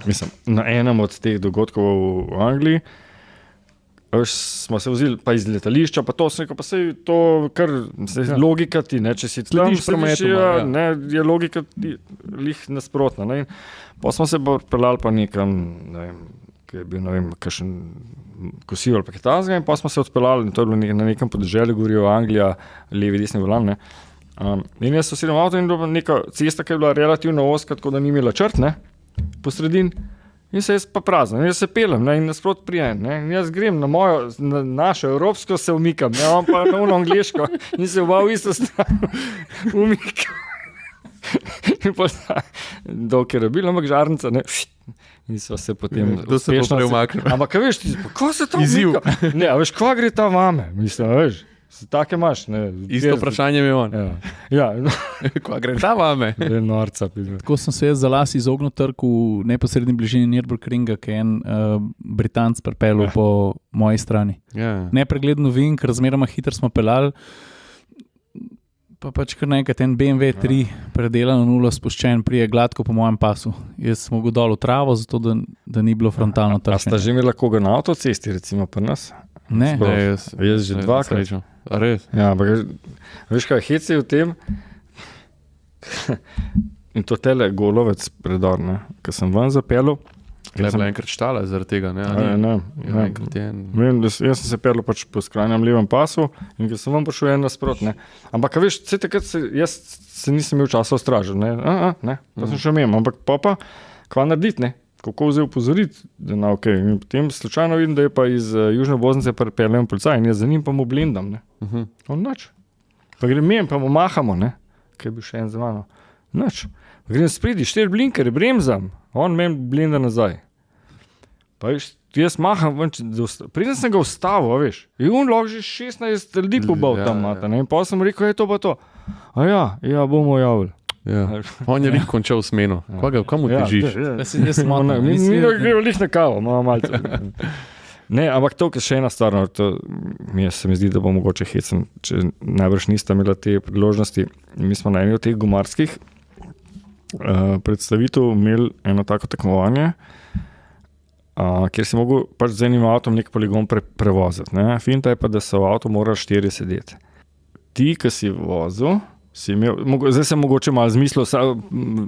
Speaker 1: mislim, na enem od teh dogodkov v Angliji, smo se vozili pa iz letališča, pa to sem rekel, pa sej to kar logika ti, ne, če si tam ne, je logika ti lih nasprotna, ne, pa smo se peljali pa nekam, ne vem, ki je bil, ne vem, kakšen kosiv ali pa kitazga, in pa smo se odpeljali, in to je bilo na nekem podeželju, govorijo Anglija, levi, desni volan, ne, in jaz so sedem avto in bila neka cesta, ki je bila relativno ozka, tako da ni imela črt, ne, po sredin, in se jaz pa prazno, jaz se pelem, ne, in nasprot prijem, ne, in jaz grem na mojo, na našo evropsko se umikam, ne, on pa na ono angliško, in se oba v isto stran umikam. In pa dolg je rabil, ampak žarnica, ne, in so se potem
Speaker 2: uspešno umaknili.
Speaker 1: Ampak, veš, kako se to umika? Ne, a veš, kva gre ta vame, mislim, veš, take imaš, ne.
Speaker 2: Isto vprašanje mi je on.
Speaker 1: Ja.
Speaker 2: Kva gre ta vame?
Speaker 1: Norca.
Speaker 3: Tako sem se jaz za las izognil trku v neposredni bližini Nürburgringa, ki je en Britanc pripeljal po moji strani. Nepregledno vin, ker razmeroma hitro smo peljali, pa pač kar nekaj, ten BMW 3 predelan na nulo spuščen, prije gladko po mojem pasu. Jaz sem mogel dol v travo, zato da ni bilo frontalno trčenje.
Speaker 1: A sta že imela koga na avtocesti, recimo pri nas?
Speaker 3: Ne.
Speaker 1: Jaz že dvakrat.
Speaker 2: A res?
Speaker 1: Ja, ampak veš kaj, hec je v tem, in to tele golovec predor, ne, ko sem ven zapeljal.
Speaker 2: Je bila enkrat štala zaradi tega, ne?
Speaker 1: Jaz sem se peljal pač po skrajnem levem pasu in ko sem ven prišel en nasprot, ne. Ampak veš, takrat jaz se nisem imel časa ostražiti, ne, pa sem še imel, ampak pa kva narediti, ne, kako vzel upozoriti, da na okej. In potem slučajno vidim, da je pa iz južne obvoznice pripeljem policaj in jaz za njim pa mu blindam, ne. On nič. Pa grem mem, pa mu mahamo, ne, kaj je bil še en za mano. Nič. Pa grem spredi, 4 blinkere, bremzam, on mem blinda nazaj. Pa jaz maham, preden sem ga ustavil, veš, in on lahko že 16 ljudi pobal tam mata, ne, in pa sem rekel, je to pa to. A ja, bomo javili.
Speaker 2: Ja. On je lih končal smeno. Kam mu težiš?
Speaker 1: Mi gremo lih na kavo, malce. Ne, ampak to, ki še ena stvar, se mi zdi, da bo mogoče hecen, če najbrž nista imela te priložnosti. Mi smo na eni od teh gumarskih predstavitev imeli eno tako tekmovanje, kjer si mogel pač z enim avtom nek poligon prevoziti. Ne? Finta je pa, da so v avtu morali 4 sedeti. Ti, ki si vozil, si imel, zdaj sem mogoče malo zmislil,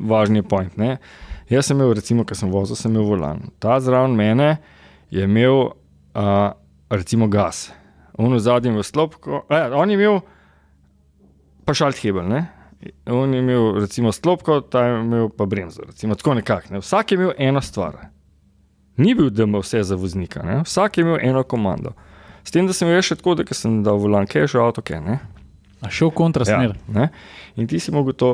Speaker 1: važni je point. Ne? Jaz sem imel, recimo, ko sem vozil, sem imel volan. Ta zraven mene je imel recimo gas. On v zadnjem v sklopko, on je imel pa šalthebel, ne? On je imel recimo sklopko, ta je imel pa bremzo, recimo tako nekako. Ne? Vsak je imel eno stvar. Ni bil, da ima vse za voznika, ne? Vsak je imel eno komando. S tem, da sem imel še tako, da sem dal volan, kaj je že avto, kaj, ne?
Speaker 3: A šel kontrasmer.
Speaker 1: Ja, ne? In ti si mogel to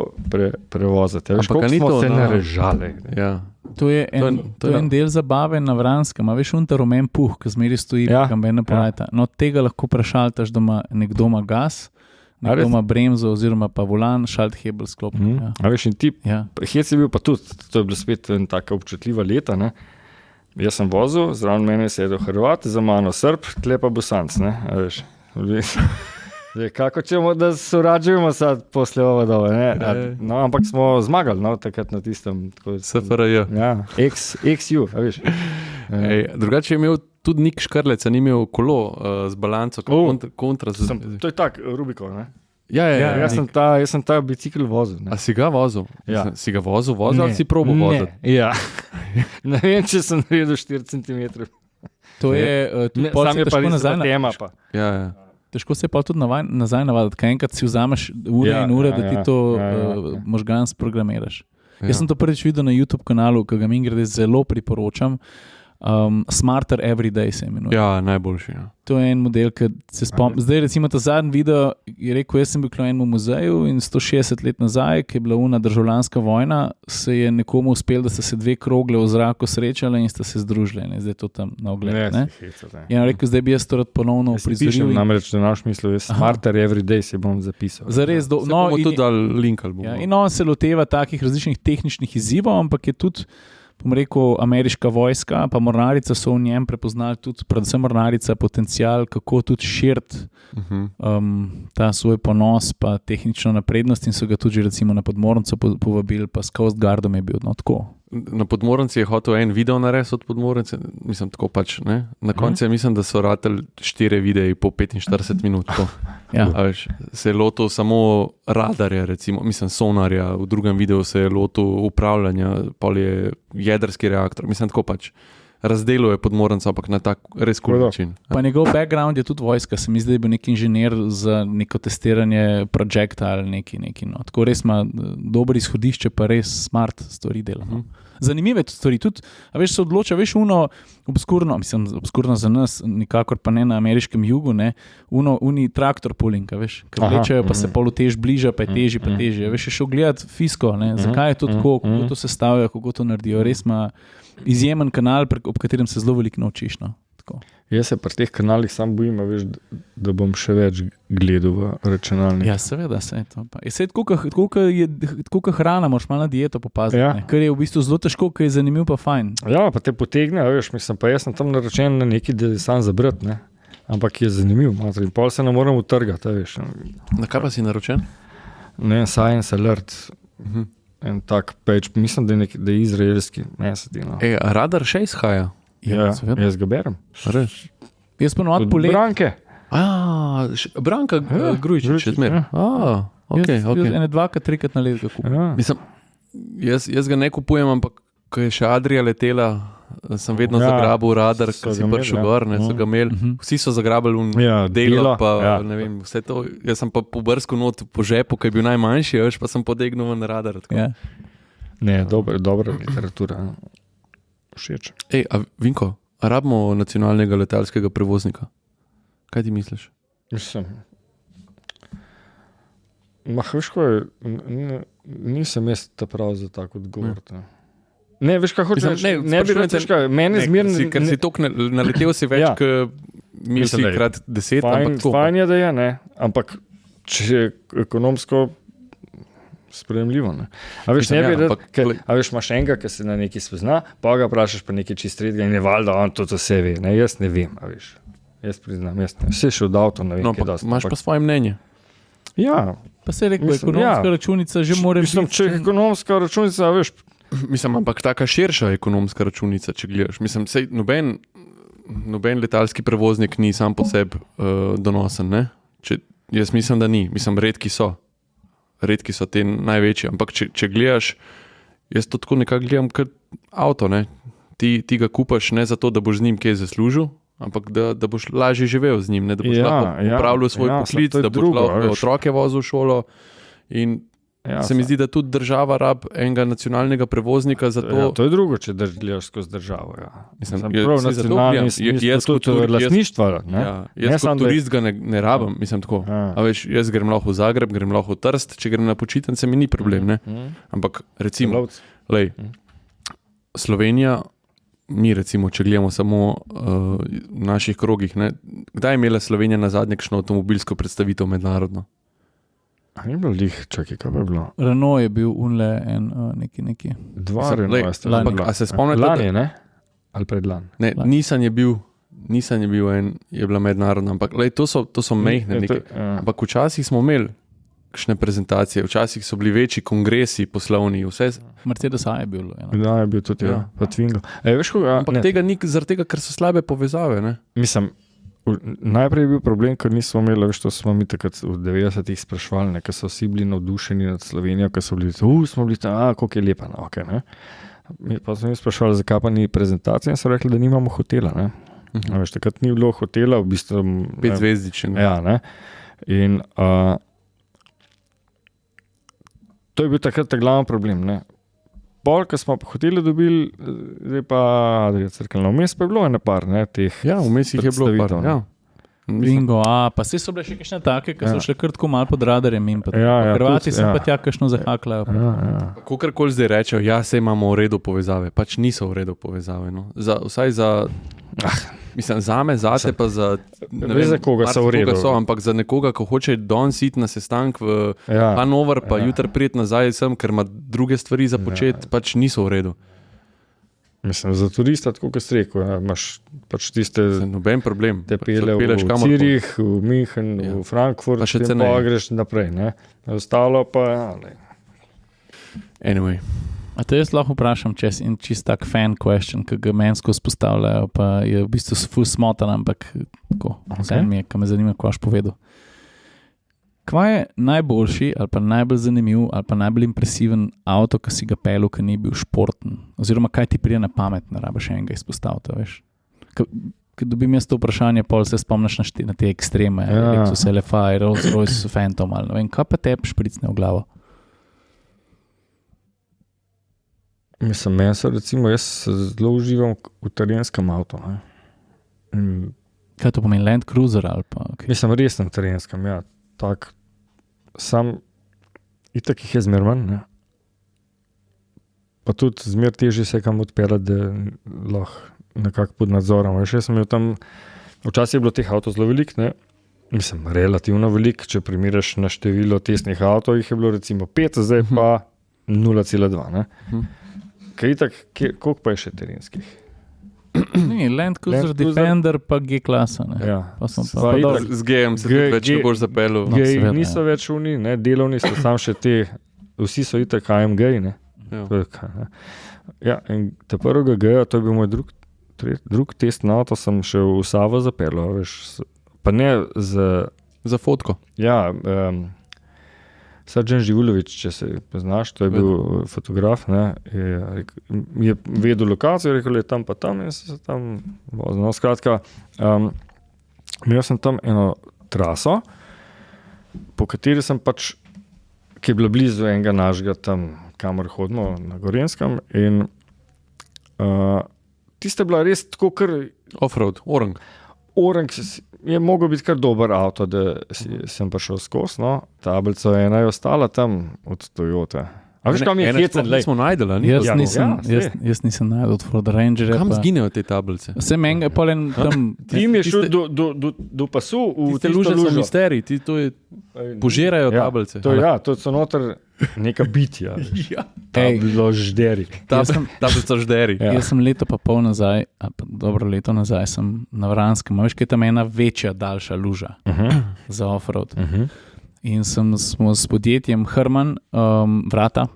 Speaker 1: prevoziti. Veš, koliko smo se narežali.
Speaker 2: Ja.
Speaker 3: To je en del zabave na Vranskem, a veš, unta rumen puh, ki zmeri stoji, kambene polajta. No, tega lahko prešaltaš, da nekdo ima gas, nekdo ima bremzo oziroma pa volan, šalthebel sklop.
Speaker 1: A veš, in ti, hec je bil pa tudi, to je bilo spet taka občutljiva leta, ne? Jaz sem vozil, zraven mene je sedel Hrvat, za mano Srb, tle pa Bosanc, ne? A veš, kako ćemo da surađujemo sad posle ova doba, ne? No, ampak smo zmagali, no, takrat na tistem.
Speaker 2: SFRJ.
Speaker 1: Ja, XU, a veš.
Speaker 2: Drugače je imel tudi Nik Škrlec, ni imel kolo z balanco, kontra.
Speaker 1: To je tak, Rubikov, ne?
Speaker 2: Ja,
Speaker 1: jaz sem ta bicikl vozil. Ne?
Speaker 2: A si ga vozil?
Speaker 1: Ja.
Speaker 2: Si ga vozil ali si probal voziti?
Speaker 1: Ja. Ne vem, če sem naredil 4 cm.
Speaker 3: To je,
Speaker 1: sam je pa res tema pa.
Speaker 2: Ja.
Speaker 3: Težko se je pa tudi nazaj navaditi, kaj enkrat si vzameš ure in ure, da ti to možgan sprogramiraš. Jaz sem to prvič videl na YouTube kanalu, ki ga mimogrede zelo priporočam. Smarter Everyday se imenuje.
Speaker 2: Ja, najboljši. Ja.
Speaker 3: To je en model, ki se spomnim. Zdaj recimo ta zadnji video je rekel, jaz sem bil v enem muzeju in 160 let nazaj, ki je bila una državljanska vojna, se je nekomu uspel, da sta se 2 krogle v zraku srečale in sta se združile. Ne? Zdaj je to tam na ogled. In rekel, zdaj bi jaz to rad ponovno uprizoril.
Speaker 1: Namreč, da naš mislil, Smarter Everyday se bom zapisal.
Speaker 3: Zares,
Speaker 2: bomo tudi dali link.
Speaker 3: In on se loteva takih različnih tehničnih izzivov, ampak je tudi, bom rekel, ameriška vojska, pa mornarica so v njem prepoznali tudi, predvsem mornarica, potencial, kako tudi širiti ta svoj ponos, pa tehnično naprednost in so ga tudi recimo na Podmornico povabili, pa s Coast Guardom je bil tako.
Speaker 2: Na Podmornici je hotel en video narediti od Podmornice, mislim tako pač, ne? Na koncu mislim, da so rateli 4 videi po 45 minut.
Speaker 3: Ja.
Speaker 2: Veš, se je lotil samo radarja, recimo, mislim sonarja, v drugem videu se je lotil upravljanja, pol je jedrski reaktor, mislim tako pač. Razdeluje Podmornico, ampak na tak res cool način.
Speaker 3: Pa njegov background je tudi vojska, se mi zdi, da je bil nek inženir za neko testiranje projekta ali neki. No. Tako res ima dober izhodišče, pa res smart stvari dela. No. Zanimive stvari tudi, a veš, se odloča, veš, obskurno za nas, nikakor pa ne na ameriškem jugu, ne, uni traktor pulling, veš, ker vlečajo, pa se polutež bliža, pa je težji, Veš, je šel gledati Fisko, ne, zakaj je to tako, kako to sestavljajo, kako to naredijo, res ima izjemen kanal, ob katerem se zelo veliko naučiš. No.
Speaker 1: Jaz se pri teh kanalih sam bojim, veš, da bom še več gledal v računalnik.
Speaker 3: Ja, seveda se je to. Tako kot hrana, moraš malo na dieto popaziti, ker je v bistvu zelo težko, ker je zanimiv pa fajn.
Speaker 1: Ja, pa te potegne, veš, mislim, pa jaz sem tam naročen na neki, da je sam zabrat, ne. Ampak je zanimiv, in pol se ne moram utrgati, veš.
Speaker 2: Na kaj pa si naročen?
Speaker 1: Ne, Science Alert. En tak page, mislim, da je izraelski mesec. No.
Speaker 2: Radar še izhaja?
Speaker 1: Ja, jaz ga berem.
Speaker 2: Res?
Speaker 3: Jaz ponovadi polet.
Speaker 1: Branke.
Speaker 2: Branka Grujičič, še zmer. Okay.
Speaker 3: Ene 2-3 na let ga kupim.
Speaker 1: Ja.
Speaker 2: Mislim, jaz ga ne kupujem, ampak ko je še Adria letela, sem vedno zagrabil radar, ko si prišel gor, ne, so ga imeli. Vsi so zagrabili delo, pa ne vem, vse to. Jaz sem pa pobrskal not po žepu, ki je bil najmanjši, pa sem potegnil na radar.
Speaker 3: Ja.
Speaker 1: Ne, dobra literatura. Všeč.
Speaker 2: A Vinko, a rabimo nacionalnega letalskega prevoznika? Kaj ti misliš?
Speaker 1: Mislim. Veš, ko je, nisem jaz ta prav za tako odgovor. Ne, veš, kaj hočem? Ne bi rekel, meni zmirno...
Speaker 2: Ker si toliko naletel si več, misli krat 10, ampak tako.
Speaker 1: Fajn je, da je, ne, ampak če je ekonomsko sprejemljivo, ne. A veš, a veš, imaš enega, ki se na nekaj spozna, pa ga vprašaš pa nekaj čist tretjega in je valjda, on to vse ve, ne, jaz ne vem, a veš. Jaz priznam, vse še od avto, ne vem, kaj dosti.
Speaker 2: Imaš pa svoje mnenje.
Speaker 1: Ja,
Speaker 3: Pa se je rekel, ekonomska računica že more biti.
Speaker 1: Če je ekonomska računica, veš.
Speaker 2: Mislim, ampak taka širša ekonomska računica, če gledaš. Mislim, sej noben letalski prevoznik ni sam po sebi donosen, ne? Jaz mislim, da ni. Mislim, redki so te največji, ampak če gledaš, jaz to tako nekako gledam kot avto, ne? Ti ga kupaš ne zato, da boš z njim kaj zaslužil, ampak da boš lažje živel z njim, ne? Da boš lahko upravljal svoj poklic, da boš lahko otroke vozil v šolo in se mi zdi, da tudi država rab enega nacionalnega prevoznika za to.
Speaker 1: To je drugo, če gledaš skozi državo.
Speaker 2: Mislim,
Speaker 1: prav nacionalni smisel tudi lastništva.
Speaker 2: Jaz kot turist ga ne rabim, mislim tako. A veš, jaz grem lahko v Zagreb, grem lahko v Trst, če grem na počitnice, mi ni problem, ne? Ampak recimo, Slovenija, mi recimo, če gledamo samo v naših krogih, ne? Kdaj je imela Slovenija na zadnje kakšno avtomobilsko predstavitev mednarodno?
Speaker 1: Ni bilo lih, čakaj, kaj bi bilo?
Speaker 3: Renault je bil unle neki.
Speaker 1: Dva Renault sta bila.
Speaker 2: A se spomnite?
Speaker 1: Lani, ne? Ali predlan?
Speaker 2: Ne, Nissan je bil je bila mednarodna, ampak to so mehne neke. Ampak včasih smo imeli kakšne prezentacije, včasih so bili večji kongresi poslovni, vse.
Speaker 3: Mercedes A je bil.
Speaker 1: Da, je bil tudi, pa Twingo.
Speaker 2: Ampak tega ni, zaradi tega, ker so slabe povezave, ne?
Speaker 1: Mislim, najprej je bil problem, ker nismo imeli, veš, to smo mi takrat v 90-ih sprašvali, ker so vsi bili navdušeni nad Slovenijo, ker so bili, smo bili tam, koliko je lepa, no, okay, ne. Mi pa smo jih sprašvali, zakaj pa ni prezentacije in so rekli, da nimamo hotela, ne. Veš, takrat ni bilo hotela, v bistvu
Speaker 2: 5 zvezdičen.
Speaker 1: Ja, ne. In to je bil takrat glavni problem, ne. Pol, ko smo pa hoteli dobili, zdaj pa Adria Cirkelna, vmes pa je bilo ene par, ne, teh.
Speaker 2: Ja, vmes jih je bilo par, ja.
Speaker 3: Bingo, pa vse so bile še kakšne take, ki so šle kar tako malo pod radarjem in pa Hrvati se pa tja kakšno zahaklajo.
Speaker 2: Kakorkoli zdaj rečejo, saj imamo v redu povezave, pač niso v redu povezave, no. Vsaj za, mislim, zame, zate pa za, ne vem,
Speaker 1: za koga so v redu.
Speaker 2: Ampak za nekoga, ko hoče danes iti na sestank v Hanover, pa jutri priti nazaj sem, ker ima druge stvari za početi, pač niso v redu.
Speaker 1: Mislim, za turista, tako kot si rekel, imaš pač tiste...
Speaker 2: Noben problem.
Speaker 1: Te pele v Cirih, v München, v Frankfurt, pa greš naprej, ne. Ostalo pa,
Speaker 2: Anyway.
Speaker 3: A te jaz lahko vprašam, če si čist tak fan question, ki ga mensko spostavljajo, pa je v bistvu ful smotan, ampak tako, vse mi je, ko me zanima, ko boš povedal. Kva je najboljši ali pa najbolj zanimiv ali pa najbolj impresiven avto, ki si ga pelil, ki ni bil športen? Oziroma, kaj ti pride na pamet, ne rabiš enega izpostaviti, veš? Ko dobim jaz to vprašanje, pol se spomniš na te ekstreme, Lexus LFA, Rolls-Royce, Phantom ali ne vem, kaj pa tebi špricne v glavo?
Speaker 1: Mislim, jaz zelo uživam v terenskem avtu, ne.
Speaker 3: Kaj to pomeni, Land Cruiser ali pa? Okay.
Speaker 1: Mislim, res na terenskem, ja. Tak, sam itak jih je zmer manj, ne. Pa tudi zmer težje se kam odpeljati, da lahko nekako pod nadzorom. Veš, jaz sem imel tam, včasih je bilo teh avtov zelo veliko, ne. Mislim, relativno veliko, če primeraš na število testnih avtov, jih je bilo recimo 5, zdaj pa 0,2, ne. Kaj itak, koliko pa je še terenskih?
Speaker 3: Ni, Land Cruiser, Defender pa G-klasa, ne.
Speaker 1: Ja.
Speaker 2: Z G-jem se tudi več ne boš zapelil.
Speaker 1: G-ji niso več uni, ne, delovni so sam še te, vsi so itak AMG, ne. Ja, in te prvega G-ja, to je bil moj drug test na avto, sem še v Savo zapelil, veš, pa ne
Speaker 2: za fotko.
Speaker 1: Ja, Srđan Živulović, če se poznaš, to je bil fotograf, ne, je vedel lokacijo, rekel je tam pa tam in se tam vozil. No, skratka, imel sem tam eno traso, po kateri sem pač, ki je bila blizu enega našega tam, kamor hodimo na Gorenskem in tiste bila res tako kar...
Speaker 2: Offroad, Orang.
Speaker 1: Orang je mogel biti kar dober avto, da sem prišel skozi, no. Tablico ena je ostala tam od Toyota. A veš, kam je hecen?
Speaker 2: Nismo najdela, ni?
Speaker 3: Jaz nisem najdel od Ford Rangera.
Speaker 2: Kam zginejo te tablice?
Speaker 3: Vse menga, polen tam...
Speaker 1: Tim je šel do pasu v
Speaker 2: tiste luže so misterij, to je... Požirajo tablice.
Speaker 1: To so noter neka bitja. Tabložderi.
Speaker 2: Tablica žderi.
Speaker 3: Jaz sem leto pa pol nazaj, dobro leto nazaj sem na Vranskem, veš, kaj je tam ena večja, daljša luža za offroad. in smo s podjetjem Herman vrata,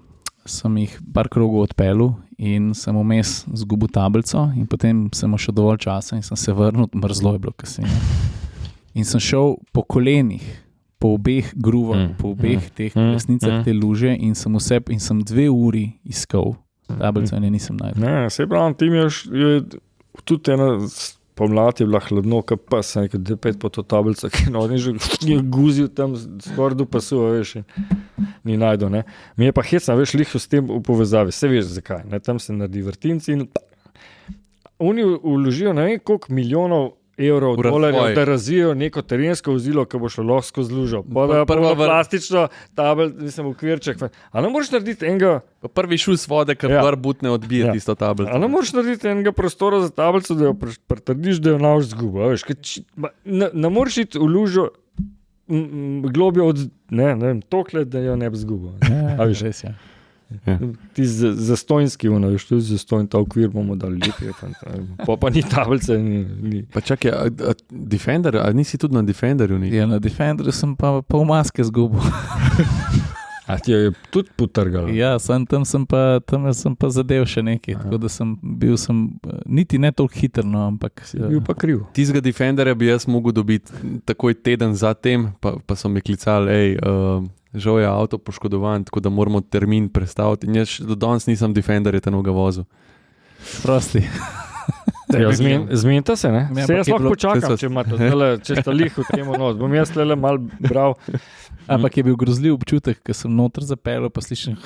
Speaker 3: sem jih par krogov odpeljal in sem vmes zgubil tablico in potem sem imel še dovolj časa in sem se vrnil, mrzlo je bilo kasneje. In sem šel po kolenih, po obeh gruvah, po obeh teh lesnicah te luže in sem 2 uri iskal tablico in je nisem našel.
Speaker 1: Ne, se pravi, tim je tudi ena pomlad je bila hladno, kot pes, nekaj 5 po to tablico, ki je guzil tam skoraj do pasu, veš, ni najdo, ne. Mi je pa hecno, veš, lihto s tem v povezavi, se veš zakaj, ne, tam se naredi vrtinci in oni vložijo, ne vem, koliko milijonov evrov, dolarjev, da razvijajo neko terensko vozilo, ki bo šlo lahko skozi lužo. Prvo plastično tabel, nisem okvirček. A ne moraš narediti enega...
Speaker 2: Prvi šus vode, ker gor butne odbije tisto tablico.
Speaker 1: A ne moraš narediti enega prostora za tablico, da jo pretrdiš, da jo naš zgubo. Ne moraš iti v lužo globjo od, ne vem, tokle, da jo ne bi zgubo.
Speaker 3: A veš, res je.
Speaker 1: Ti zastojnski, veš, tudi zastojn, ta okvir bomo dali lepi, pa ni tablice.
Speaker 2: Pa čakaj, Defender, a nisi tudi na Defenderju?
Speaker 3: Ja, na Defenderju sem pa pol maske zgubil.
Speaker 1: A ti je tudi potrgalo?
Speaker 3: Ja, tam sem pa zadev še nekaj, tako da bil sem niti ne toliko hiter, no, ampak...
Speaker 1: Bil pa kriv.
Speaker 2: Tistega Defenderja bi jaz mogel dobiti takoj teden zatem, pa so mi klicali, žal je avto poškodovan, tako da moramo termin prestaviti. In jaz do danes nisem Defenderja tenoga vozil.
Speaker 3: Prosti.
Speaker 1: Ja, zmenite se, ne? Se jaz lahko počakam, če sta lih v tem nos. Bom jaz tole mal bral.
Speaker 3: Ampak je bil grozljiv občutek, ko sem noter zapeljal, pa slišim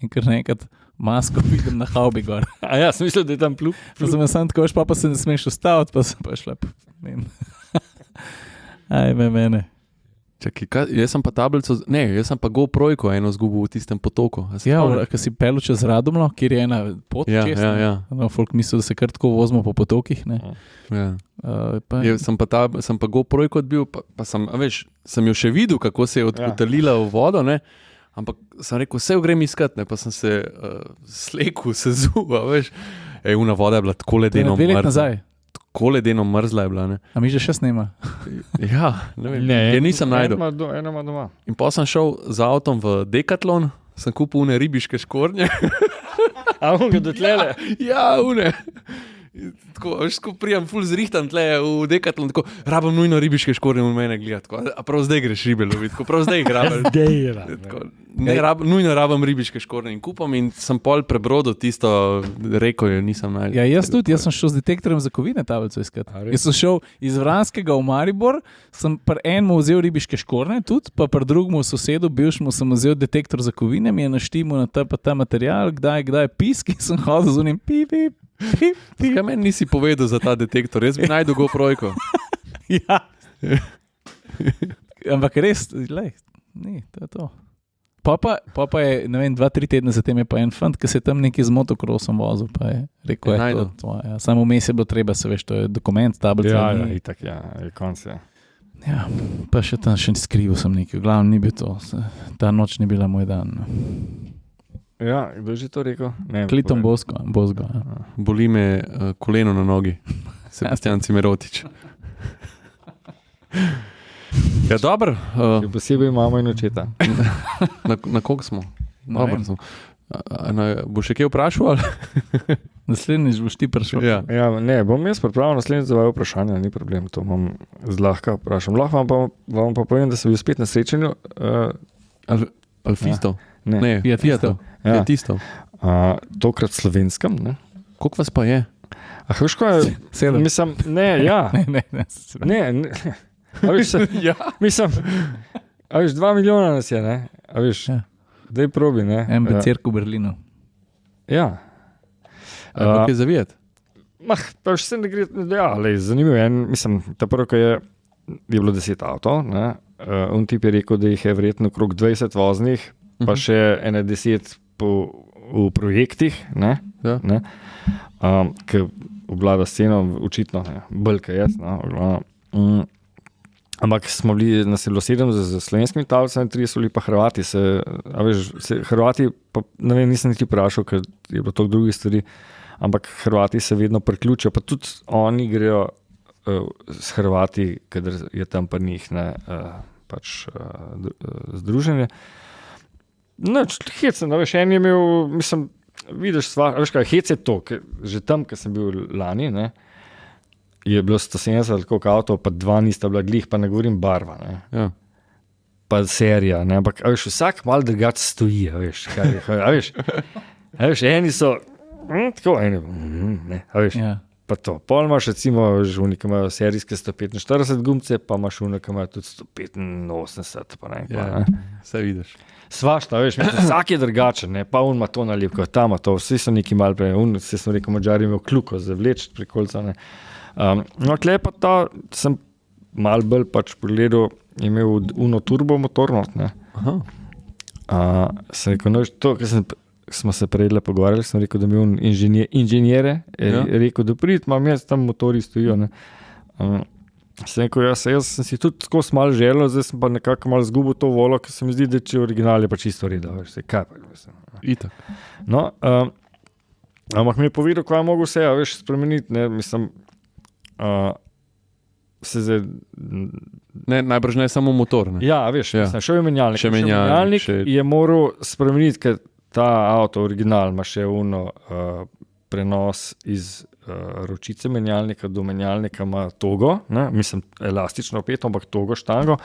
Speaker 3: in kar nekrat masko vidim na havbi gor.
Speaker 1: A ja, sem mislil, da je tam pljup.
Speaker 3: Pa sem sam tako, pa se ne smeš ustaviti, pa sem pa šla. Ajme mene.
Speaker 2: Čakaj, jaz sem pa GoPro-jko eno zgubil v tistem potoku.
Speaker 3: Ja, ko si pelil čez Radomljo, kjer je ena pot čestna.
Speaker 2: Ja.
Speaker 3: No, folk misli, da se kar tako vozimo po potokih, ne?
Speaker 2: Ja. Sem pa GoPro-jko odbil, pa sem, veš, sem jo še videl, kako se je odtalila v vodo, ne? Ampak sem rekel, vse grem iskat, ne? Pa sem se slekel, sezuva, veš. Una voda je bila tako ledeno mrzla.
Speaker 3: 2 let nazaj.
Speaker 2: Tako ledeno mrzla je bila, ne?
Speaker 3: A mi že še snema?
Speaker 2: Ja, ne vem, je nisem najdel.
Speaker 1: Ena ima doma.
Speaker 2: In pa sem šel z avtom v Decathlon, sem kupil une ribiške škornje.
Speaker 1: A unge do tlele?
Speaker 2: Ja, une. Tako, veš, ko prijam ful zrihtan tle v Decathlon, tako, rabam nujno ribiške škornje v mene gledati, tako, a prav zdaj greš ribe loviti, tako, prav zdaj grabam. Nujno rabam ribiške škornje in kupam in sem pol prebrodil tisto reko, jo nisem najdel.
Speaker 3: Ja, jaz sem šel z detektorjem za kovine tablico iskat. Jaz sem šel iz Vranskega v Maribor, sem pri enemu vzel ribiške škornje tudi, pa pri drugemu sosedu, bivšemu sem vzel detektor za kovine, mi je naštimo na ta material, kdaj pisk in sem hodil z unim pip.
Speaker 2: Kaj meni nisi povedal za ta detektor? Jaz bi najdel GoPro-jko.
Speaker 3: Ja. Ampak res, ni, to je to. Pa je, ne vem, 2-3 tedne zatem je pa en fant, ki se je tam nekaj z motokrosom vozil, pa je rekel, to. Ja. Samo vmes je bilo treba, se veš, to je dokument, tablica.
Speaker 1: Ja, itak, ja, je konc, ja.
Speaker 3: Ja, pa še tam skrival sem nekaj, v glavnem ni bil to, ta noč ni bila moj dan.
Speaker 1: Ja, kdo je že to rekel?
Speaker 3: Kliton Bozgo. Ja.
Speaker 2: Boli me koleno na nogi. Sebastian Cimerotič. Ja, dobro.
Speaker 1: Posebej mama in očeta.
Speaker 2: Na koliko smo? Dobro smo. Bo še kaj vprašal?
Speaker 3: Naslednjič boš ti prišel.
Speaker 1: Ja, ne, bom jaz pripravil naslednjič za vaje vprašanje, ni problem, to bom zlahka vprašam. Lahko vam pa povem, da sem bil spet na srečanju.
Speaker 2: Alfistov?
Speaker 1: Ne,
Speaker 2: Fiatov.
Speaker 1: Ja.
Speaker 2: Fiatistov.
Speaker 1: Tokrat slovenskem, ne?
Speaker 2: Koliko vas pa je?
Speaker 1: Veš, ko je...
Speaker 3: 7.
Speaker 1: Mislim, ne, ja. Ne. A veš,
Speaker 2: Ja.
Speaker 1: Mislim, a veš, 2 milijona nas je, ne? A veš, daj probi, ne?
Speaker 3: En becerk v Berlinu.
Speaker 1: Ja.
Speaker 2: Ampak je zavijet?
Speaker 1: Pa še se ne gre, ja, zanimivo je, mislim, ta prvo, ko je bilo 10 avto, ne? On tip je rekel, da jih je verjetno okrog 20 voznih, pa še ene 10 v projektih, ne?
Speaker 2: Ja.
Speaker 1: Ne? Ki obvlada sceno, očitno, bolj kaj jaz, no? Ampak smo bili, nas je bilo 7 z slovenskimi tablicami, 3 so bili pa Hrvati. Hrvati, pa ne vem, nisem niti vprašal, ker je bilo toliko drugih stvari, ampak Hrvati se vedno priključijo, pa tudi oni grejo s Hrvati, kadar je tam pri njih, ne, pač združenje. Noč, hecen, veš, en je imel, mislim, vidiš, veš kaj, hec je to, že tam, ko sem bil lani, ne, je bilo 170 koliko avtov, pa 2 nista bila glih, pa ne govorim barva, ne.
Speaker 2: Ja.
Speaker 1: Pa serija, ne, ampak veš, vsak malo drugače stoji, veš, veš, eni so, tako, eni, ne, veš, pa to, pol imaš recimo žuni, ki imajo serijske 145 gumce, pa imaš žuni, ki imajo tudi 185, pa ne,
Speaker 2: Vse vidiš.
Speaker 1: Svašta, veš, vsak je drugačen, ne, pa on ima to nalepko, ta ima to, vsi so neki malo prej, vsi smo rekel, Madžari imel kljuko za vleč pri kolca, ne. No, tle pa ta, sem malo bolj pač pogledal, imel uno turbo motor, ne. Sem rekel, no, to, ker smo se predle pogovarjali, sem rekel, da mi inženjere, rekel, da prid, imam jaz, tam motori stojijo, ne. Sem rekel, jaz sem si tudi tako malo želel, zdaj sem pa nekako malo zgubil to volo, ker se mi zdi, da če original je pa čisto reda, veš, kaj pa, mislim.
Speaker 2: Itak.
Speaker 1: No, ampak mi je povedal, kaj mogo vse, veš, spremeniti, ne, mislim, se zdaj...
Speaker 2: Ne, najbrž ne samo motor, ne?
Speaker 1: Ja, veš, mislim, šel je menjalnik.
Speaker 2: Še menjalnik.
Speaker 1: Je moral spremeniti, ker ta avto original ima še prenos iz ročice menjalnika do menjalnika ima togo, ne? Mislim, elastično opeto, ampak togo štango,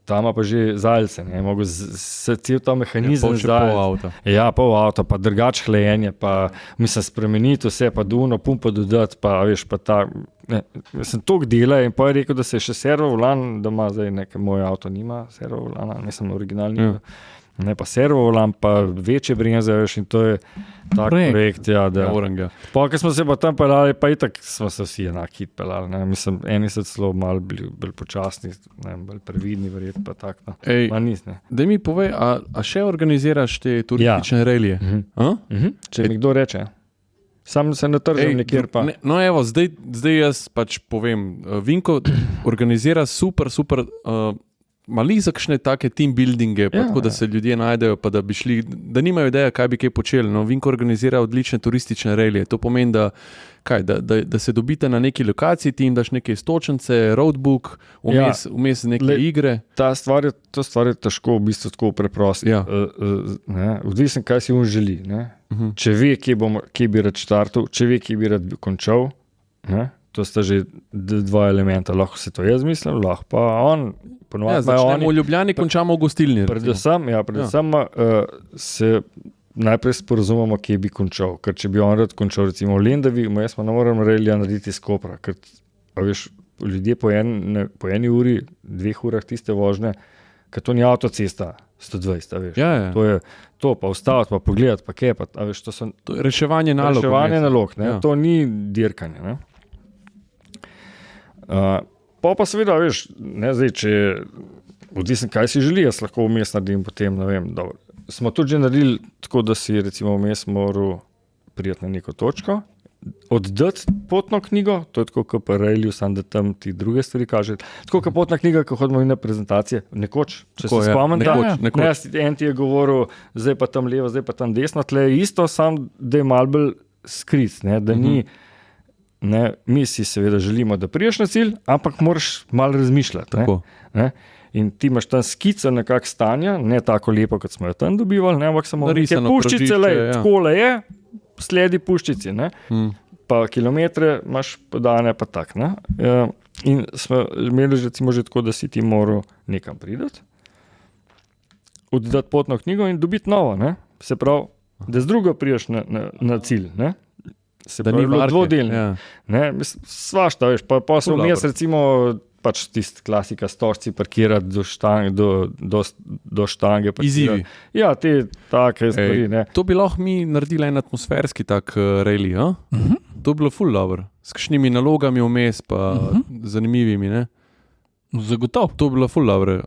Speaker 1: tam ima pa že zaljce, ne, mogo se cel ta mehanizem
Speaker 2: pol avta.
Speaker 1: Ja, pol avta, pa drugače hlajenje, pa mislim, spremeniti vse, pa duno, pumpo dodati, pa veš, pa ta, ne, mislim, toliko dela in pa je rekel, da se je še servo volan, da ima zdaj nekaj, moj avto nima servo volana, mislim, originalni, ne, pa servo volan, pa večje bremze, veš, in to je tak projekt, ja, da. Pa, ko smo se pa tam pelali, pa itak smo se vsi enaki pelali, ne, mislim, eni so celo malo bolj počasni, ne, bolj previdni, verjetno pa tak, no. Ma nis, ne.
Speaker 2: Daj mi povej, a še organiziraš te turistične relije?
Speaker 1: Če mi kdo reče, sam se natržim nekjer pa.
Speaker 2: No evo, zdaj jaz pač povem, Vinko organizira super, malih za kakšne take team buildinge, pa tako, da se ljudje najdejo, pa da bi šli, da nimajo ideje, kaj bi kaj počeli. No, Vinko organizira odlične turistične relije. To pomeni, da se dobite na neki lokaciji, ti jim daš neke istočnice, roadbook, vmes neke igre.
Speaker 1: To stvar je težko, v bistvu tako preprosto.
Speaker 2: Ja.
Speaker 1: Odvisno, kaj si on želi. Ne? Če ve, kje bi rad štartal, če ve, kje bi rad končal, ne? To sta že 2 elementa. Lahko se to jaz mislim, lahko pa on.
Speaker 2: Začnemo v Ljubljani, končamo v gostilni.
Speaker 1: Predvsem se najprej sporazumemo, kje bi končal. Ker če bi on rad končal, recimo v Lendavi, jaz pa ne moram relija narediti iz Kopra. Ker, veš, ljudje po eni uri, 2 urah tiste vožnje, ker to ni avtocesta 120, veš.
Speaker 2: Ja.
Speaker 1: To je to, pa ustaviti, pa pogledati, pa kje, pa veš, to so...
Speaker 2: To je reševanje nalog.
Speaker 1: Ne? Ja. To ni dirkanje, ne. Pa seveda, veš, ne, zdaj, če odvisno, kaj si želi, jaz lahko vmes naredim potem, ne vem, dobro. Smo tudi že naredili tako, da si recimo vmes moral prijeti na neko točko, oddati potno knjigo, to je tako, kot pa Railju, sam da tam ti druge stvari kaže. Tako, kot potna knjiga, ko hodimo na prezentacije, nekoč, če se spomnim, en ti je govoril, zdaj pa tam levo, zdaj pa tam desno, tle je isto, sam da je malo bolj skrit, ne, da ni... Ne, mi si seveda želimo, da priješ na cilj, ampak moraš malo razmišljati. Ne? In ti imaš tam skico nekak stanja, ne tako lepo, kot smo jo tam dobivali, ne, ampak samo neke puščice, takole je, sledi puščici, ne? Pa kilometre imaš podane, pa tak. Ne? In smo imeli recimo že tako, da si ti moral nekam pridati, oddati potno knjigo in dobiti novo. Ne? Se pravi, da z drugo priješ na cilj. Ne? Se pravi, bilo dvodelno. Svašta, veš, pa so vmes recimo pač tisti klasika stožci parkirati do štange.
Speaker 2: Izzivi.
Speaker 1: Ja, te take stvari. Ne.
Speaker 2: To bi lahko mi naredili en atmosferski tak rally, To bi bilo ful dobro. S kakšnimi nalogami vmes, pa zanimivimi, ne?
Speaker 3: Zagotovo.
Speaker 2: To bi bila ful dobra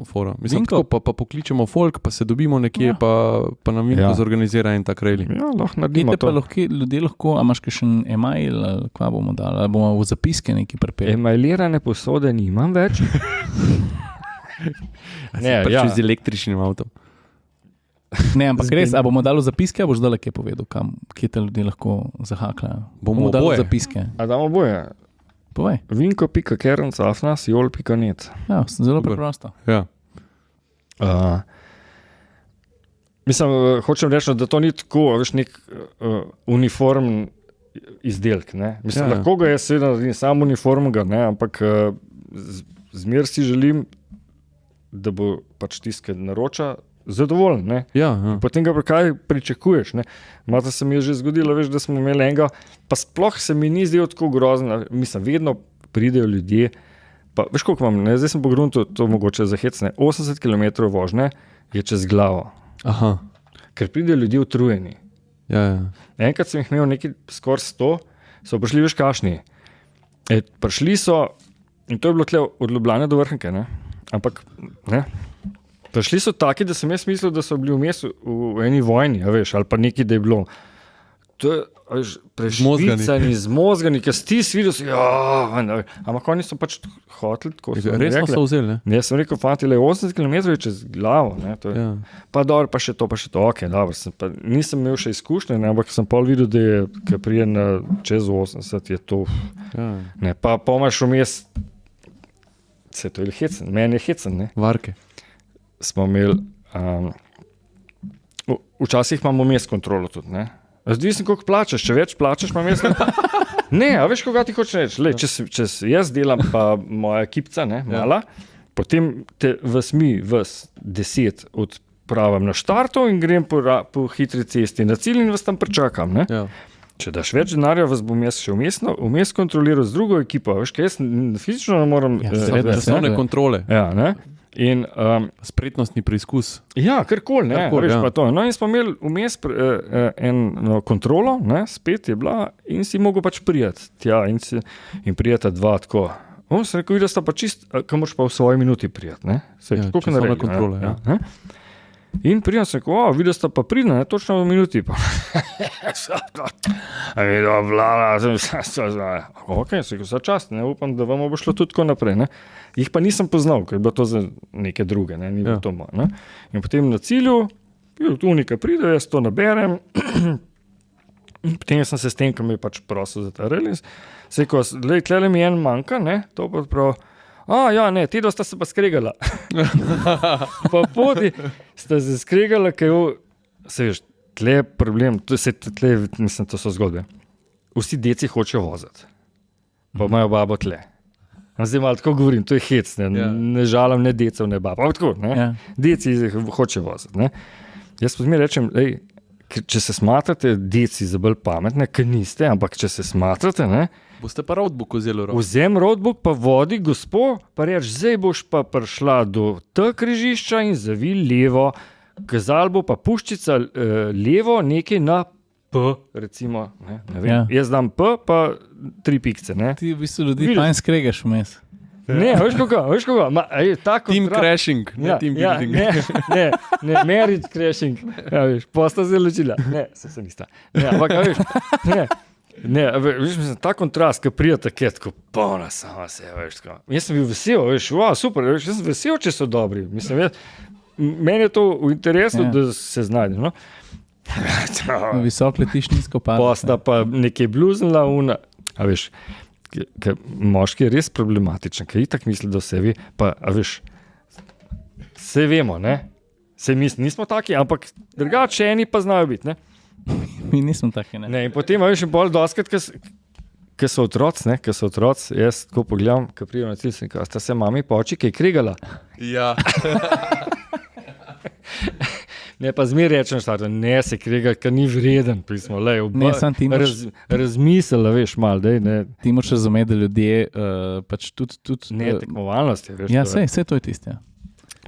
Speaker 2: fora. Mislim, tako pa pokličemo folk, pa se dobimo nekje, pa nam Vinko zorganizira en tak rally.
Speaker 1: Ja, lahko naredimo to.
Speaker 3: Ljudje lahko, a imaš kakšen email, ali kva bomo dali, ali bomo v zapiske neki pripeli.
Speaker 1: Emailirane posode nimam več.
Speaker 2: Prišli z električnim avtom.
Speaker 3: Ne, ampak res, a bomo dali v zapiske, a boš dali kje povedal, kje te ljudje lahko zahakljajo?
Speaker 2: Bomo
Speaker 3: dali
Speaker 2: oboje.
Speaker 3: V zapiske.
Speaker 1: A damo oboje?
Speaker 3: Povej.
Speaker 1: vinko.kerncafnas.jol.net.
Speaker 3: Ja, zelo
Speaker 2: Super.
Speaker 3: preprosto.
Speaker 2: Ja.
Speaker 1: Mislim, hočem reči, da to ni tako, veš, nek uniformen izdelek. Ne? Mislim, lahko ga jaz seveda naredim sam uniformnega, ne? Ampak zmer si želim, da bo pač tisti, ki naroča, zadovoljen. Ne?
Speaker 2: Ja.
Speaker 1: Potem ga pa kaj pričakuješ. Malo se mi je že zgodilo, veš, da smo imeli enega, pa sploh se mi ni zdelo tako grozno. Mislim, vedno pridejo ljudje, pa veš koliko imam, ne? Zdaj sem po gruntu, to mogoče zahecne, 80 km vožnje je čez glavo.
Speaker 2: Aha.
Speaker 1: Ker pridejo ljudje utrujeni.
Speaker 2: Ja.
Speaker 1: Enkrat sem jih imel nekaj skoraj 100, so prišli veš kašni. Prišli so, in to je bilo tle od Ljubljane do Vrhnike, ne? Ampak ne. Prišli so taki, da sem jaz mislil, da so bili vmes v eni vojni, veš, ali pa nekaj, da je bilo. To je prešvicani, zmozgani, ker stis videl si, ampak oni so pač hoteli tako.
Speaker 2: Resno so vzeli, ne?
Speaker 1: Jaz sem rekel, fanti, 80 km je čez glavo, ne, to je.
Speaker 2: Ja.
Speaker 1: Pa dobro, pa še to, ok, dobro, nisem imel še izkušnje, ne, ampak sem pol videl, da je, ko prije čez 80, je to, ne, pa imaš vmes, se to je hecen, meni je hecen, ne.
Speaker 2: Varke.
Speaker 1: Smo imeli, včasih imamo vmes kontrolo tudi, ne. Odvisno, koliko plačaš, če več plačaš, imam jaz ne, a veš, koga ti hočeš reči? Lej, če jaz delam, pa moja ekipca, ne, mala, potem te vas 10 odpravim na štartu in grem po hitri cesti na cilj in vas tam pričakam, ne.
Speaker 2: Ja.
Speaker 1: Če daš več denarja, vas bom jaz še vmes kontroliral z drugo ekipo, veš, kaj jaz fizično ne morem.
Speaker 2: Osnovne kontrole.
Speaker 1: Ja, ne. In,
Speaker 2: spretnostni preizkus.
Speaker 1: Ja, karkoli, ne, veš pa to. No in smo imeli vmes eno kontrolo, ne, spet je bila in si mogel pač prijeti tja in prijeta dva tako. Sem rekel, videl sta pa čist, ka moraš pa v svoji minuti prijeti, ne.
Speaker 2: Časovne kontrole, ja.
Speaker 1: In prijem sem rekel, videl sta pa pridna, ne, točno v minuti. Ok, sem rekel, za čast, ne, upam, da vam bo šlo tudi tako naprej, ne. Jih pa nisem poznal, ker je bilo to za neke druge, ne, ni bilo to moj, ne. In potem na cilju, tu nekaj pride, jaz to naberem, potem sem se s tem, ko mi je pač prosil za ta release, se rekel, tlele mi en manjka, ne, to pa prav, ne, ti dva sta se pa skregala. Pa poti sta se skregala, ker se veš, tle je problem, mislim, to so zgodbe. Vsi deci hočejo voziti, pa imajo babo tle. Zdaj malo tako govorim, to je hec, ne žalam ne decev, ne babo, ampak tako, ne, deci hočejo voziti, ne. Jaz pa zmeraj rečem, če se smatrate deci za bolj pametne, ker niste, ampak če se smatrate, ne,
Speaker 2: boste pa roadbook vzeli v roke.
Speaker 1: Vzem roadbook, pa vodi gospo, pa reč, zdaj boš pa prišla do tega križišča in zavij levo, kazal bo pa puščica levo, nekaj na P, recimo, ne vem. Ja. Jaz dam P, pa 3 pikce, ne.
Speaker 3: Ti v bistvu ljudi fajn skregaš vmes.
Speaker 1: Ne, veš koga?
Speaker 2: Team crashing, ne team building.
Speaker 1: Ne, marriage crashing. Ja, veš, posta se ločila. Ne, se nista. Ne, ampak, veš, veš, mislim, ta kontrast, ki prija tako polna sama se, veš, tako. Jaz sem bil vesel, veš, super, veš, jaz sem vesel, če so dobri. Mislim, meni je to v interesu, da se znajdem, no.
Speaker 3: Visok letiš, nizko padeš.
Speaker 1: Posta pa nekaj bluznila, a veš, moški je res problematičen, ker itak misli, da se ve, pa, a veš, se vemo, ne? Se nismo taki, ampak drugače eni pa znajo biti, ne?
Speaker 3: Mi nismo taki, ne?
Speaker 1: Ne, in potem, a veš, in bolj doskrat, ker so otroci, jaz tako pogledam, ko pridem na cilj, sem, sta se mami pa oči kaj kregala.
Speaker 2: Ja.
Speaker 1: Ne, pa zmer rečem štartu, ne se krega, ker ni vreden, pismo,
Speaker 3: ne, sam ti moraš
Speaker 1: razmisel, veš, mal, dej, ne.
Speaker 3: Ti moraš razumeti, da ljudje pač tudi
Speaker 1: ne, tekmovalnost je, veš.
Speaker 3: Ja, vse to je tisto, ja.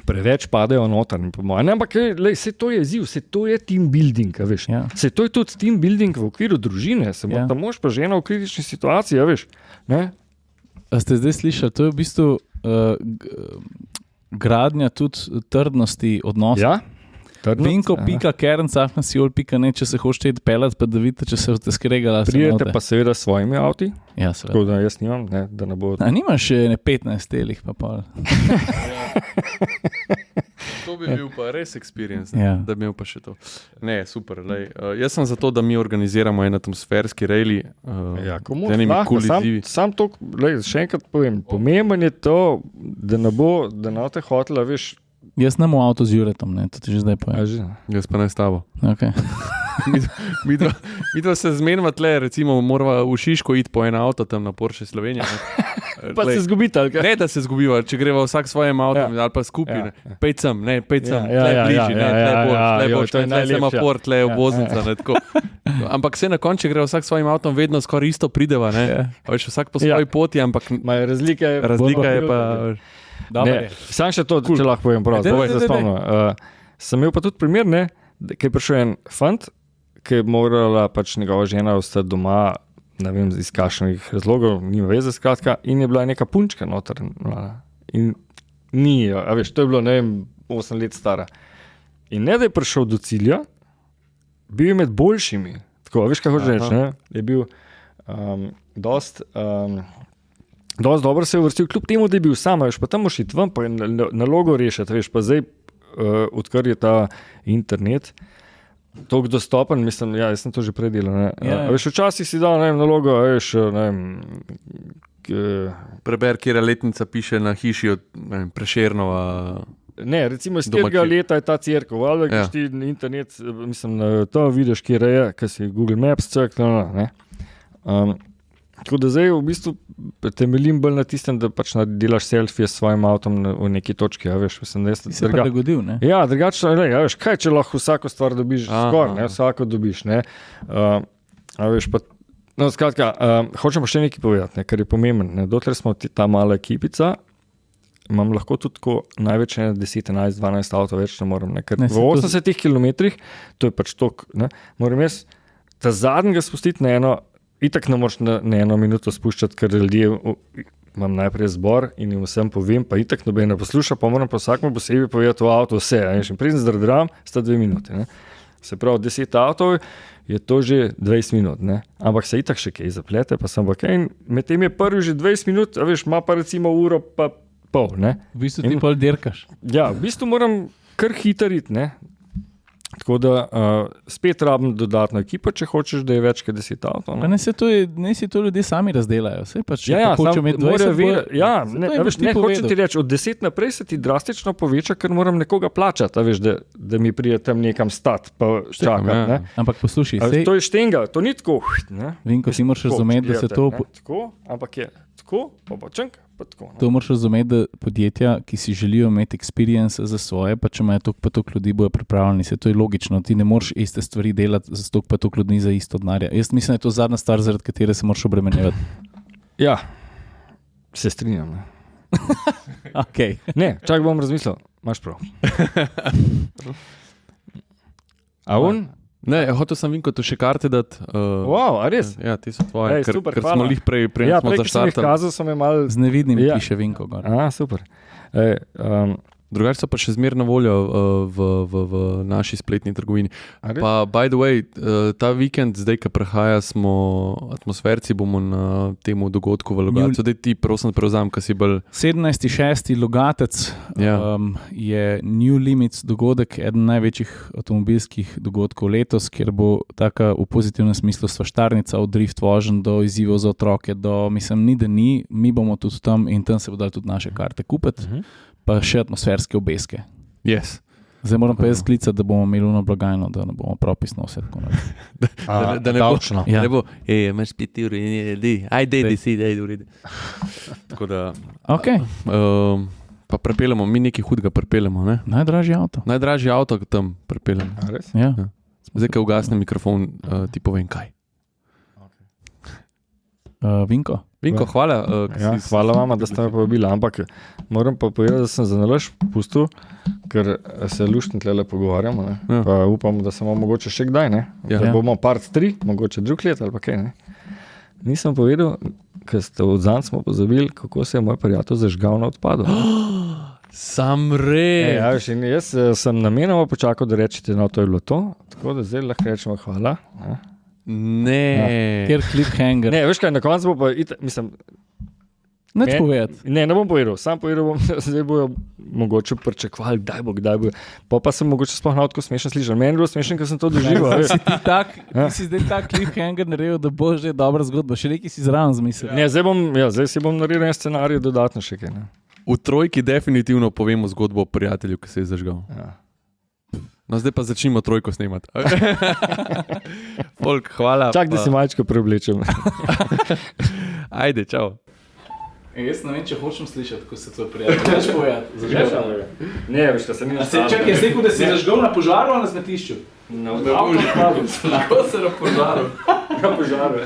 Speaker 1: Preveč padajo noter, po mojem. Ne, ampak, vse to je izziv, vse to je team building, veš.
Speaker 3: Ja.
Speaker 1: Vse to je tudi team building v okviru družine, da mož pa žena v kritični situaciji, veš, ne.
Speaker 3: A ste zdaj slišali, to je v bistvu gradnja tudi trdnosti odnosov.
Speaker 1: Ja.
Speaker 3: Vinko.kernc@siol.net, če se hočete iti pelat, pa da vidite, če se boste skregali.
Speaker 1: Prijete pa seveda s svojimi avti,
Speaker 3: Ja,
Speaker 1: tako da jaz nimam, ne, da ne bo...
Speaker 3: A nimaš še ne 15 telih, pa pol.
Speaker 2: To bi bil pa res experience,
Speaker 3: Ja.
Speaker 2: da bi imel pa še to. Ne, super. Jaz sem za to, da mi organiziramo en atmosferski rally.
Speaker 1: Ja, komu
Speaker 2: z enimi
Speaker 1: lahko,
Speaker 2: cool izzivi.
Speaker 1: sam to, še enkrat povem, pomemben je to, da ne bo, da ne boste hotela, veš,
Speaker 3: Jaz nem v avto z Juretom, ne, to ti že zdaj
Speaker 1: a
Speaker 3: povem.
Speaker 1: že,
Speaker 2: Jaz pa ne s tabo.
Speaker 3: Okay.
Speaker 2: Mi dva se zmenjava tle, recimo morava v Šiško iti po en avto tam na Porsche Slovenija.
Speaker 1: pa se zgubite, ali kaj?
Speaker 2: Ne, da se zgubiva, če greva vsak s svojim avtom ali pa skupaj.
Speaker 1: Ja.
Speaker 2: Pejt sem,
Speaker 1: Ja,
Speaker 2: tle bližji, tle boš,
Speaker 1: to je
Speaker 2: tle
Speaker 1: najlepše.
Speaker 2: semafor, tle je obvoznica. Ne, tako. Ampak se na koncu, če greva vsak s svojim avtom, vedno skoraj isto prideva. Ne?
Speaker 3: Ja.
Speaker 2: A veš, vsak po svoji poti, ampak
Speaker 1: Razlika
Speaker 2: razlika je pa...
Speaker 1: Ne, sam še to, če lahko povem prav,
Speaker 3: Daj,
Speaker 1: se spomnim. Sem imel pa tudi primer, ne, ki je prišel en fant, ki je morala pač njegova žena ostati doma, ne vem iz kakšnih razlogov, nima veze skratka, in je bila neka punčka noter. In ni, a veš, to je bilo, ne vem, 8 let stara. In ne, da je prišel do cilja, bil je med boljšimi. Tako, a veš, kaj hoče reči, ne? Je bil dost dobro se je uvrstil, kljub temu, da je bil sam, veš, pa tam moš iti ven, pa nalogo rešiti, veš, pa zdaj, odkar je ta internet, toliko dostopen, mislim, ja, jaz sem to že predelal, ne.
Speaker 3: Ja.
Speaker 1: Veš, včasih si dal, ne vem, nalogo, veš, ne vem,
Speaker 2: Preber, kjer letnica piše na hiši od Prešernova.
Speaker 1: ne, recimo iz tega leta je ta cerkev, ali da ti na internet, mislim, to vidiš, kjer je, kaj si Google Maps cekla, ne. Tako da zdaj v bistvu temeljim bolj na tistem, da pač delaš selfije s svojim avtom v neki točki, ja, veš, mislim, da
Speaker 3: Se prilagodil, ne?
Speaker 1: Ja, drugače, ne, ja, veš, kaj, če lahko vsako stvar dobiš skoraj, ne, vsako dobiš, ne. A veš, pa, no, skratka, hočem pa še nekaj povedati, ne, kar je pomembno, ne, dokler smo ta mala ekipica, imam lahko tudi tako največ 10, 11, 12 avtov več ne morem, ne, ker
Speaker 3: Ne,
Speaker 1: v 80 kilometrih, to je pač toliko, ne, moram jaz ta zadnjega spustiti na eno, itak ne moreš na eno minuto spuščati, ker ljudje imam najprej zbor in jim vsem povem, pa itak noben ne posluša, pa moram pa vsakmu posebej povedati v avto vse, in preden zdrdram, sta 2 minuti, ne. Se pravi, 10 avtov je to že 20 minut, ne. Ampak se itak še kaj zaplete, pa sem pa kaj, in medtem je prvi že 20 minut, a veš, ima pa recimo uro pa pol, ne.
Speaker 3: V bistvu ti pol dirkaš.
Speaker 1: Ja, v bistvu moram kar hitro iti, ne. Tako da spet rabim dodatno ekipo, če hočeš, da je več kot 10 avtov.
Speaker 3: Pa ne si to ljudje sami razdelajo. Saj pač,
Speaker 1: Ja,
Speaker 3: hočejo imeti 20
Speaker 1: ne, hočem ti reči, od 10 naprej se ti drastično poveča, ker moram nekoga plačati, a veš, da mi pride tam nekam stati, pa čakati. Ne.
Speaker 3: Ampak poslušaj,
Speaker 1: A veš, to je štenga, to ni tako. Ne.
Speaker 3: Vinko, ti moraš razumeti, da se to...
Speaker 1: Tako, ampak je tako, pa čenk, pa tako.
Speaker 3: To moraš razumeti, da podjetja, ki si želijo imeti experience za svoje, pa če imajo toliko pa toliko ljudi, bojo pripravljeni. Se to je logično, ti ne moreš iste stvari delati za toliko pa toliko ljudi za isto denarja. Jaz mislim, da je to zadnja stvar, zaradi katere se moraš obremenjevati.
Speaker 1: Ja, se strinjam. Ne,
Speaker 3: Okay.
Speaker 1: ne čak bom razmislil, imaš prav. A on?
Speaker 2: Ne, hotel sem Vinko to še karte dati.
Speaker 1: Wow, a res?
Speaker 2: Ja, ti so tvoje,
Speaker 1: Ej, super,
Speaker 2: ker
Speaker 1: hvala.
Speaker 2: smo lih prej
Speaker 1: Ja,
Speaker 2: smo
Speaker 1: prej, ko sem jih
Speaker 2: zaštartali.
Speaker 1: kazal, sem je malo...
Speaker 3: Z nevidnim
Speaker 1: Ja.
Speaker 3: piše Vinko gor.
Speaker 1: Super.
Speaker 2: Drugače so pa še zmeraj na voljo v naši spletni trgovini.
Speaker 1: A res?
Speaker 2: Pa, by the way, ta vikend, zdaj, ko prehaja, smo atmosferci, bomo na temu dogodku v Logatcu. Zdaj ti prosim prevzam, kaj si bolj...
Speaker 3: 17.6. Logatec
Speaker 2: Ja.
Speaker 3: je New Limits dogodek, eden največjih avtomobilskih dogodkov letos, kjer bo taka v pozitivnem smislu svaštarnica od drift voženj do izzivov za otroke, do, mislim, ni da ni, mi bomo tudi tam in tam se bodo tudi naše karte kupiti, pa še atmosferske obeske.
Speaker 2: Yes.
Speaker 3: Zdaj moram pa jaz sklicati, da bomo imeli ono blagajno, da ne bomo propisno vse tako naredili.
Speaker 2: Da ne bo,
Speaker 1: davčno.
Speaker 3: Ja.
Speaker 2: ne bo, imaš 5 ur, ajde, uredi. Tako da,
Speaker 3: Ok,
Speaker 2: pa prepeljemo, mi nekaj hudega prepeljemo, ne?
Speaker 3: najdražji avto.
Speaker 2: Najdražji avto tam prepeljemo.
Speaker 1: A res?
Speaker 3: Ja.
Speaker 2: Zdaj, ko ugasne mikrofon, ti povem kaj.
Speaker 3: Vinko?
Speaker 2: Vinko, hvala.
Speaker 1: Ja, hvala vama, da ste me povabili, ampak moram pa povedati, da sem za nalaž pustil, ker se luštno tlele pogovarjamo, ne.
Speaker 2: Ja.
Speaker 1: Pa upam, da se bomo mogoče še kdaj, ne.
Speaker 2: Ja.
Speaker 1: Da bomo part 3, mogoče drug let ali pa kaj, ne. Nisem povedal, ker ste od zanj smo pozabili, kako se je moj prijatelj zažgal na odpadu.
Speaker 2: Sam res.
Speaker 1: Ja, veš, in jaz sem namenoma počakal, da rečete, no, to je bilo to. Tako da zdaj lahko rečemo hvala.
Speaker 2: Ne.
Speaker 3: Ker cliffhanger.
Speaker 1: Ne, veš kaj, na koncu bo pa, mislim,
Speaker 3: Neč povedati.
Speaker 1: ne bom povedal, sam povedal bom, zdaj bojo mogoče pričakovali, kdaj bo. Pa sem mogoče sploh na tako smešno slišal. Meni je bilo smešno, ker sem to doživel. veš.
Speaker 3: Ti si zdaj tak cliffhanger naredil, da bo že dobra zgodba. Še nekaj si zraven zmislil.
Speaker 1: Ne, zdaj si bom naredil en scenarij dodatno še kaj. Ne?
Speaker 2: V trojki definitivno povemo zgodbo o prijatelju, ki se je zažgal.
Speaker 1: Ja.
Speaker 2: No, zdaj pa začnimo trojko snemati. Folk, hvala.
Speaker 1: Čak, da si majčko preoblečem.
Speaker 2: Ajde, čau.
Speaker 3: Jaz ne vem, če hočem slišati, ko se to prijatelj. Neč povedati.
Speaker 1: Ne, veš, da se ni
Speaker 3: Čakaj, jaz rekel, da si zažgal na požaru ali na smetišču?
Speaker 1: Na požaru.
Speaker 3: Lahko se na požaru.
Speaker 1: Na požaru.